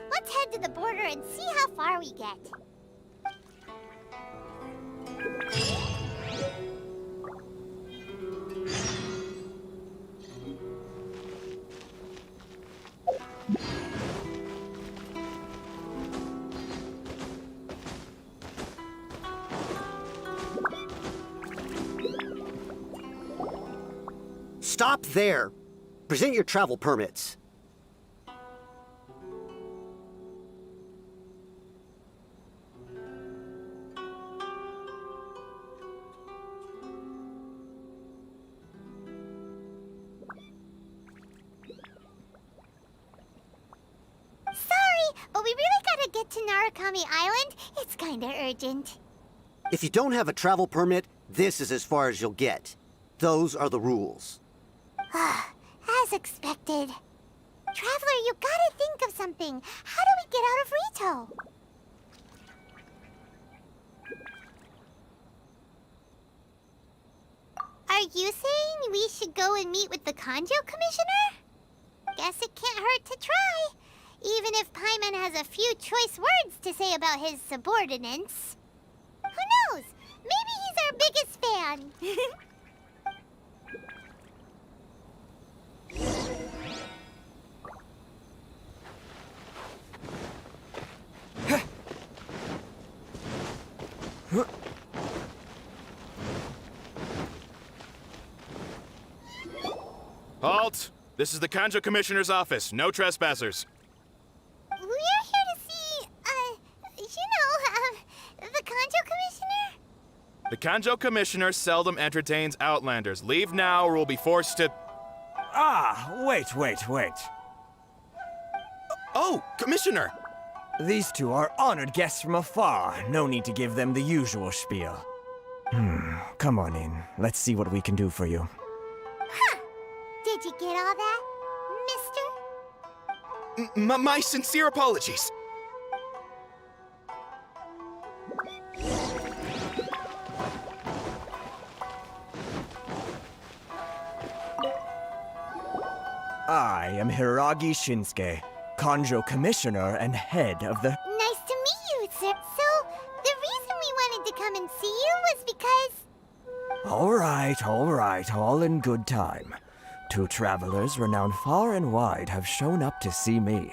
Let's head to the border and see how far we get. Stop there! Present your travel permits. But we really gotta get to Narukami Island. It's kinda urgent. If you don't have a travel permit, this is as far as you'll get. Those are the rules. As expected. Traveler, you gotta think of something. How do we get out of Rito? Are you saying we should go and meet with the Kanjo Commissioner? Guess it can't hurt to try. Even if Paimon has a few choice words to say about his subordinates. Who knows? Maybe he's our biggest fan. Halt! This is the Kanjo Commissioner's office. No trespassers. We're here to see, the Kanjo Commissioner? The Kanjo Commissioner seldom entertains Outlanders. Leave now or we'll be forced to... Ah, wait. Oh, Commissioner! These two are honored guests from afar. No need to give them the usual spiel. Come on in. Let's see what we can do for you. Huh. Did you get all that, mister? My sincere apologies. I am Hiragi Shinsuke, Kanjo Commissioner and head of the... Nice to meet you, sir. So, the reason we wanted to come and see you was because... All right, all in good time. Two travelers renowned far and wide have shown up to see me,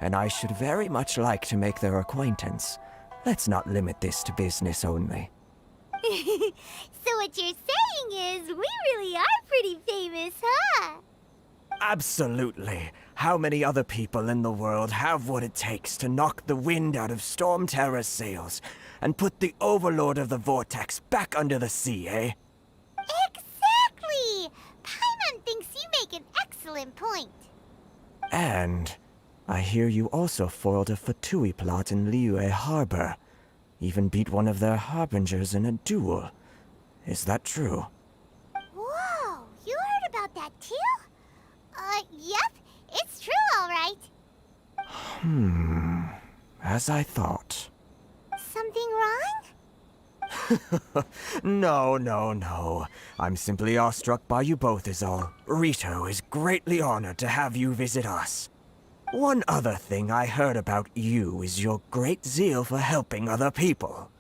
and I should very much like to make their acquaintance. Let's not limit this to business only. So what you're saying is, we really are pretty famous, huh? Absolutely. How many other people in the world have what it takes to knock the wind out of Storm Terror's sails and put the Overlord of the Vortex back under the sea, eh? Exactly! Paimon thinks you make an excellent point. And I hear you also foiled a Fatui plot in Liyue Harbor. Even beat one of their harbingers in a duel. Is that true? Whoa, you heard about that too? Yep, it's true, all right. As I thought. Something wrong? No. I'm simply awestruck by you both is all. Rito is greatly honored to have you visit us. One other thing I heard about you is your great zeal for helping other people.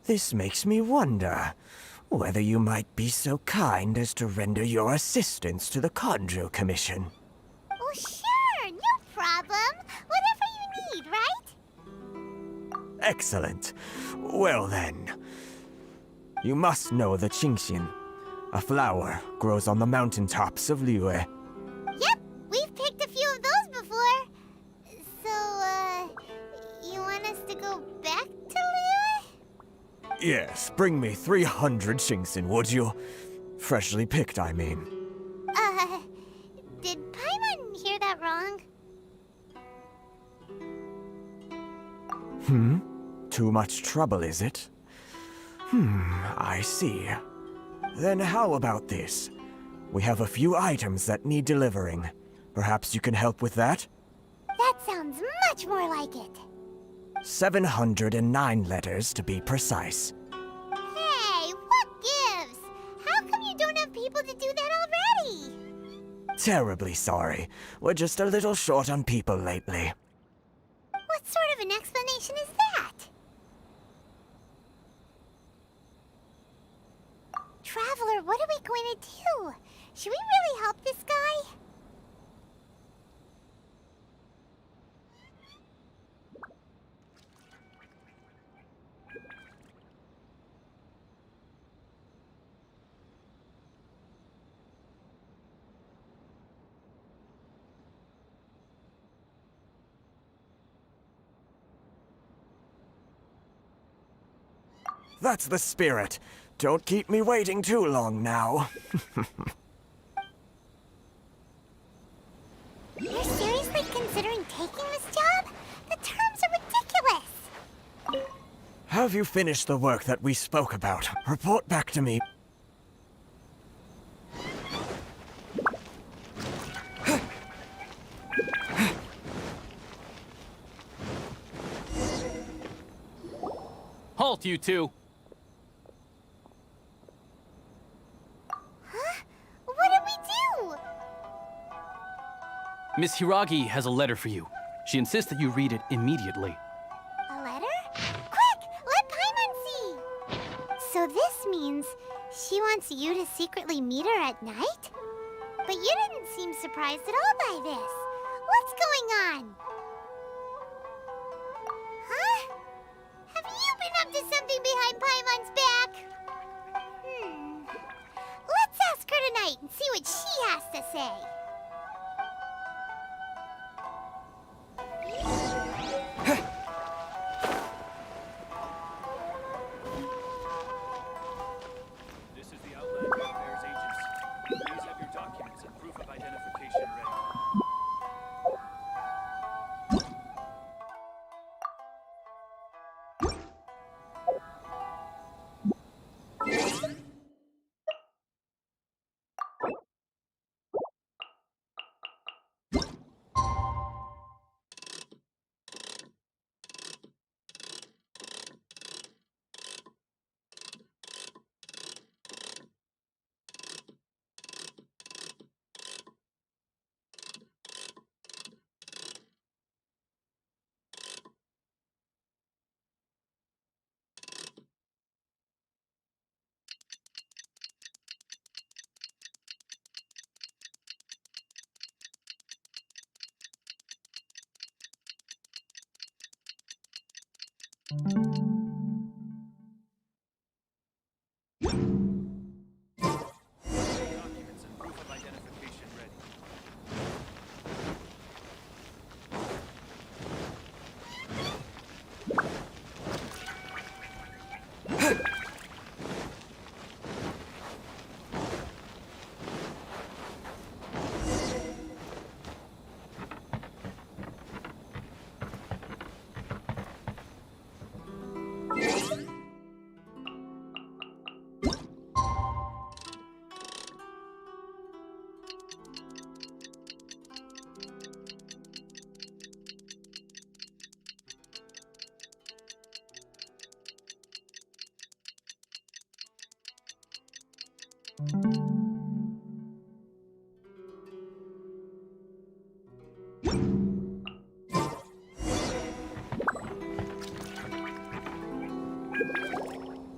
This makes me wonder whether you might be so kind as to render your assistance to the Kanjo Commission. Oh, sure, no problem. Whatever you need, right? Excellent. Well then, you must know the Qingxian. A flower grows on the mountaintops of Liyue. Yep, we've picked a few of those before. So, you want us to go back to Liyue? Yes, bring me 300 Qingxian, would you? Freshly picked, I mean. Did Paimon hear that wrong? Too much trouble, is it? I see. Then how about this? We have a few items that need delivering. Perhaps you can help with that? That sounds much more like it. 709 letters to be precise. Hey, what gives? How come you don't have people to do that already? Terribly sorry. We're just a little short on people lately. What sort of an explanation is that? Traveler, what are we going to do? Should we really help this guy? That's the spirit. Don't keep me waiting too long now. You're seriously considering taking this job? The terms are ridiculous! Have you finished the work that we spoke about? Report back to me. Halt, you two! What did we do? Miss Hiragi has a letter for you. She insists that you read it immediately. A letter? Quick! Let Paimon see! So this means she wants you to secretly meet her at night? But you didn't seem surprised at all by this. What's going on? Huh? Have you been up to something behind Paimon's back? Let's ask her tonight and see what she has to say. Documents and proof of identification ready.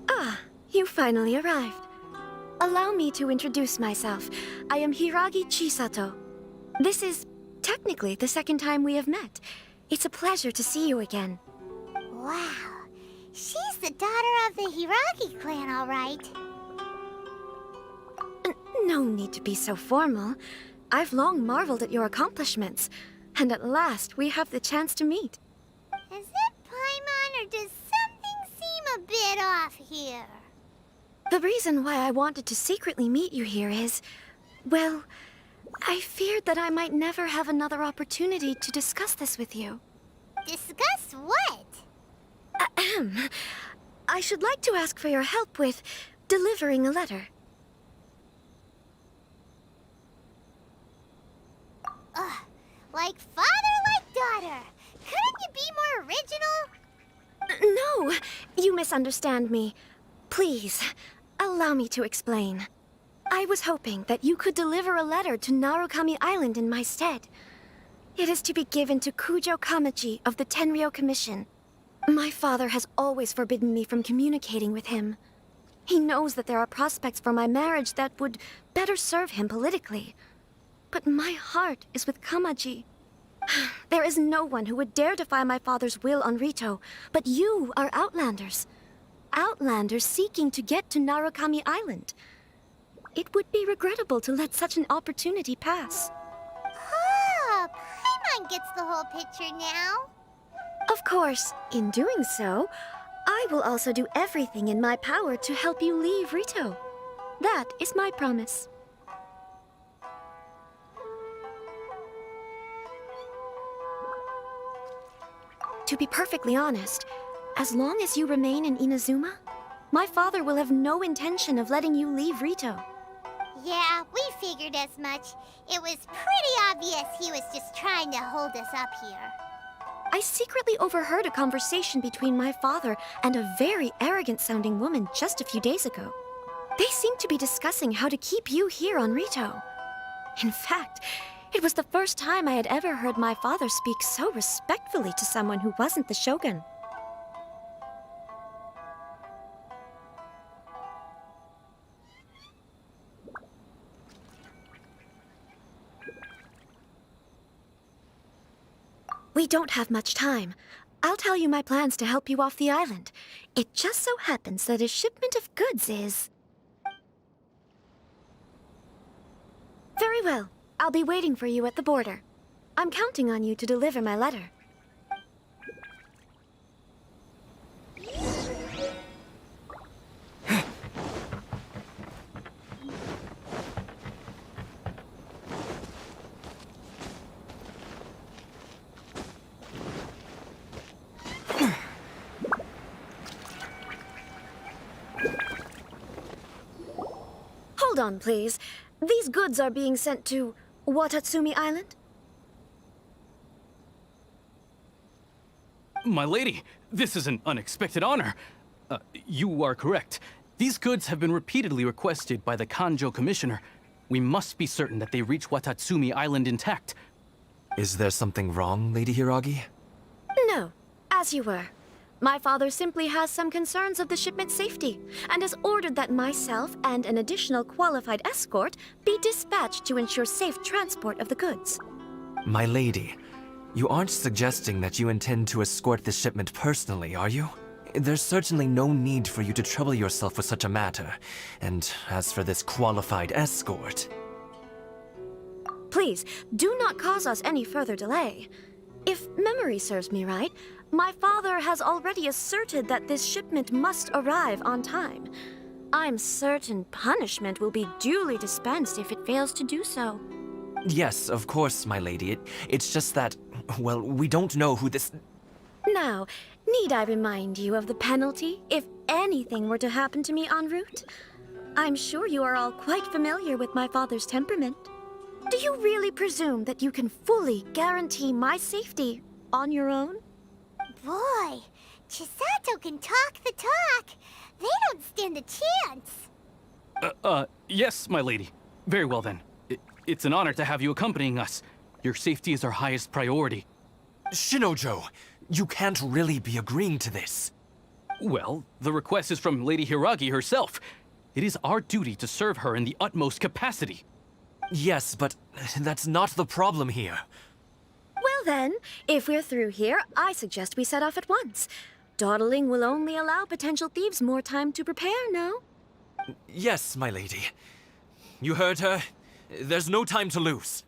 Ah, you finally arrived. Allow me to introduce myself. I am Hiragi Chisato. This is technically the second time we have met. It's a pleasure to see you again. Wow, she's the daughter of the Hiragi clan, all right. No need to be so formal. I've long marveled at your accomplishments, and at last we have the chance to meet. Is it Paimon, or does something seem a bit off here? The reason why I wanted to secretly meet you here is, well, I feared that I might never have another opportunity to discuss this with you. Discuss what? Ahem. I should like to ask for your help with delivering a letter. Ugh, like father, like daughter. Couldn't you be more original? No, you misunderstand me. Please, allow me to explain. I was hoping that you could deliver a letter to Narukami Island in my stead. It is to be given to Kujo Kamachi of the Tenryou Commission. My father has always forbidden me from communicating with him. He knows that there are prospects for my marriage that would better serve him politically. But my heart is with Kamaji. There is no one who would dare defy my father's will on Rito, but you are Outlanders. Outlanders seeking to get to Narukami Island. It would be regrettable to let such an opportunity pass. Oh, Paimon gets the whole picture now. Of course, in doing so, I will also do everything in my power to help you leave Rito. That is my promise. To be perfectly honest, as long as you remain in Inazuma, my father will have no intention of letting you leave Rito. Yeah, we figured as much. It was pretty obvious he was just trying to hold us up here. I secretly overheard a conversation between my father and a very arrogant-sounding woman just a few days ago. They seemed to be discussing how to keep you here on Rito. In fact, it was the first time I had ever heard my father speak so respectfully to someone who wasn't the shogun. We don't have much time. I'll tell you my plans to help you off the island. It just so happens that a shipment of goods is... Very well. I'll be waiting for you at the border. I'm counting on you to deliver my letter. Hold on, please. These goods are being sent to Watatsumi Island? My lady, this is an unexpected honor. You are correct. These goods have been repeatedly requested by the Kanjo Commissioner. We must be certain that they reach Watatsumi Island intact. Is there something wrong, Lady Hiragi? No, as you were. My father simply has some concerns of the shipment's safety, and has ordered that myself and an additional qualified escort be dispatched to ensure safe transport of the goods. My lady, You aren't suggesting that you intend to escort this shipment personally, are you? There's certainly no need for you to trouble yourself with such a matter. And as for this qualified escort... Please, do not cause us any further delay. If memory serves me right, my father has already asserted that this shipment must arrive on time. I'm certain punishment will be duly dispensed if it fails to do so. Yes, of course, my lady. It's just that, well, we don't know who this... Now, need I remind you of the penalty if anything were to happen to me en route? I'm sure you are all quite familiar with my father's temperament. Do you really presume that you can fully guarantee my safety on your own? Boy, Chisato can talk the talk. They don't stand a chance. Yes, my lady. Very well then. It's an honor to have you accompanying us. Your safety is our highest priority. Shinojo, you can't really be agreeing to this. Well, the request is from Lady Hiragi herself. It is our duty to serve her in the utmost capacity. Yes, but that's not the problem here. Well then, if we're through here, I suggest we set off at once. Dawdling will only allow potential thieves more time to prepare, no? Yes, my lady. You heard her. There's no time to lose.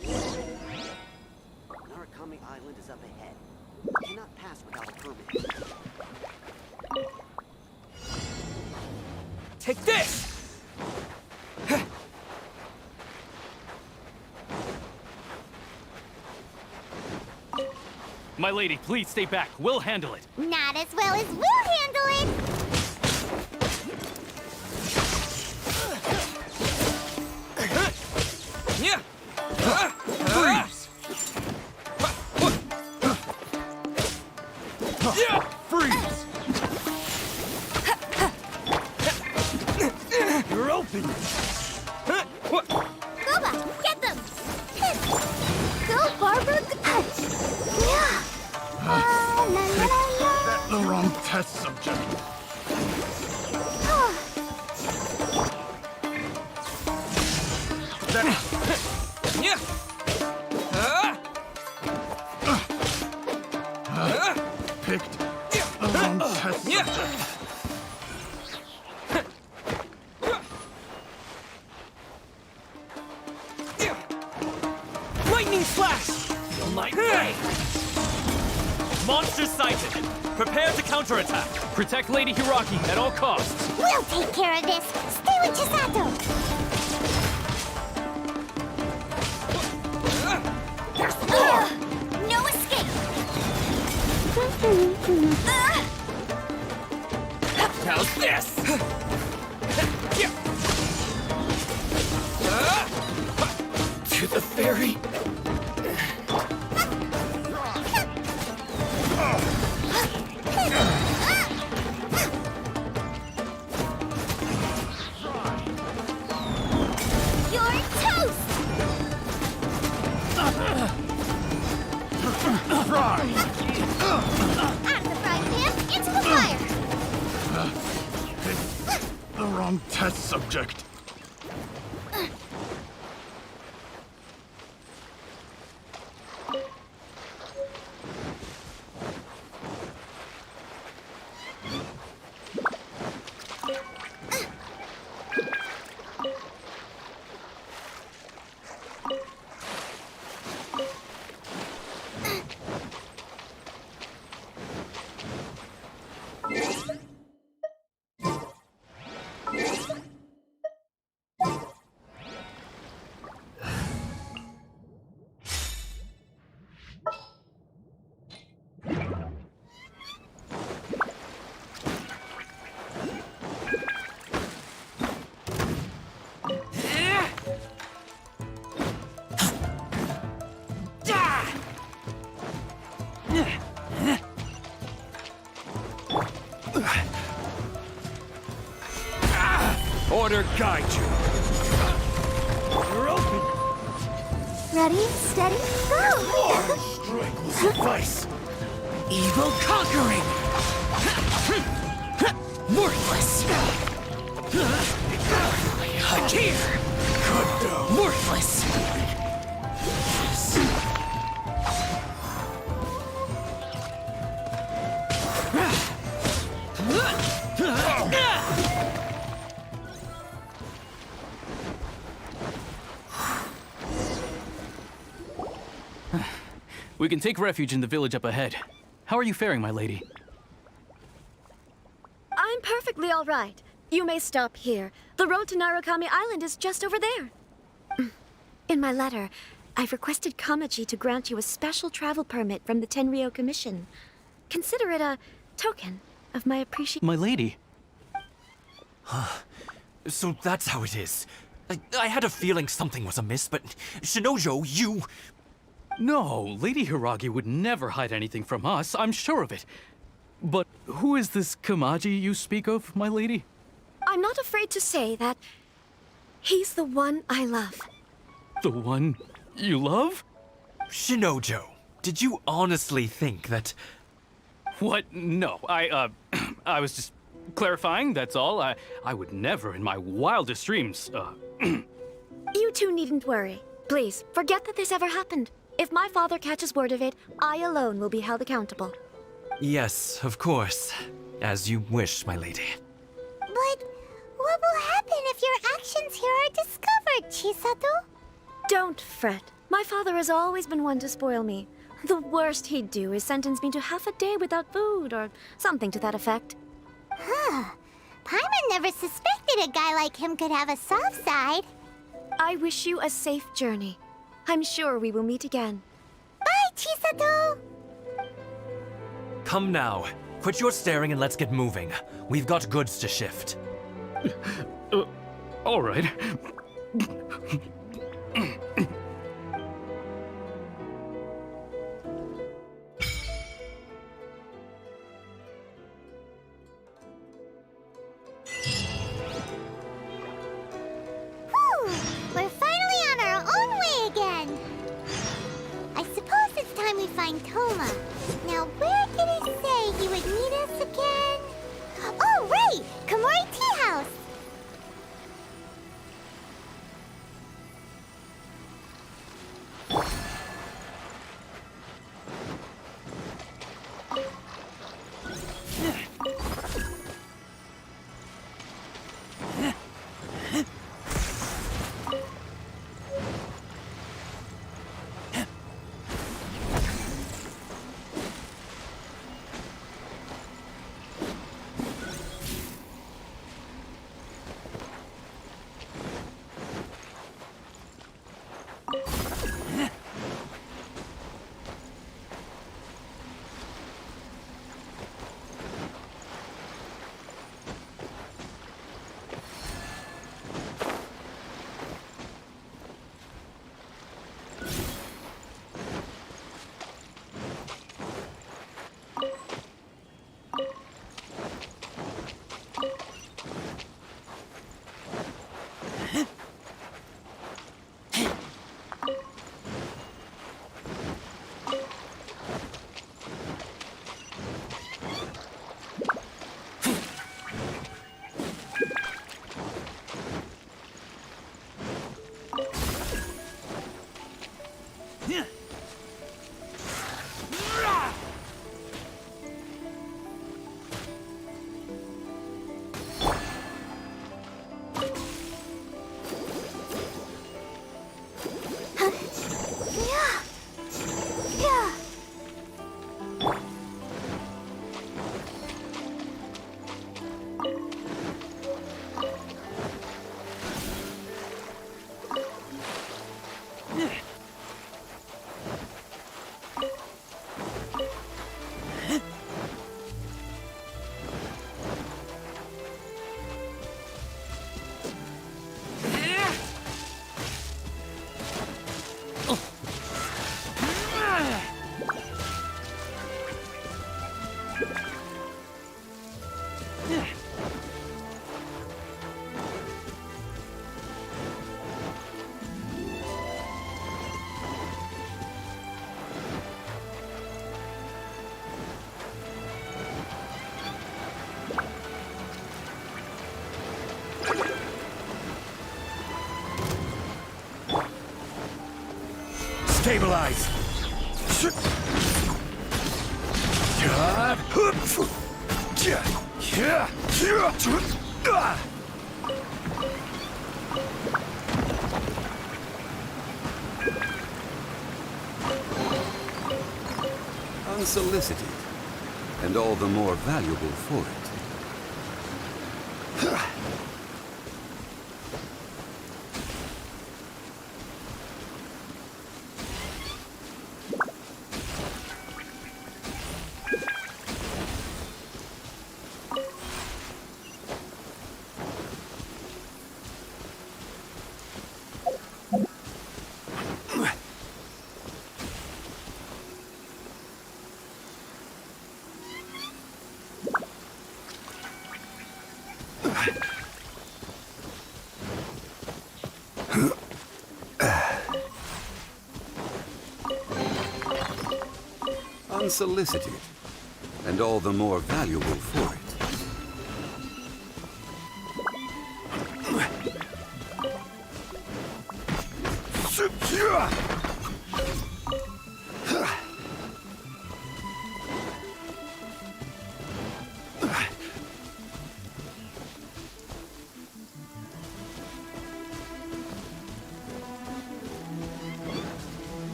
Narukami Island is up ahead. You cannot pass without a permit. Take this! My lady, please stay back. We'll handle it. Not as well as we'll handle it. Freeze! Freeze! You're open! Goba, get them! Go, Barbara, touch! That's the wrong test subject. Picked the wrong test subject. Lightning slash! My way! Monster sighted! Prepare to counterattack! Protect Lady Hiragi at all costs. We'll take care of this. Stay with Chisato. There's more! No escape. How's this? To the ferry. You're toast. Fry! Out of the frying pan, into the fire. Picked the wrong test subject. Order guide you. You're open. Ready, steady, go! Strength will suffice. Evil conquering. Worthless. Here. Worthless. We can take refuge in the village up ahead. How are you faring, my lady? I'm perfectly all right. You may stop here. The road to Narukami Island is just over there. In my letter, I've requested Kamaji to grant you a special travel permit from the Tenryou Commission. Consider it a token of my appreciation. My lady. So that's how it is. I had a feeling something was amiss, but Shinojo, you... No, Lady Hiragi would never hide anything from us, I'm sure of it. But who is this Kamaji you speak of, my lady? I'm not afraid to say that he's the one I love. The one you love? Shinojo, did you honestly think that... What? No, I was just clarifying, that's all. I would never in my wildest dreams, You two needn't worry. Please, forget that this ever happened. If my father catches word of it, I alone will be held accountable. Yes, of course. As you wish, my lady. But what will happen if your actions here are discovered, Chisato? Don't fret. My father has always been one to spoil me. The worst he'd do is sentence me to half a day without food, or something to that effect. Huh. Paimon never suspected a guy like him could have a soft side. I wish you a safe journey. I'm sure we will meet again. Bye, Chisato! Come now. Quit your staring and let's get moving. We've got goods to shift. All right. We're finally on our own way again. I suppose it's time we find Toma. Now, where did he say he would meet us again? Oh, right! Komori Tea House! Stabilize! Unsolicited, and all the more valuable for it. Unsolicited, and all the more valuable for it.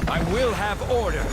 I will have order.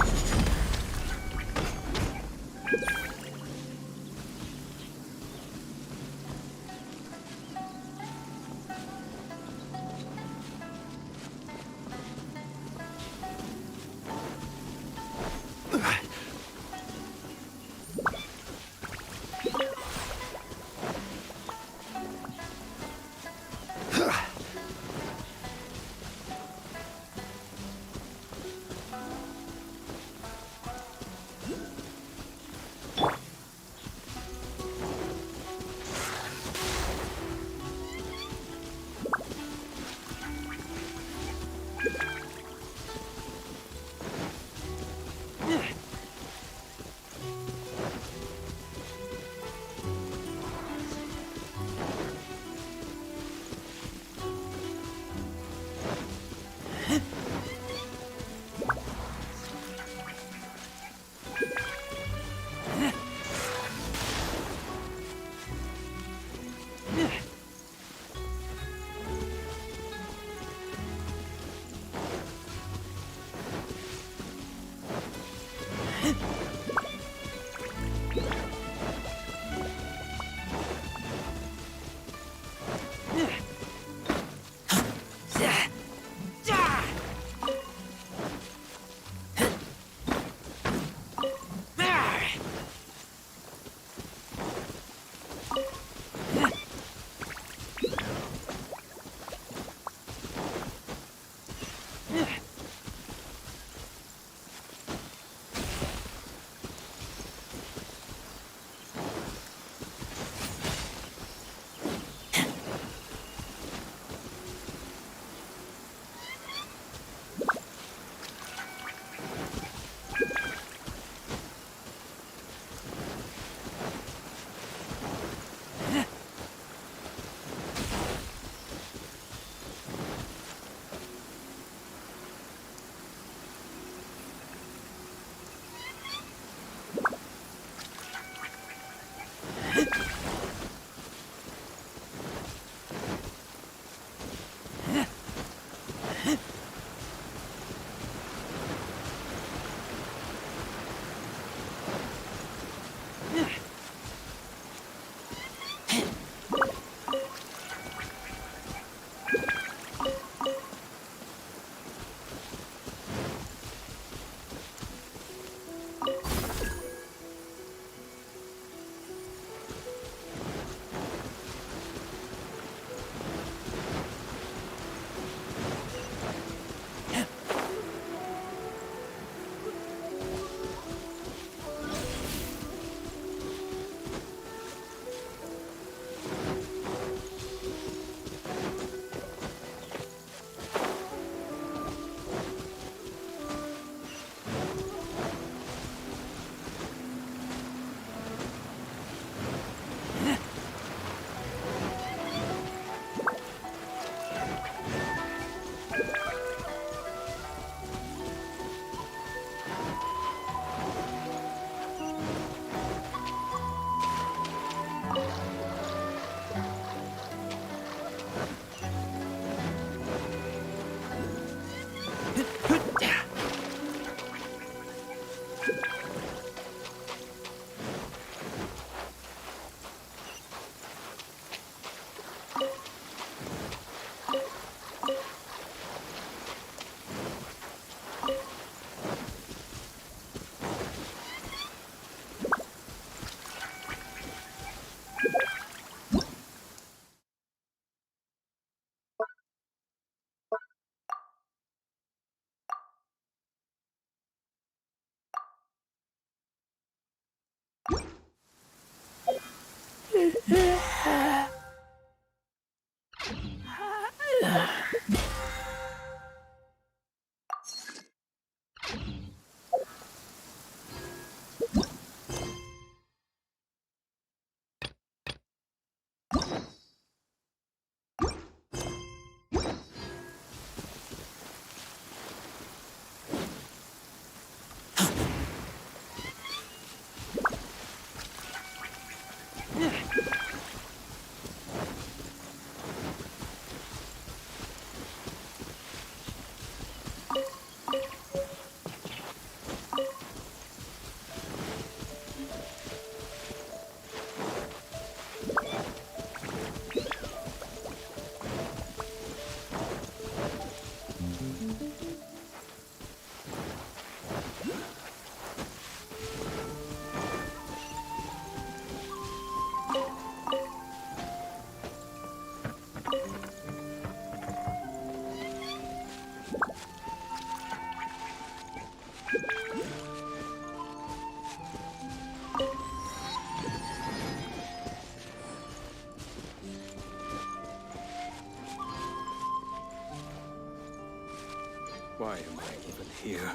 Why am I even here?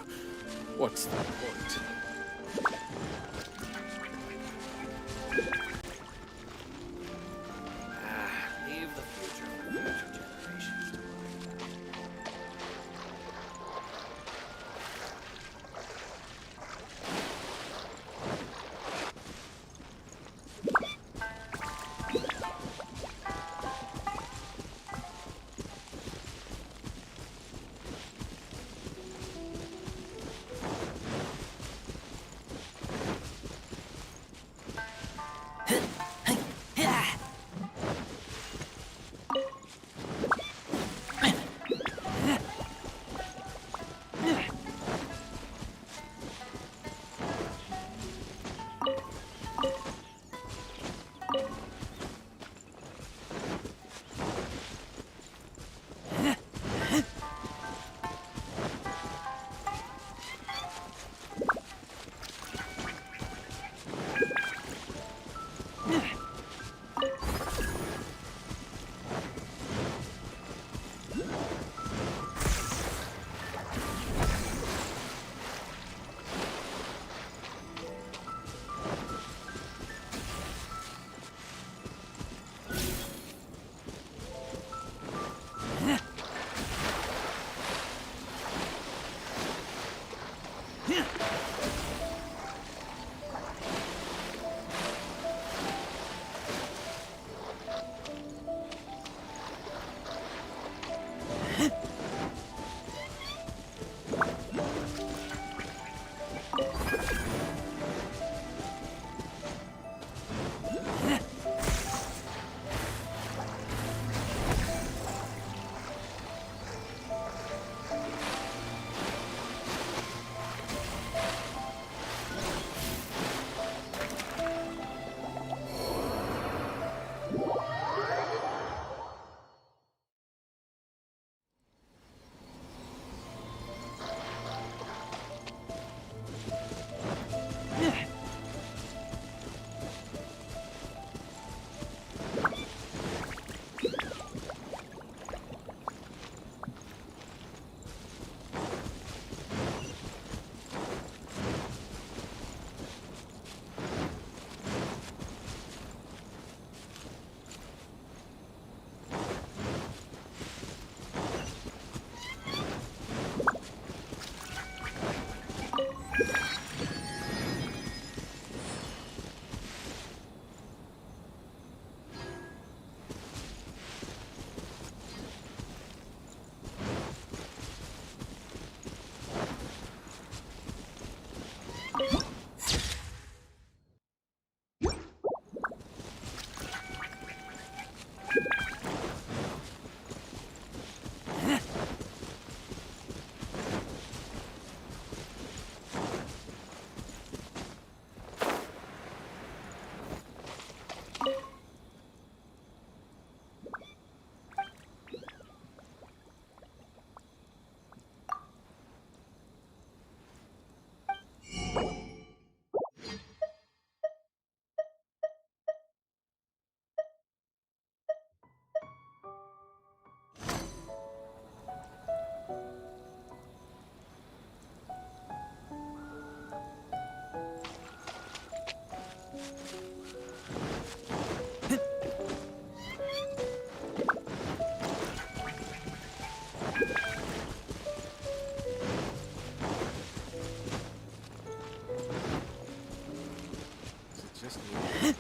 What's the point? Leave the future for future generations to worry about. Just me.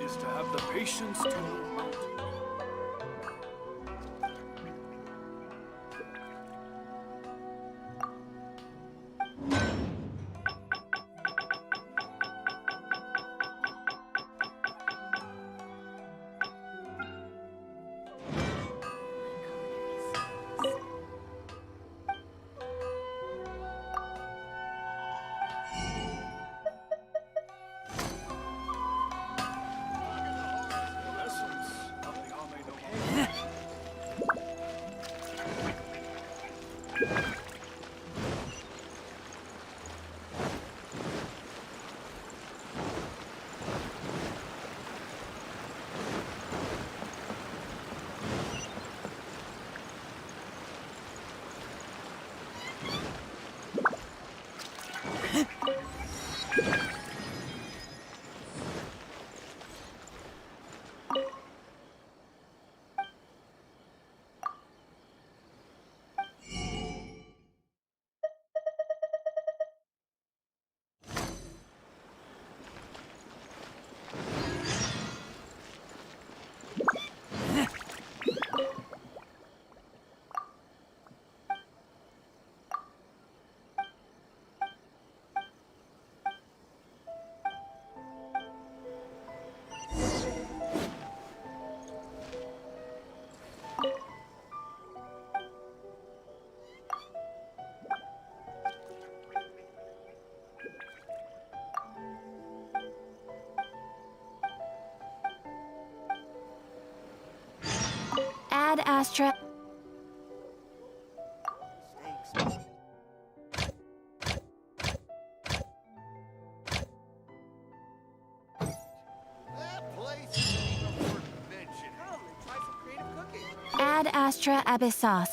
Is to have the patience to know. Ad Astra. Ad Astra Abyssos.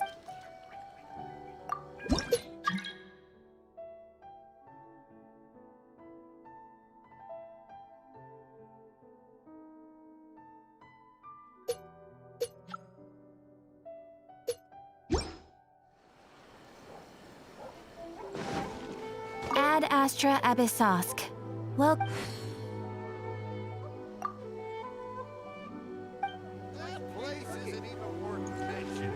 Ad Astra Abyssosk. Well. That place isn't even worth mentioning.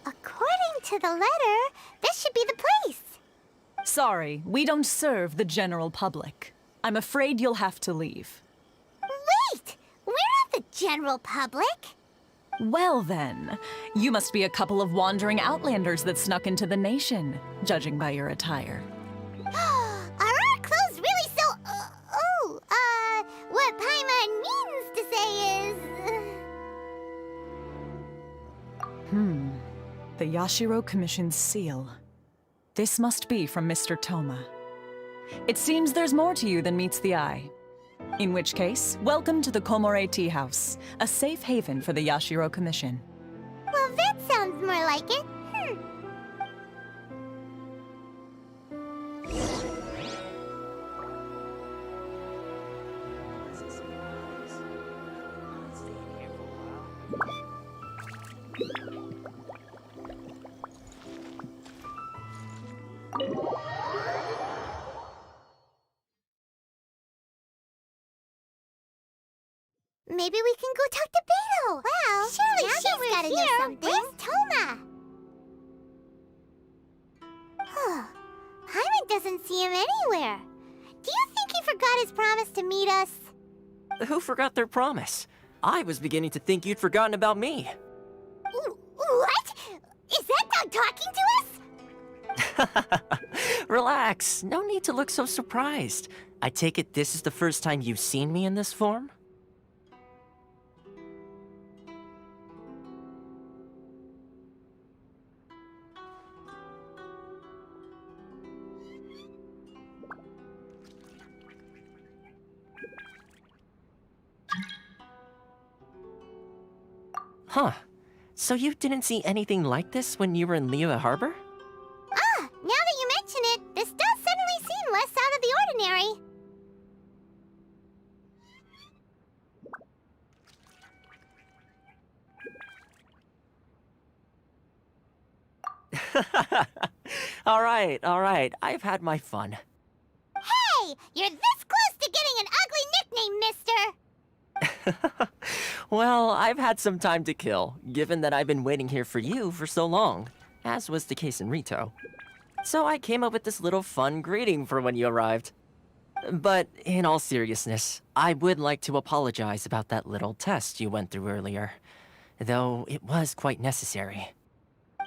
According to the letter, this should be the place. Sorry, we don't serve the general public. I'm afraid you'll have to leave. Wait! We're not the general public! Well then, you must be a couple of wandering outlanders that snuck into the nation, judging by your attire. Are our clothes really so... what Paimon means to say is... The Yashiro Commission's seal. This must be from Mr. Toma. It seems there's more to you than meets the eye. In which case, welcome to the Komore Tea House, a safe haven for the Yashiro Commission. Well, that sounds more like it. Maybe we can go talk to Beto. Well, surely she's gotta know something. Where's Toma? Paimon doesn't see him anywhere. Do you think he forgot his promise to meet us? Who forgot their promise? I was beginning to think you'd forgotten about me. What? Is that dog talking to us? Relax, no need to look so surprised. I take it this is the first time you've seen me in this form? Huh. So you didn't see anything like this when you were in Liyue Harbor? Now that you mention it, this does suddenly seem less out of the ordinary. All right. I've had my fun. Hey! You're this close to getting an ugly nickname, mister! Well, I've had some time to kill, given that I've been waiting here for you for so long, as was the case in Rito. So I came up with this little fun greeting for when you arrived. But in all seriousness, I would like to apologize about that little test you went through earlier, though it was quite necessary.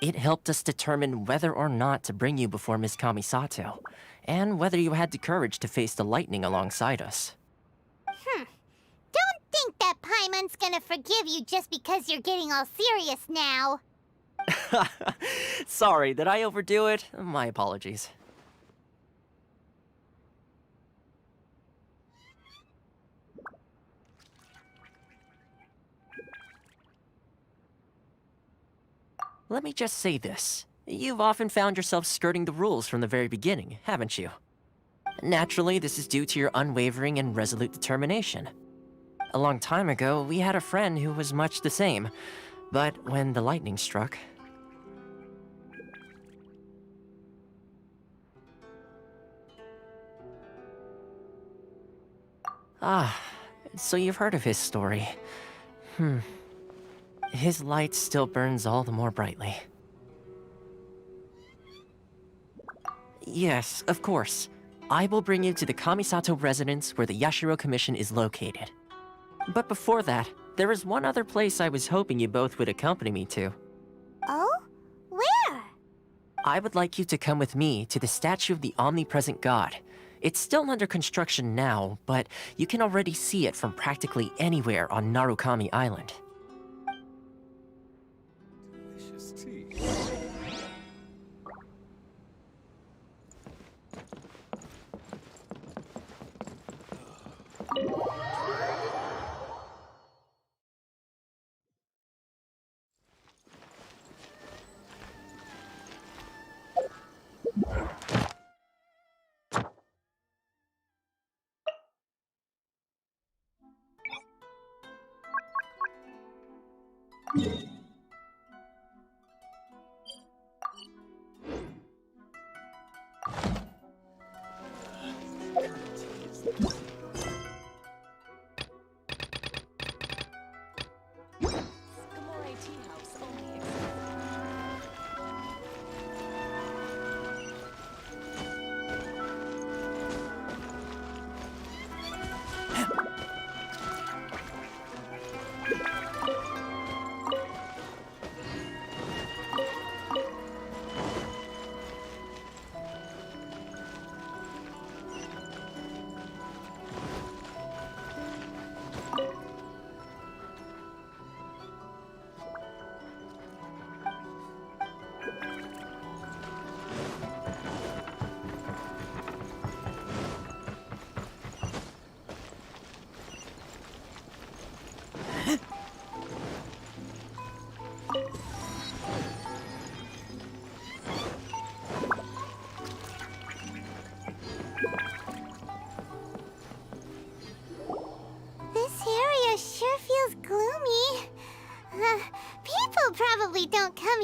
It helped us determine whether or not to bring you before Miss Kamisato, and whether you had the courage to face the lightning alongside us. Don't think that Paimon's gonna forgive you just because you're getting all serious now. Sorry, did I overdo it? My apologies. Let me just say this. You've often found yourself skirting the rules from the very beginning, haven't you? Naturally, this is due to your unwavering and resolute determination. A long time ago, we had a friend who was much the same, but when the lightning struck... So you've heard of his story. His light still burns all the more brightly. Yes, of course. I will bring you to the Kamisato residence where the Yashiro Commission is located. But before that, there is one other place I was hoping you both would accompany me to. Oh? Where? I would like you to come with me to the statue of the omnipresent god. It's still under construction now, but you can already see it from practically anywhere on Narukami Island. Delicious tea.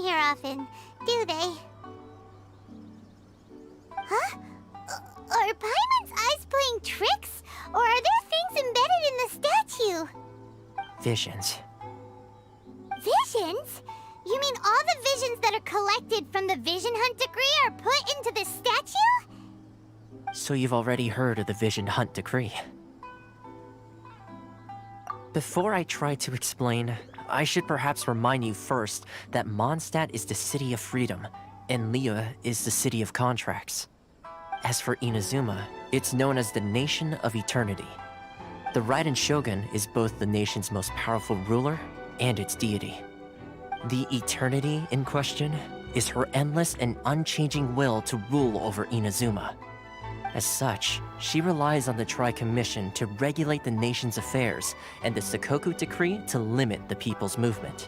here often, do they? Huh? Are Paimon's eyes playing tricks? Or are there things embedded in the statue? Visions. Visions? You mean all the visions that are collected from the Vision Hunt decree are put into this statue? So you've already heard of the Vision Hunt decree. Before I try to explain, I should perhaps remind you first that Mondstadt is the city of freedom, and Liyue is the city of contracts. As for Inazuma, it's known as the Nation of Eternity. The Raiden Shogun is both the nation's most powerful ruler and its deity. The Eternity in question is her endless and unchanging will to rule over Inazuma. As such, she relies on the Tri-Commission to regulate the nation's affairs and the Sakoku Decree to limit the people's movement.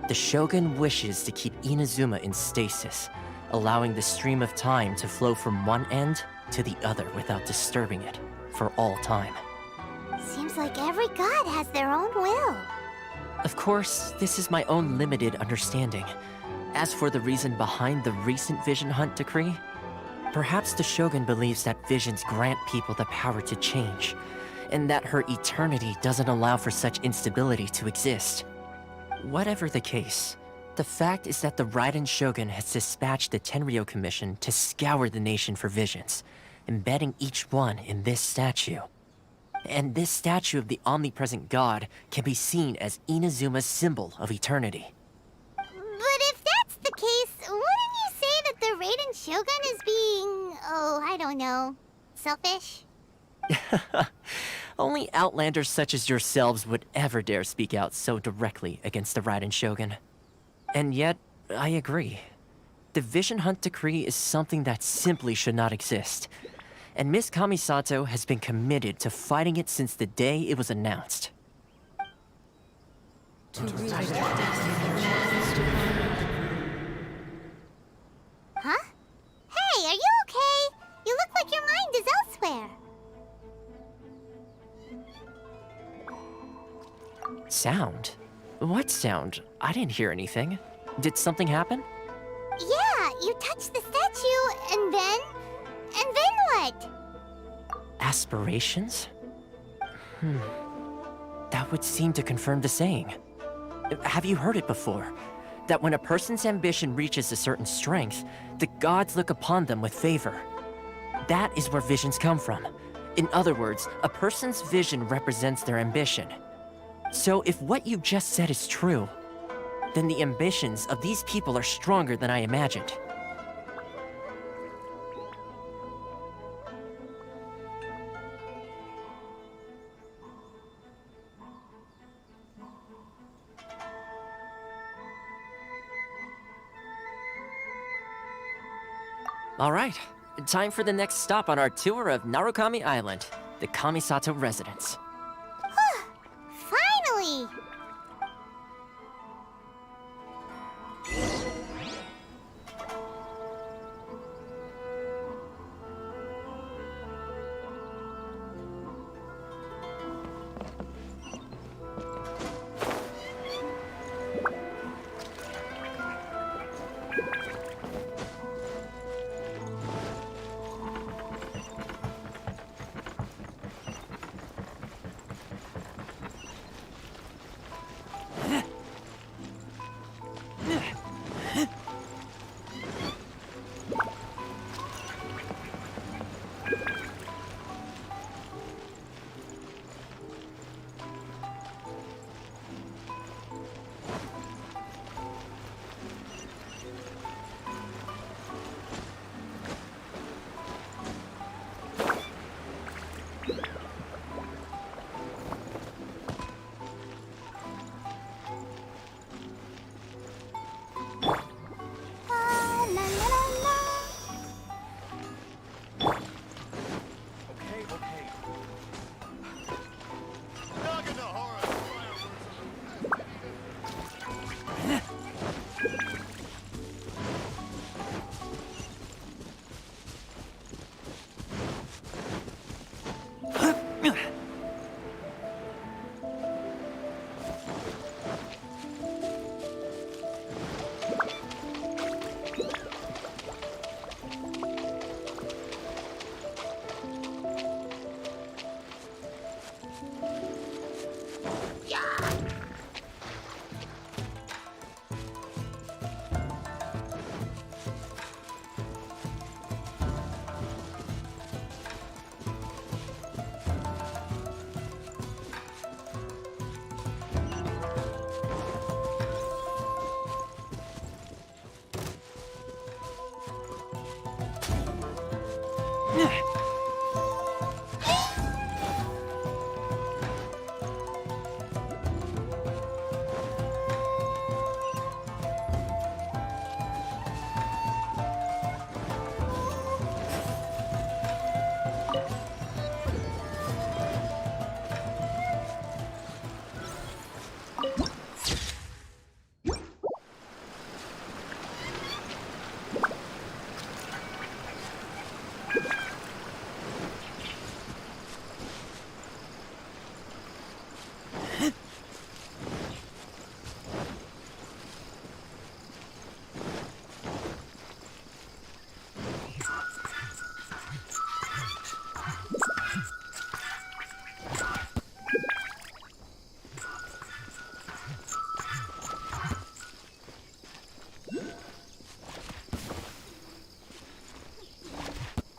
The Shogun wishes to keep Inazuma in stasis, allowing the stream of time to flow from one end to the other without disturbing it for all time. Seems like every god has their own will. Of course, this is my own limited understanding. As for the reason behind the recent Vision Hunt decree, perhaps the Shogun believes that visions grant people the power to change, and that her eternity doesn't allow for such instability to exist. Whatever the case, the fact is that the Raiden Shogun has dispatched the Tenryo Commission to scour the nation for visions, embedding each one in this statue. And this statue of the omnipresent god can be seen as Inazuma's symbol of eternity. But if that's the case, wouldn't you say that the Raiden Shogun is being, I don't know, selfish? Only outlanders such as yourselves would ever dare speak out so directly against the Raiden Shogun. And yet, I agree. The Vision Hunt decree is something that simply should not exist. And Miss Kamisato has been committed to fighting it since the day it was announced. Huh? Hey, are you okay? You look like your mind is elsewhere. Sound? What sound? I didn't hear anything. Did something happen? Yeah, you touched the statue, and then what? Aspirations? That would seem to confirm the saying. Have you heard it before? That when a person's ambition reaches a certain strength, the gods look upon them with favor. That is where visions come from. In other words, a person's vision represents their ambition. So if what you just said is true, then the ambitions of these people are stronger than I imagined. All right, time for the next stop on our tour of Narukami Island, the Kamisato residence. Finally!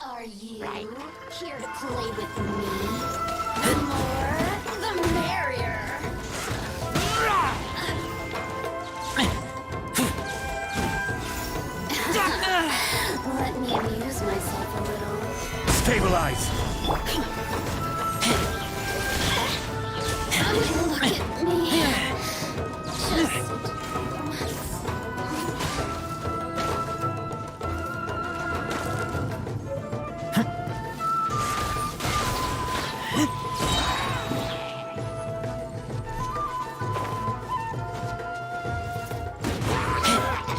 Are you here to play with me? The more, the merrier. Let me amuse myself a little. Stabilize! Look at me.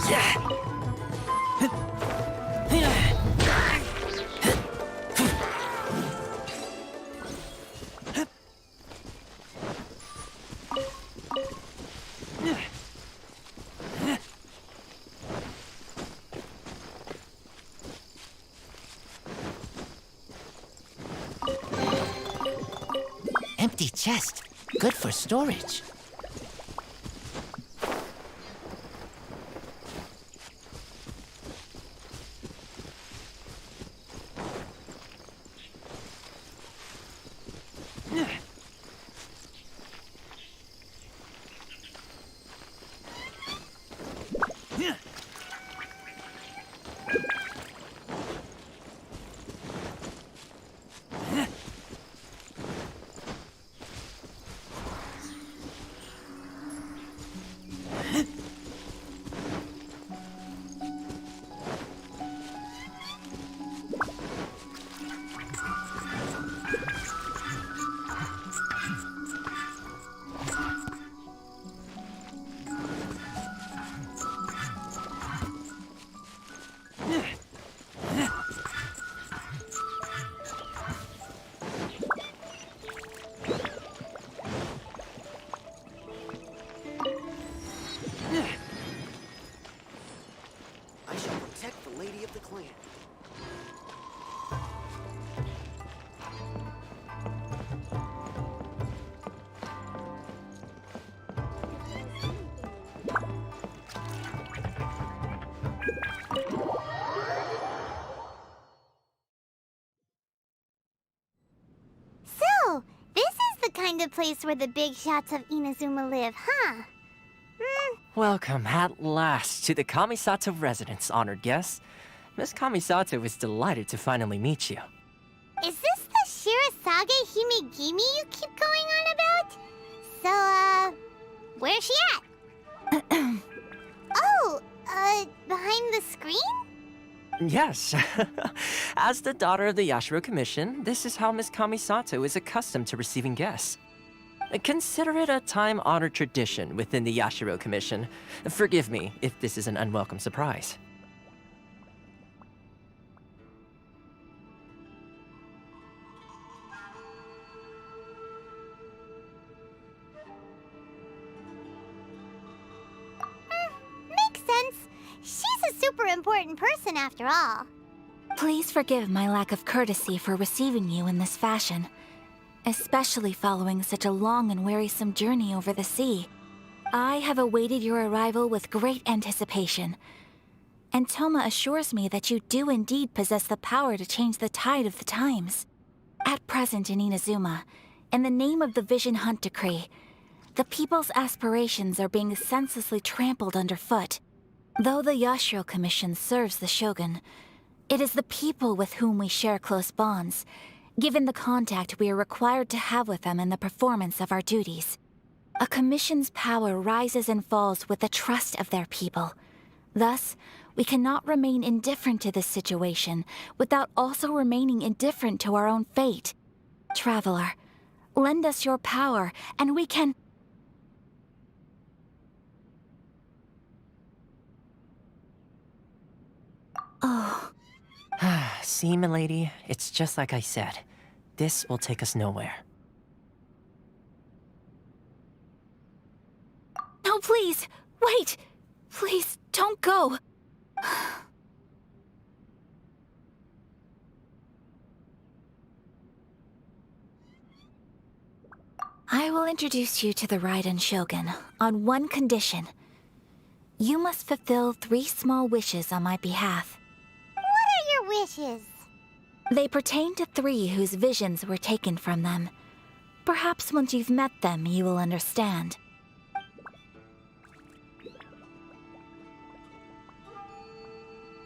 Just Empty chest. Good for storage. I shall protect the lady of the clan. So, this is the kind of place where the big shots of Inazuma live, huh? Welcome at last to the Kamisato residence, honored guests. Miss Kamisato is delighted to finally meet you. Is this the Shirazage Himegimi you keep going on about? So, where's she at? Oh, behind the screen? Yes. As the daughter of the Yashiro Commission, this is how Miss Kamisato is accustomed to receiving guests. Consider it a time-honored tradition within the Yashiro Commission. Forgive me if this is an unwelcome surprise. Makes sense. She's a super important person after all. Please forgive my lack of courtesy for receiving you in this fashion, especially following such a long and wearisome journey over the sea. I have awaited your arrival with great anticipation, and Toma assures me that you do indeed possess the power to change the tide of the times. At present in Inazuma, in the name of the Vision Hunt Decree, the people's aspirations are being senselessly trampled underfoot. Though the Yashiro Commission serves the Shogun, It is the people with whom we share close bonds, given the contact we are required to have with them in the performance of our duties. A commission's power rises and falls with the trust of their people. Thus, we cannot remain indifferent to this situation without also remaining indifferent to our own fate. Traveler, lend us your power, and we can... Oh. See, milady, it's just like I said. This will take us nowhere. No, please! Wait! Please, don't go! I will introduce you to the Raiden Shogun on one condition. You must fulfill 3 small wishes on my behalf. What are your wishes? They pertain to 3 whose visions were taken from them. Perhaps once you've met them, you will understand.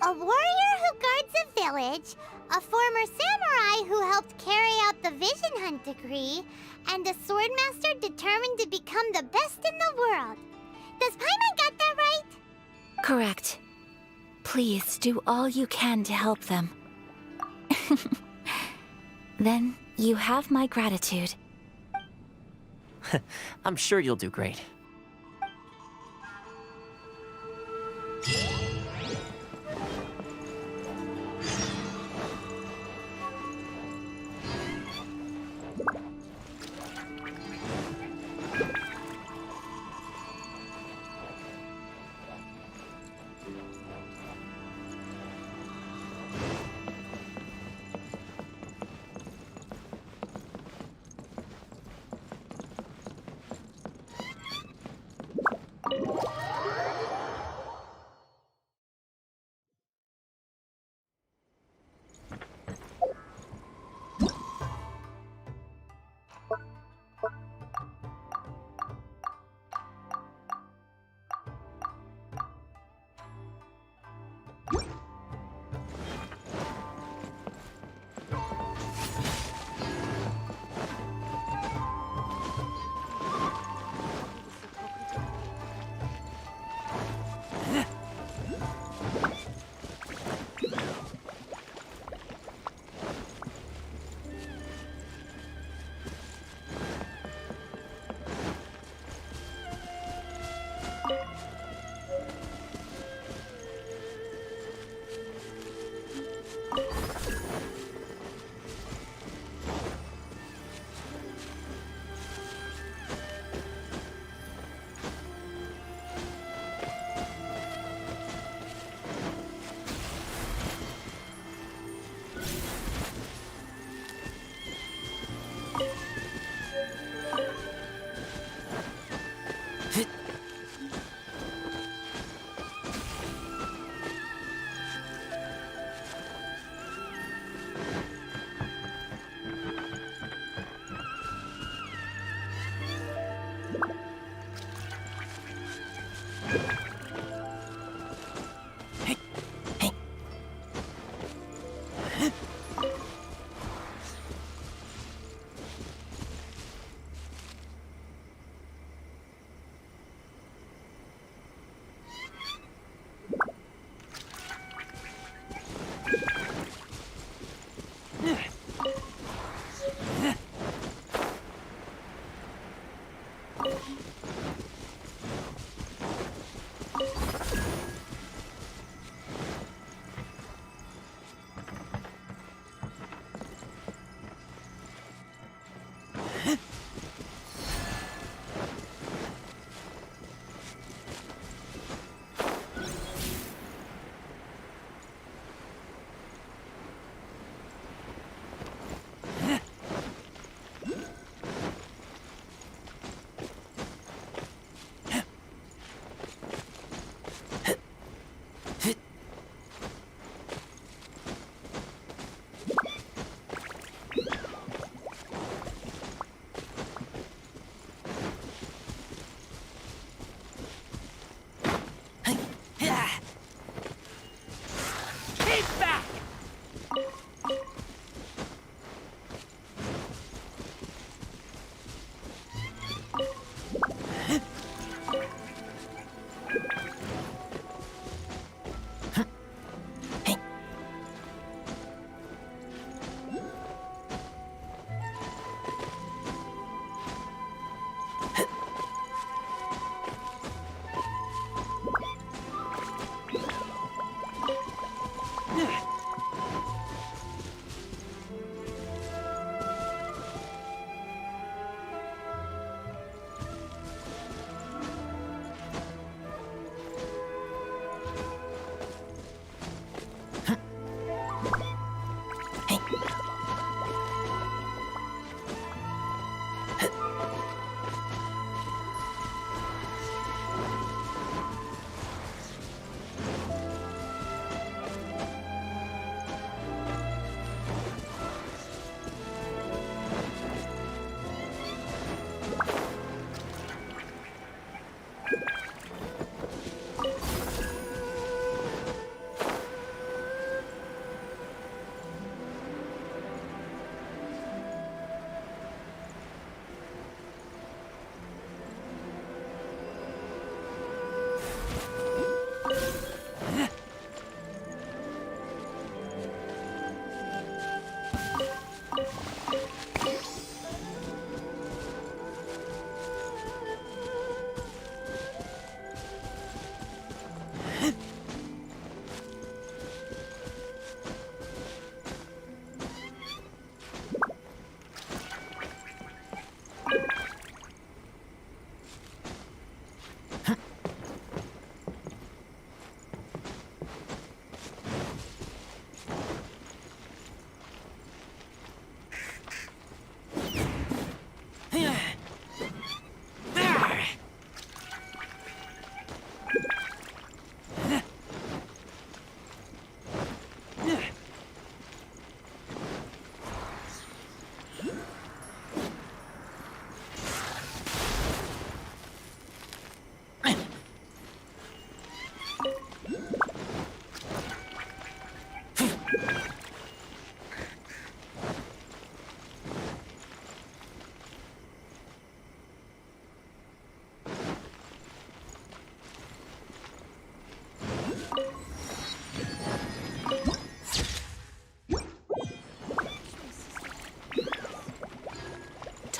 A warrior who guards a village, a former samurai who helped carry out the Vision Hunt decree, and a swordmaster determined to become the best in the world. Does Paimon got that right? Correct. Please do all you can to help them. Then you have my gratitude. I'm sure you'll do great.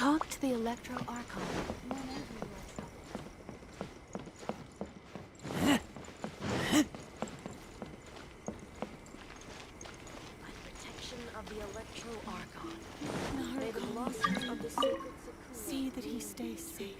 Talk to the Electro Archon. By the protection of the Electro Archon, may the blossoms of the sacred Sakura See that he stays safe.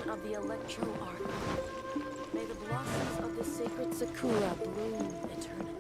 Of the Electro Archon, may the blossoms of the sacred Sakura bloom eternally.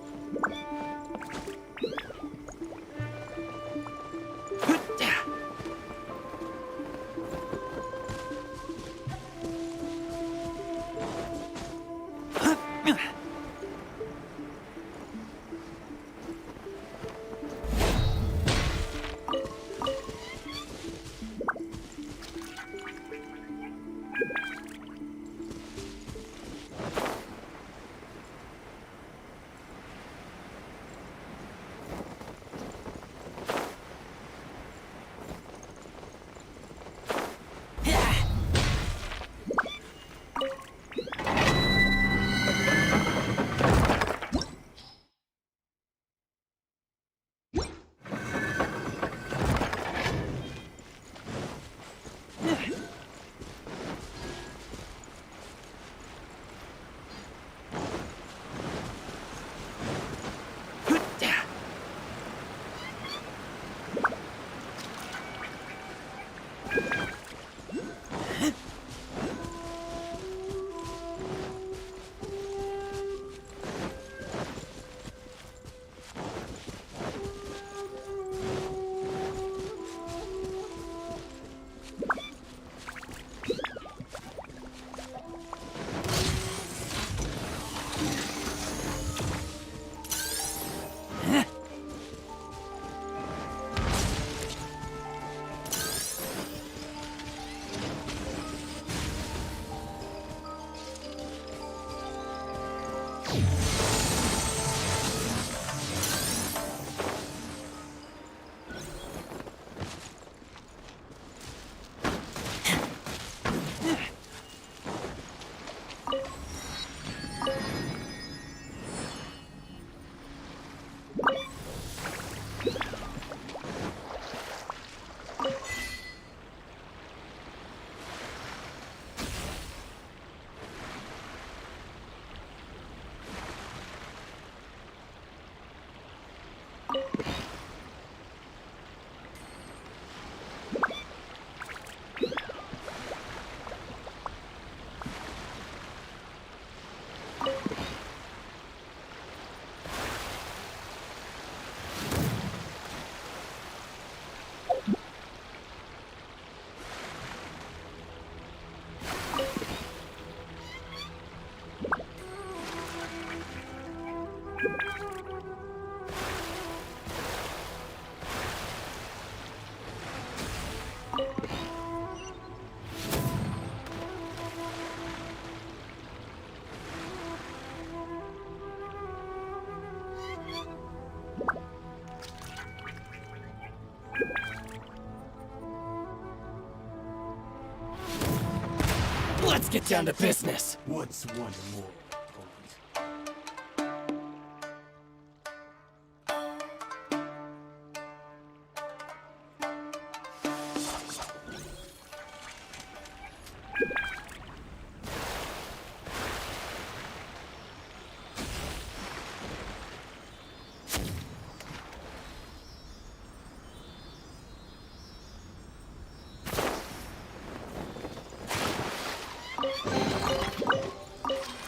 Let's get down to business. What's one more?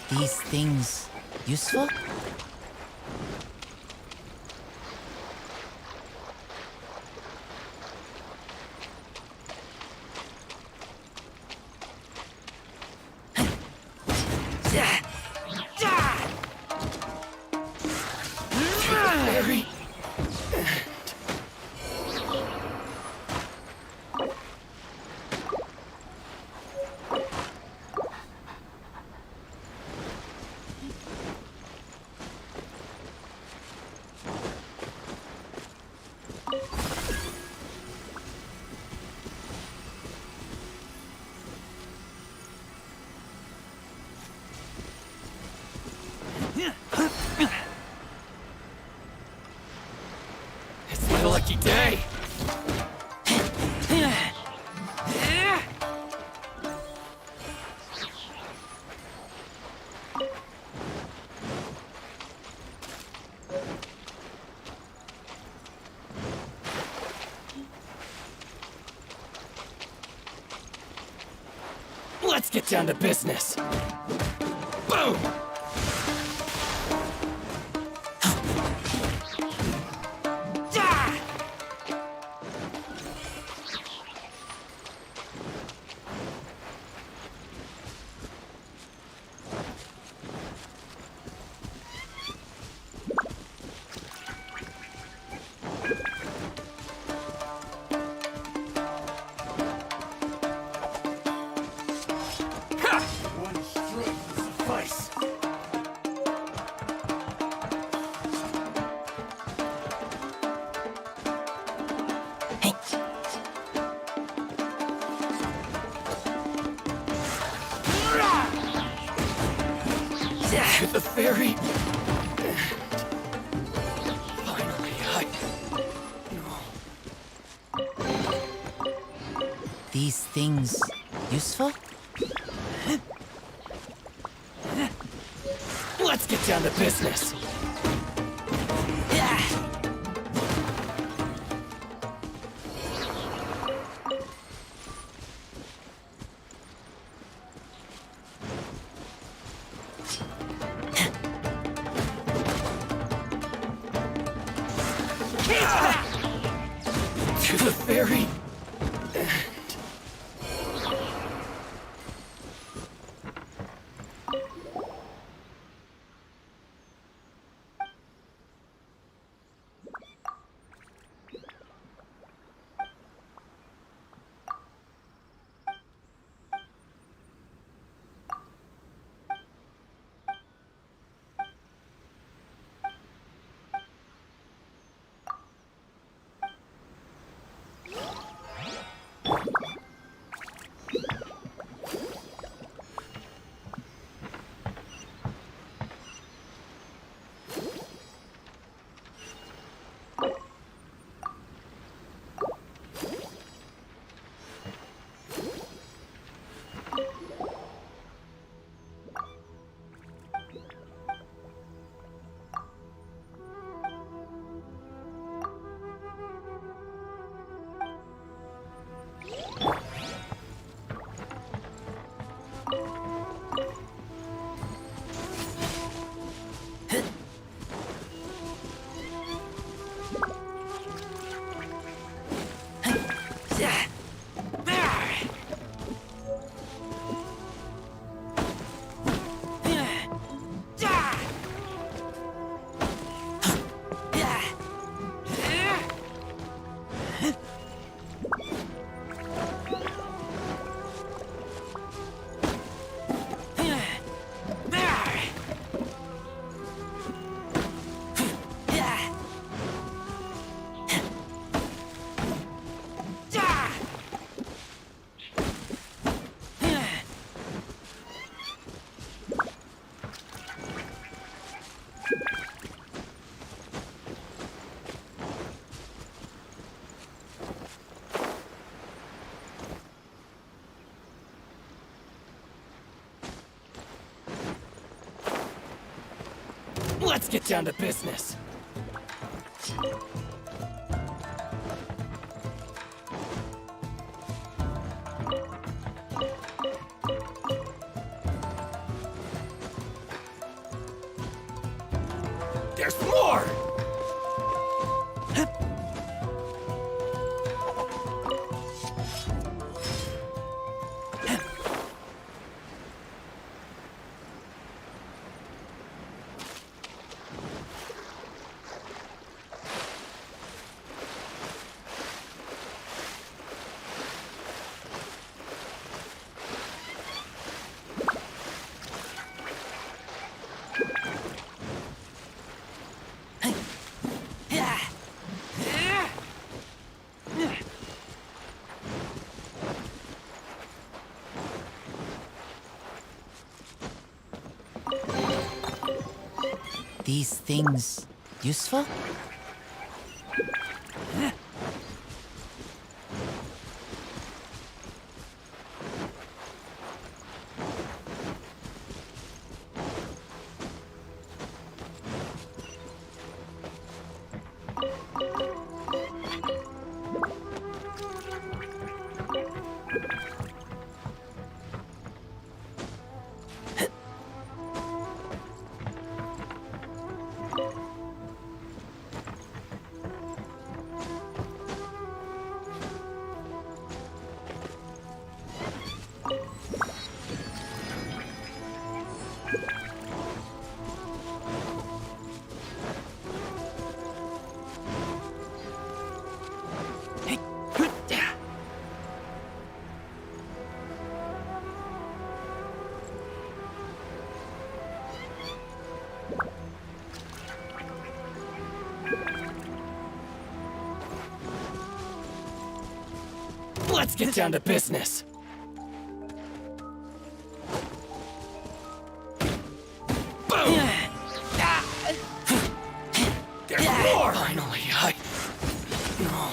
These things useful? It's my lucky day. Let's get down to business. Boom! One stroke will suffice. To the ferry. Finally, These things useful? Let's get down to business. To the ferry. Let's get down to business. There's more! These things useful? Let's get down to business. Boom! There's more! Finally, No.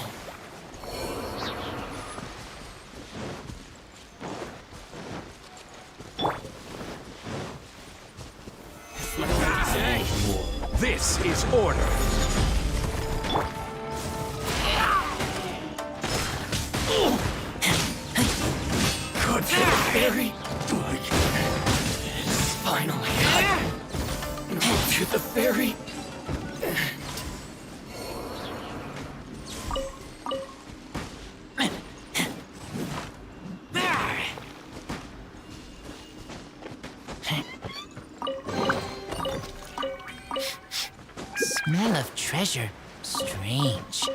This is order. Good fairy. Finally, to the ferry. Smell of treasure. Strange.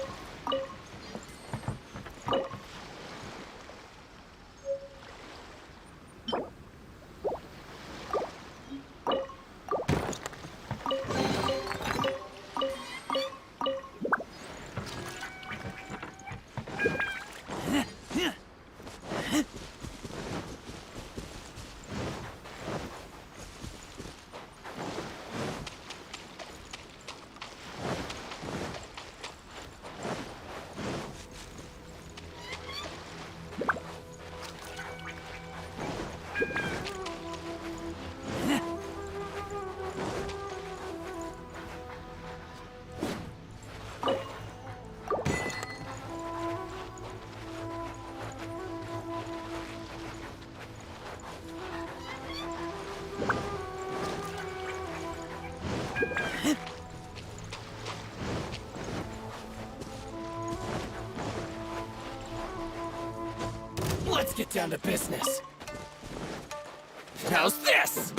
Let's get down to business. How's this?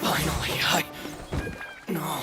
Finally, No.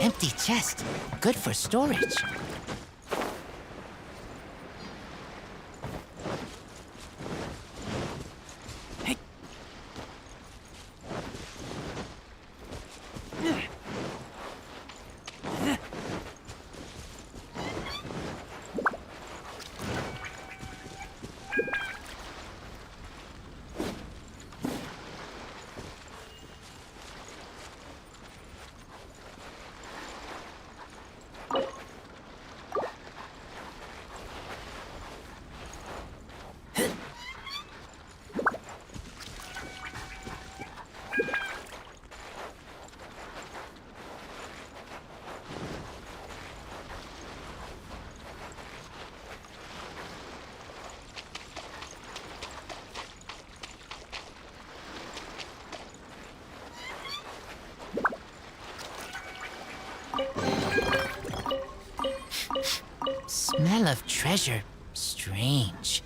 Empty chest. Good for storage. Smell of treasure. Strange.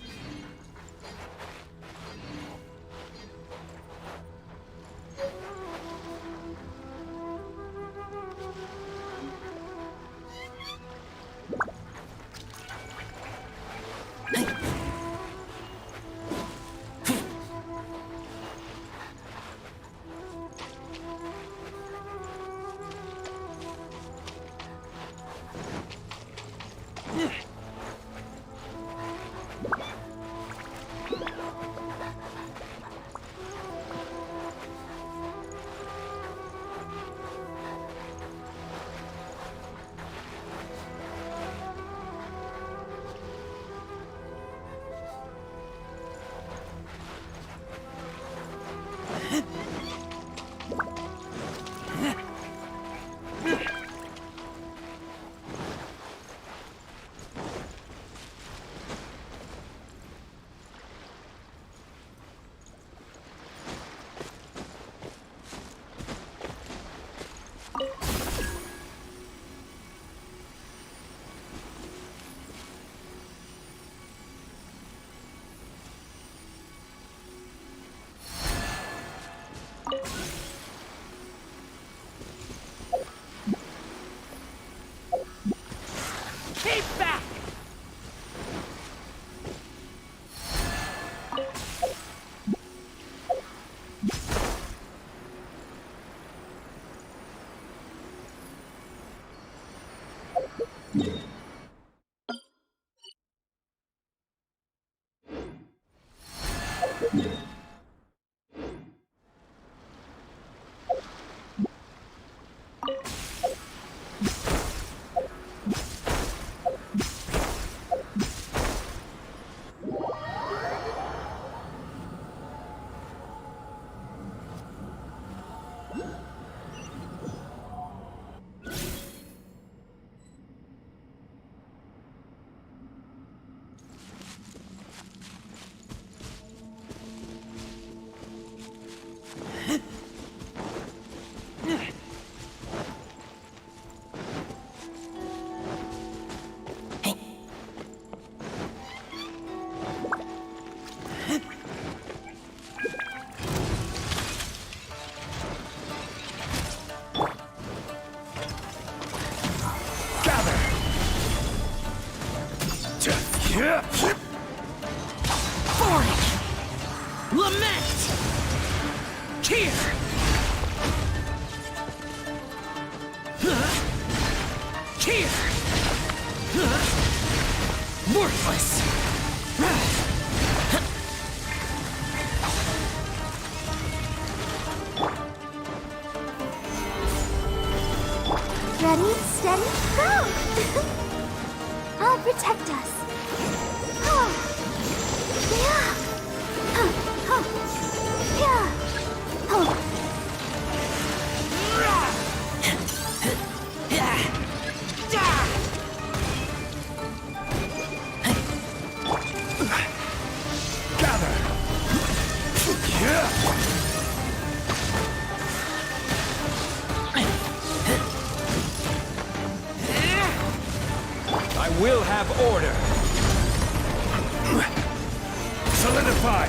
Keep back! Forage! Lament! Cheer! Cheer! Worthless! Ready, steady, go! I'll protect us. Oh. Yeah. Huh. Huh. Yeah. Oh. Gather! I will have order. Solidify.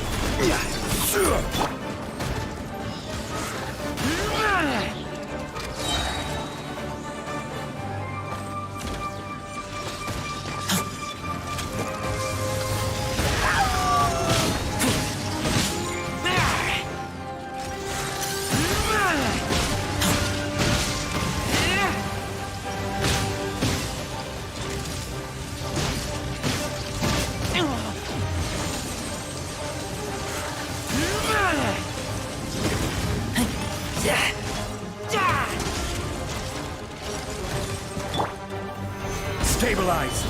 Stabilize.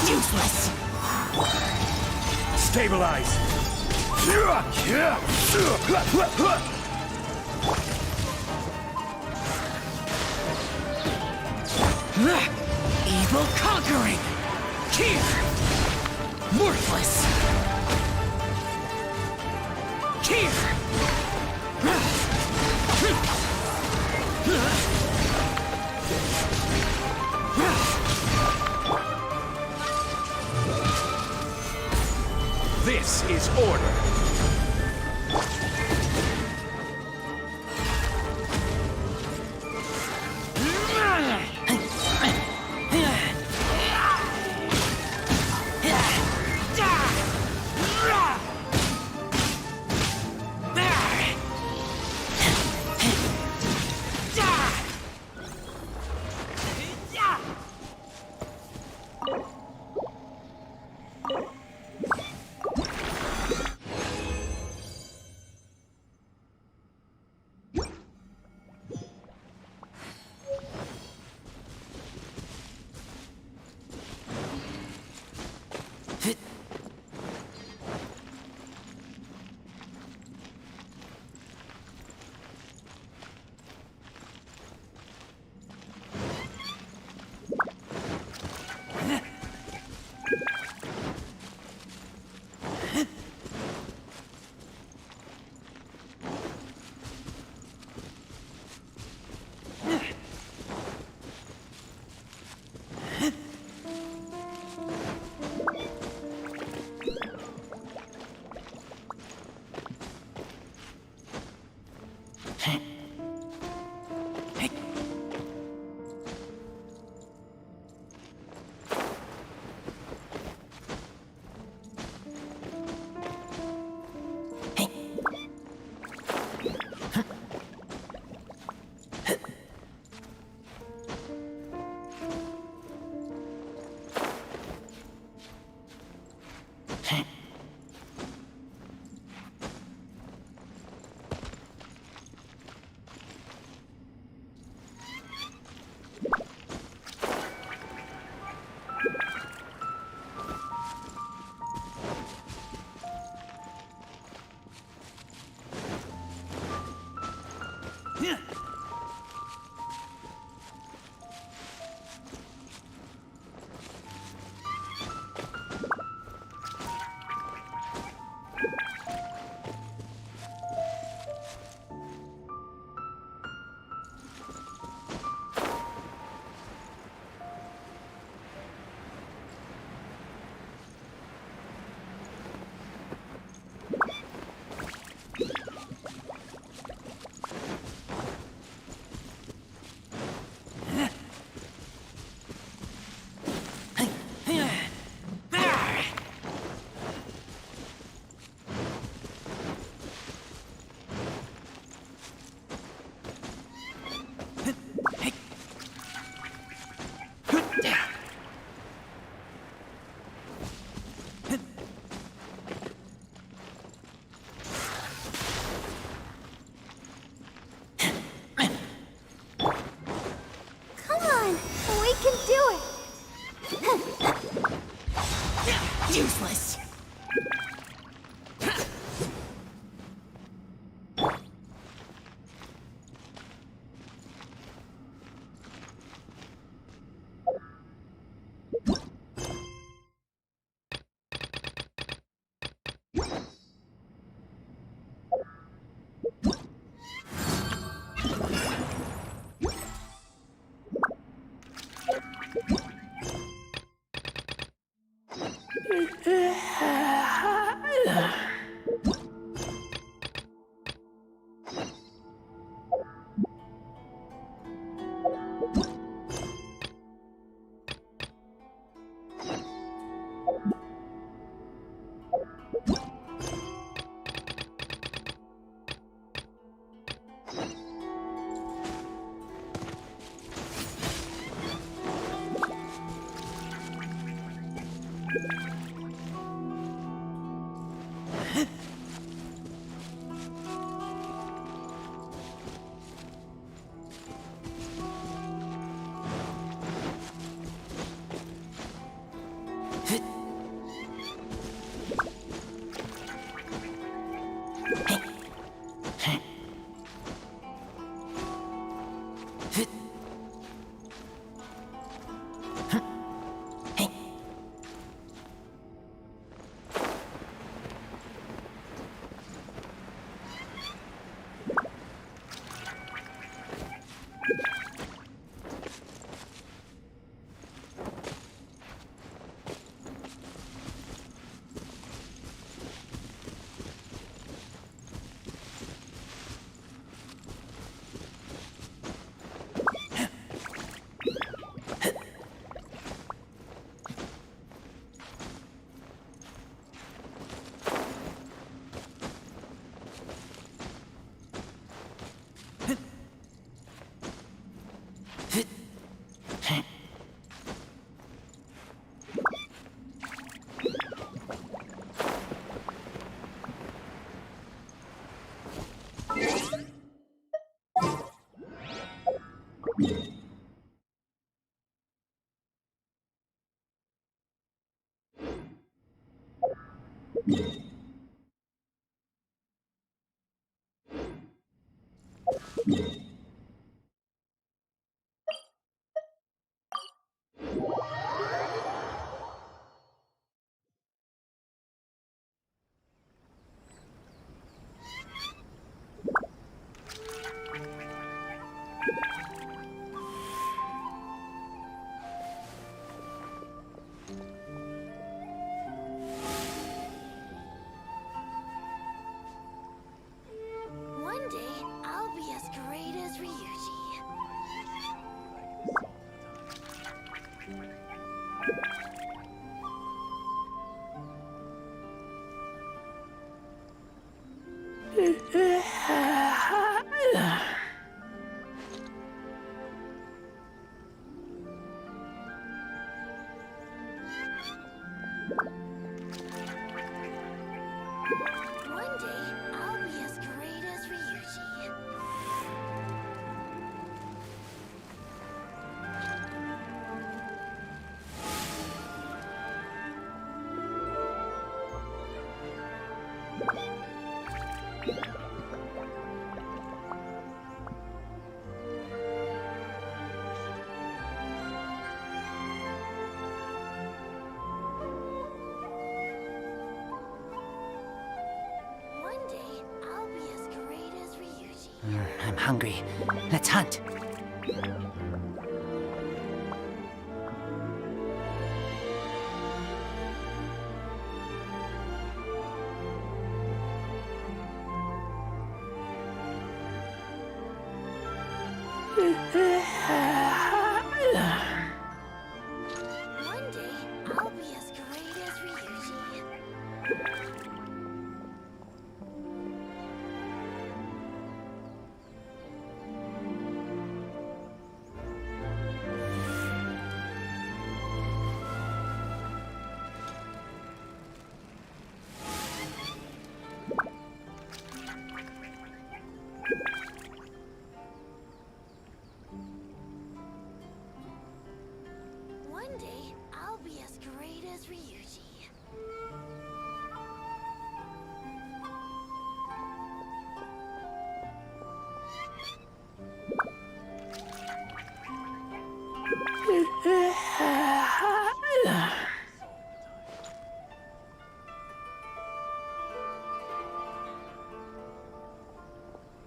Useless! Stabilize. Evil conquering! Here! Worthless! Here! This is order. Useless. One day, I'll be as great as Ryuji. One day, I'll be as great as Ryuji. One day, I'll be as great as Ryuji. I'm hungry. Let's hunt. One day, I'll be as great as Ryuji. One day, I'll be as great as Ryuji.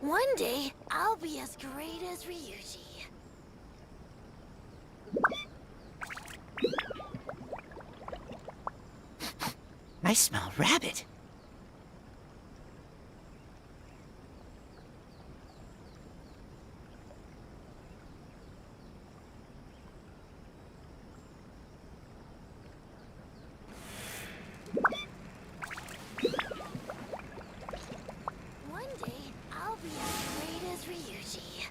One day, I'll be as great as Ryuji. I smell rabbit. One day, I'll be as great as Ryuji.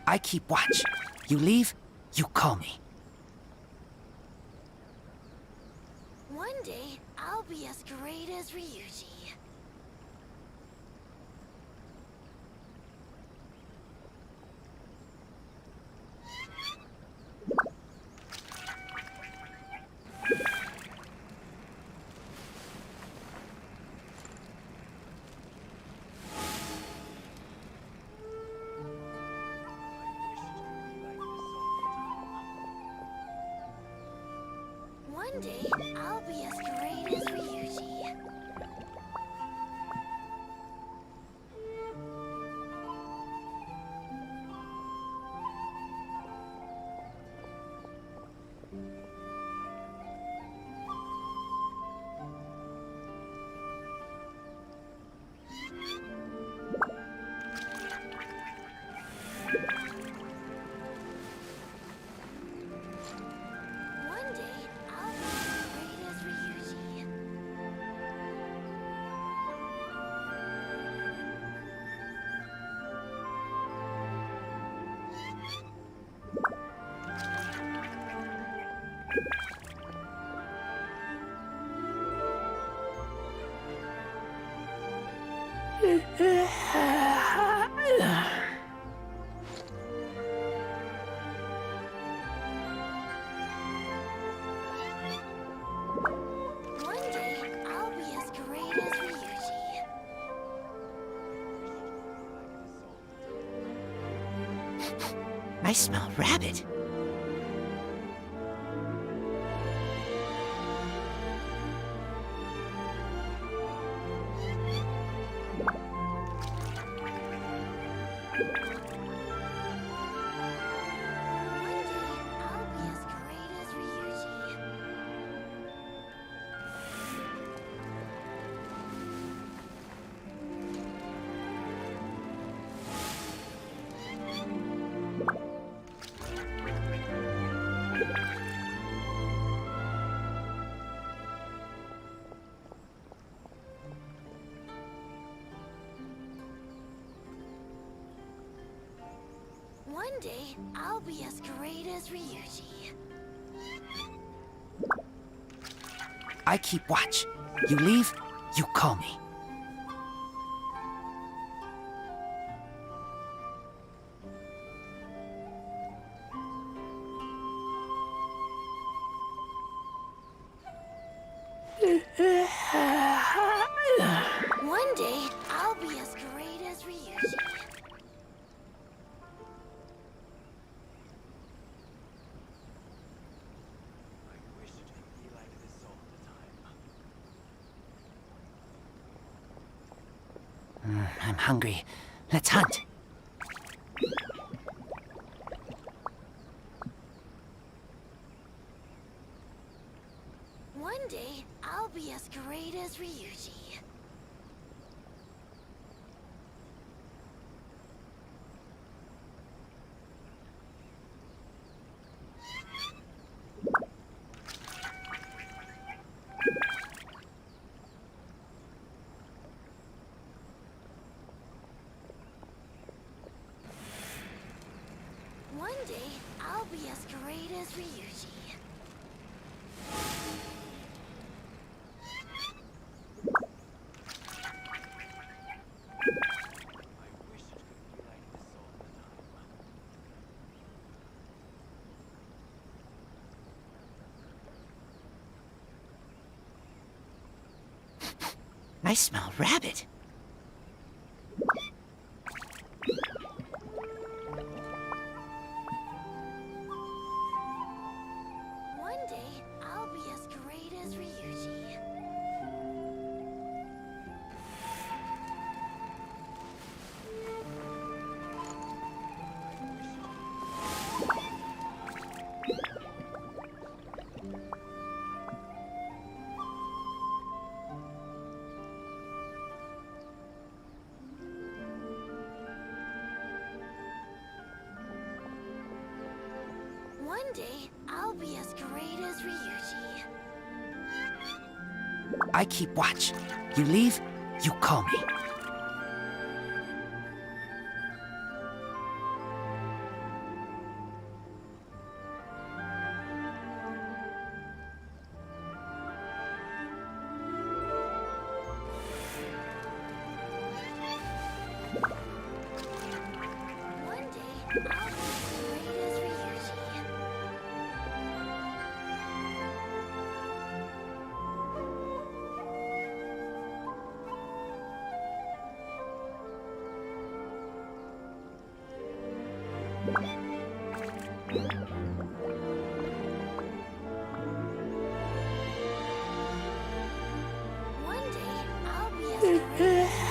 I keep watch. You leave, you call me. One day, I'll be as great as Ryuji. One day, I'll be as great as Ryuji. One day, I'll be as great as Ryuji. I smell rabbit. One day, I'll be as great as Ryuji. I keep watch. You leave, you call me. One day, I'll be as great as Ryuji. I'm hungry. Let's hunt. One day, I'll be as great as Ryuji. One day, I'll be as great as Ryuji. I smell rabbit. One day, I'll be as great as Ryuji. One day, I'll be as great as Ryuji. I keep watch. You leave, you call me. One day, I'll be as great as Ryuji. One day, I'll be as great as Ryuji.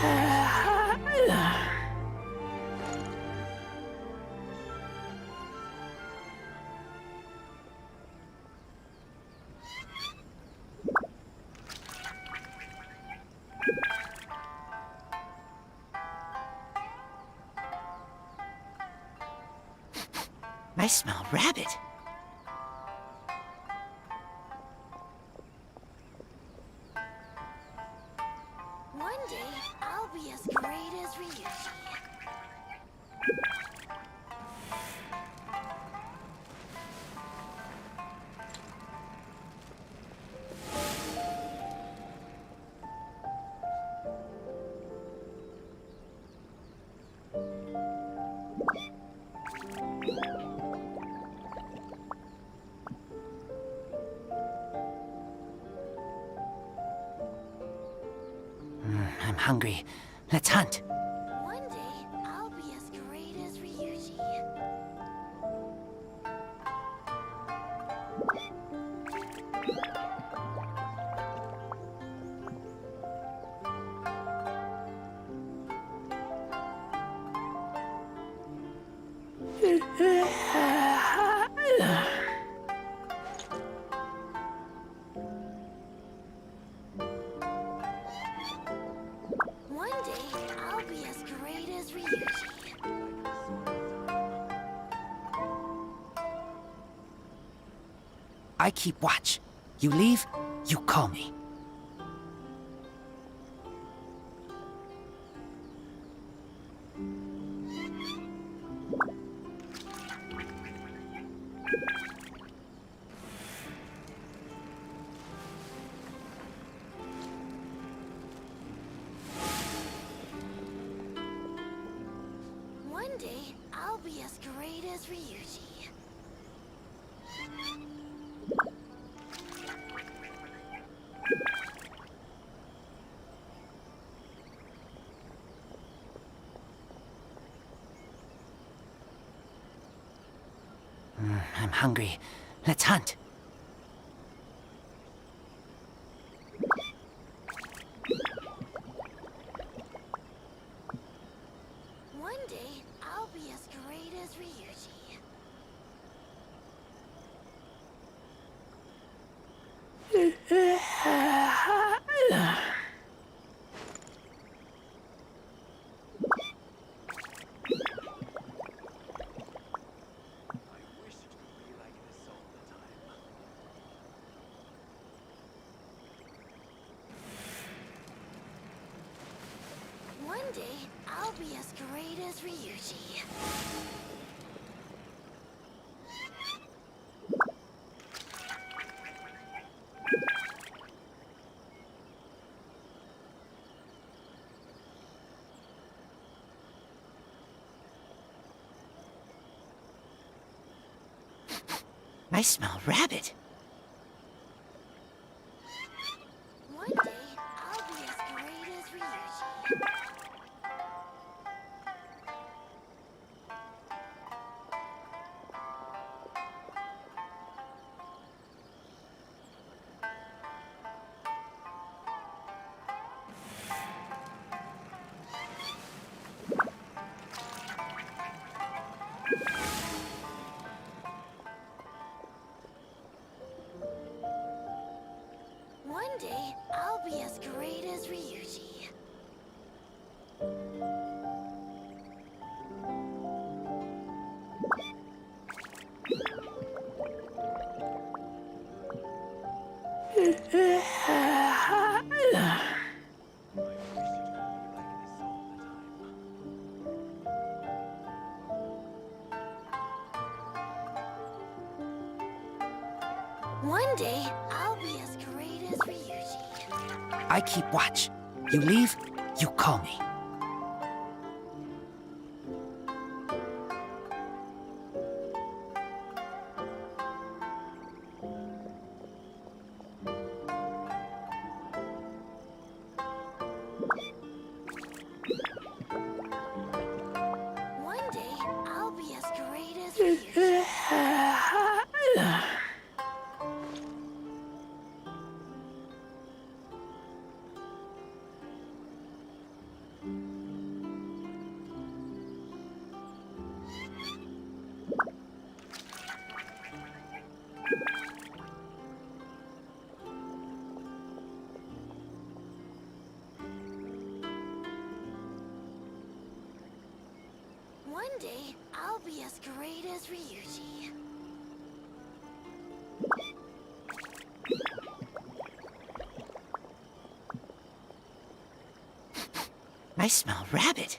I smell rabbit. One day, I'll be as great as Ryuji. I'm hungry. Let's hunt. One day, I'll be as great as Ryuji. I keep watch. You leave, you call me. One day, I'll be as great as Ryuji. I'm hungry. Let's hunt. One day, I'll be as great as Ryuji. One day, I'll be as great as Ryuji. I smell rabbit. One day, I'll be as great as Ryuji. One day, I'll be as great as Ryuji. One day, I'll be as great as Ryuji. I keep watch. You leave, you call me. One day, I'll be as great as Ryuji. One day, I'll be as great as Ryuji. I smell rabbit.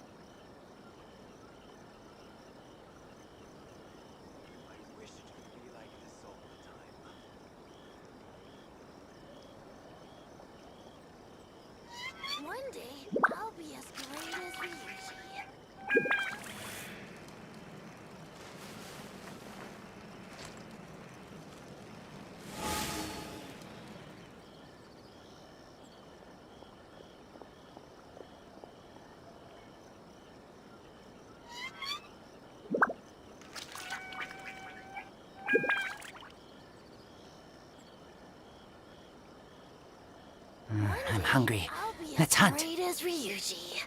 One day, I'll be as great as Ryuji. I'm hungry. I'll be Let's as hunt. great as Ryuji.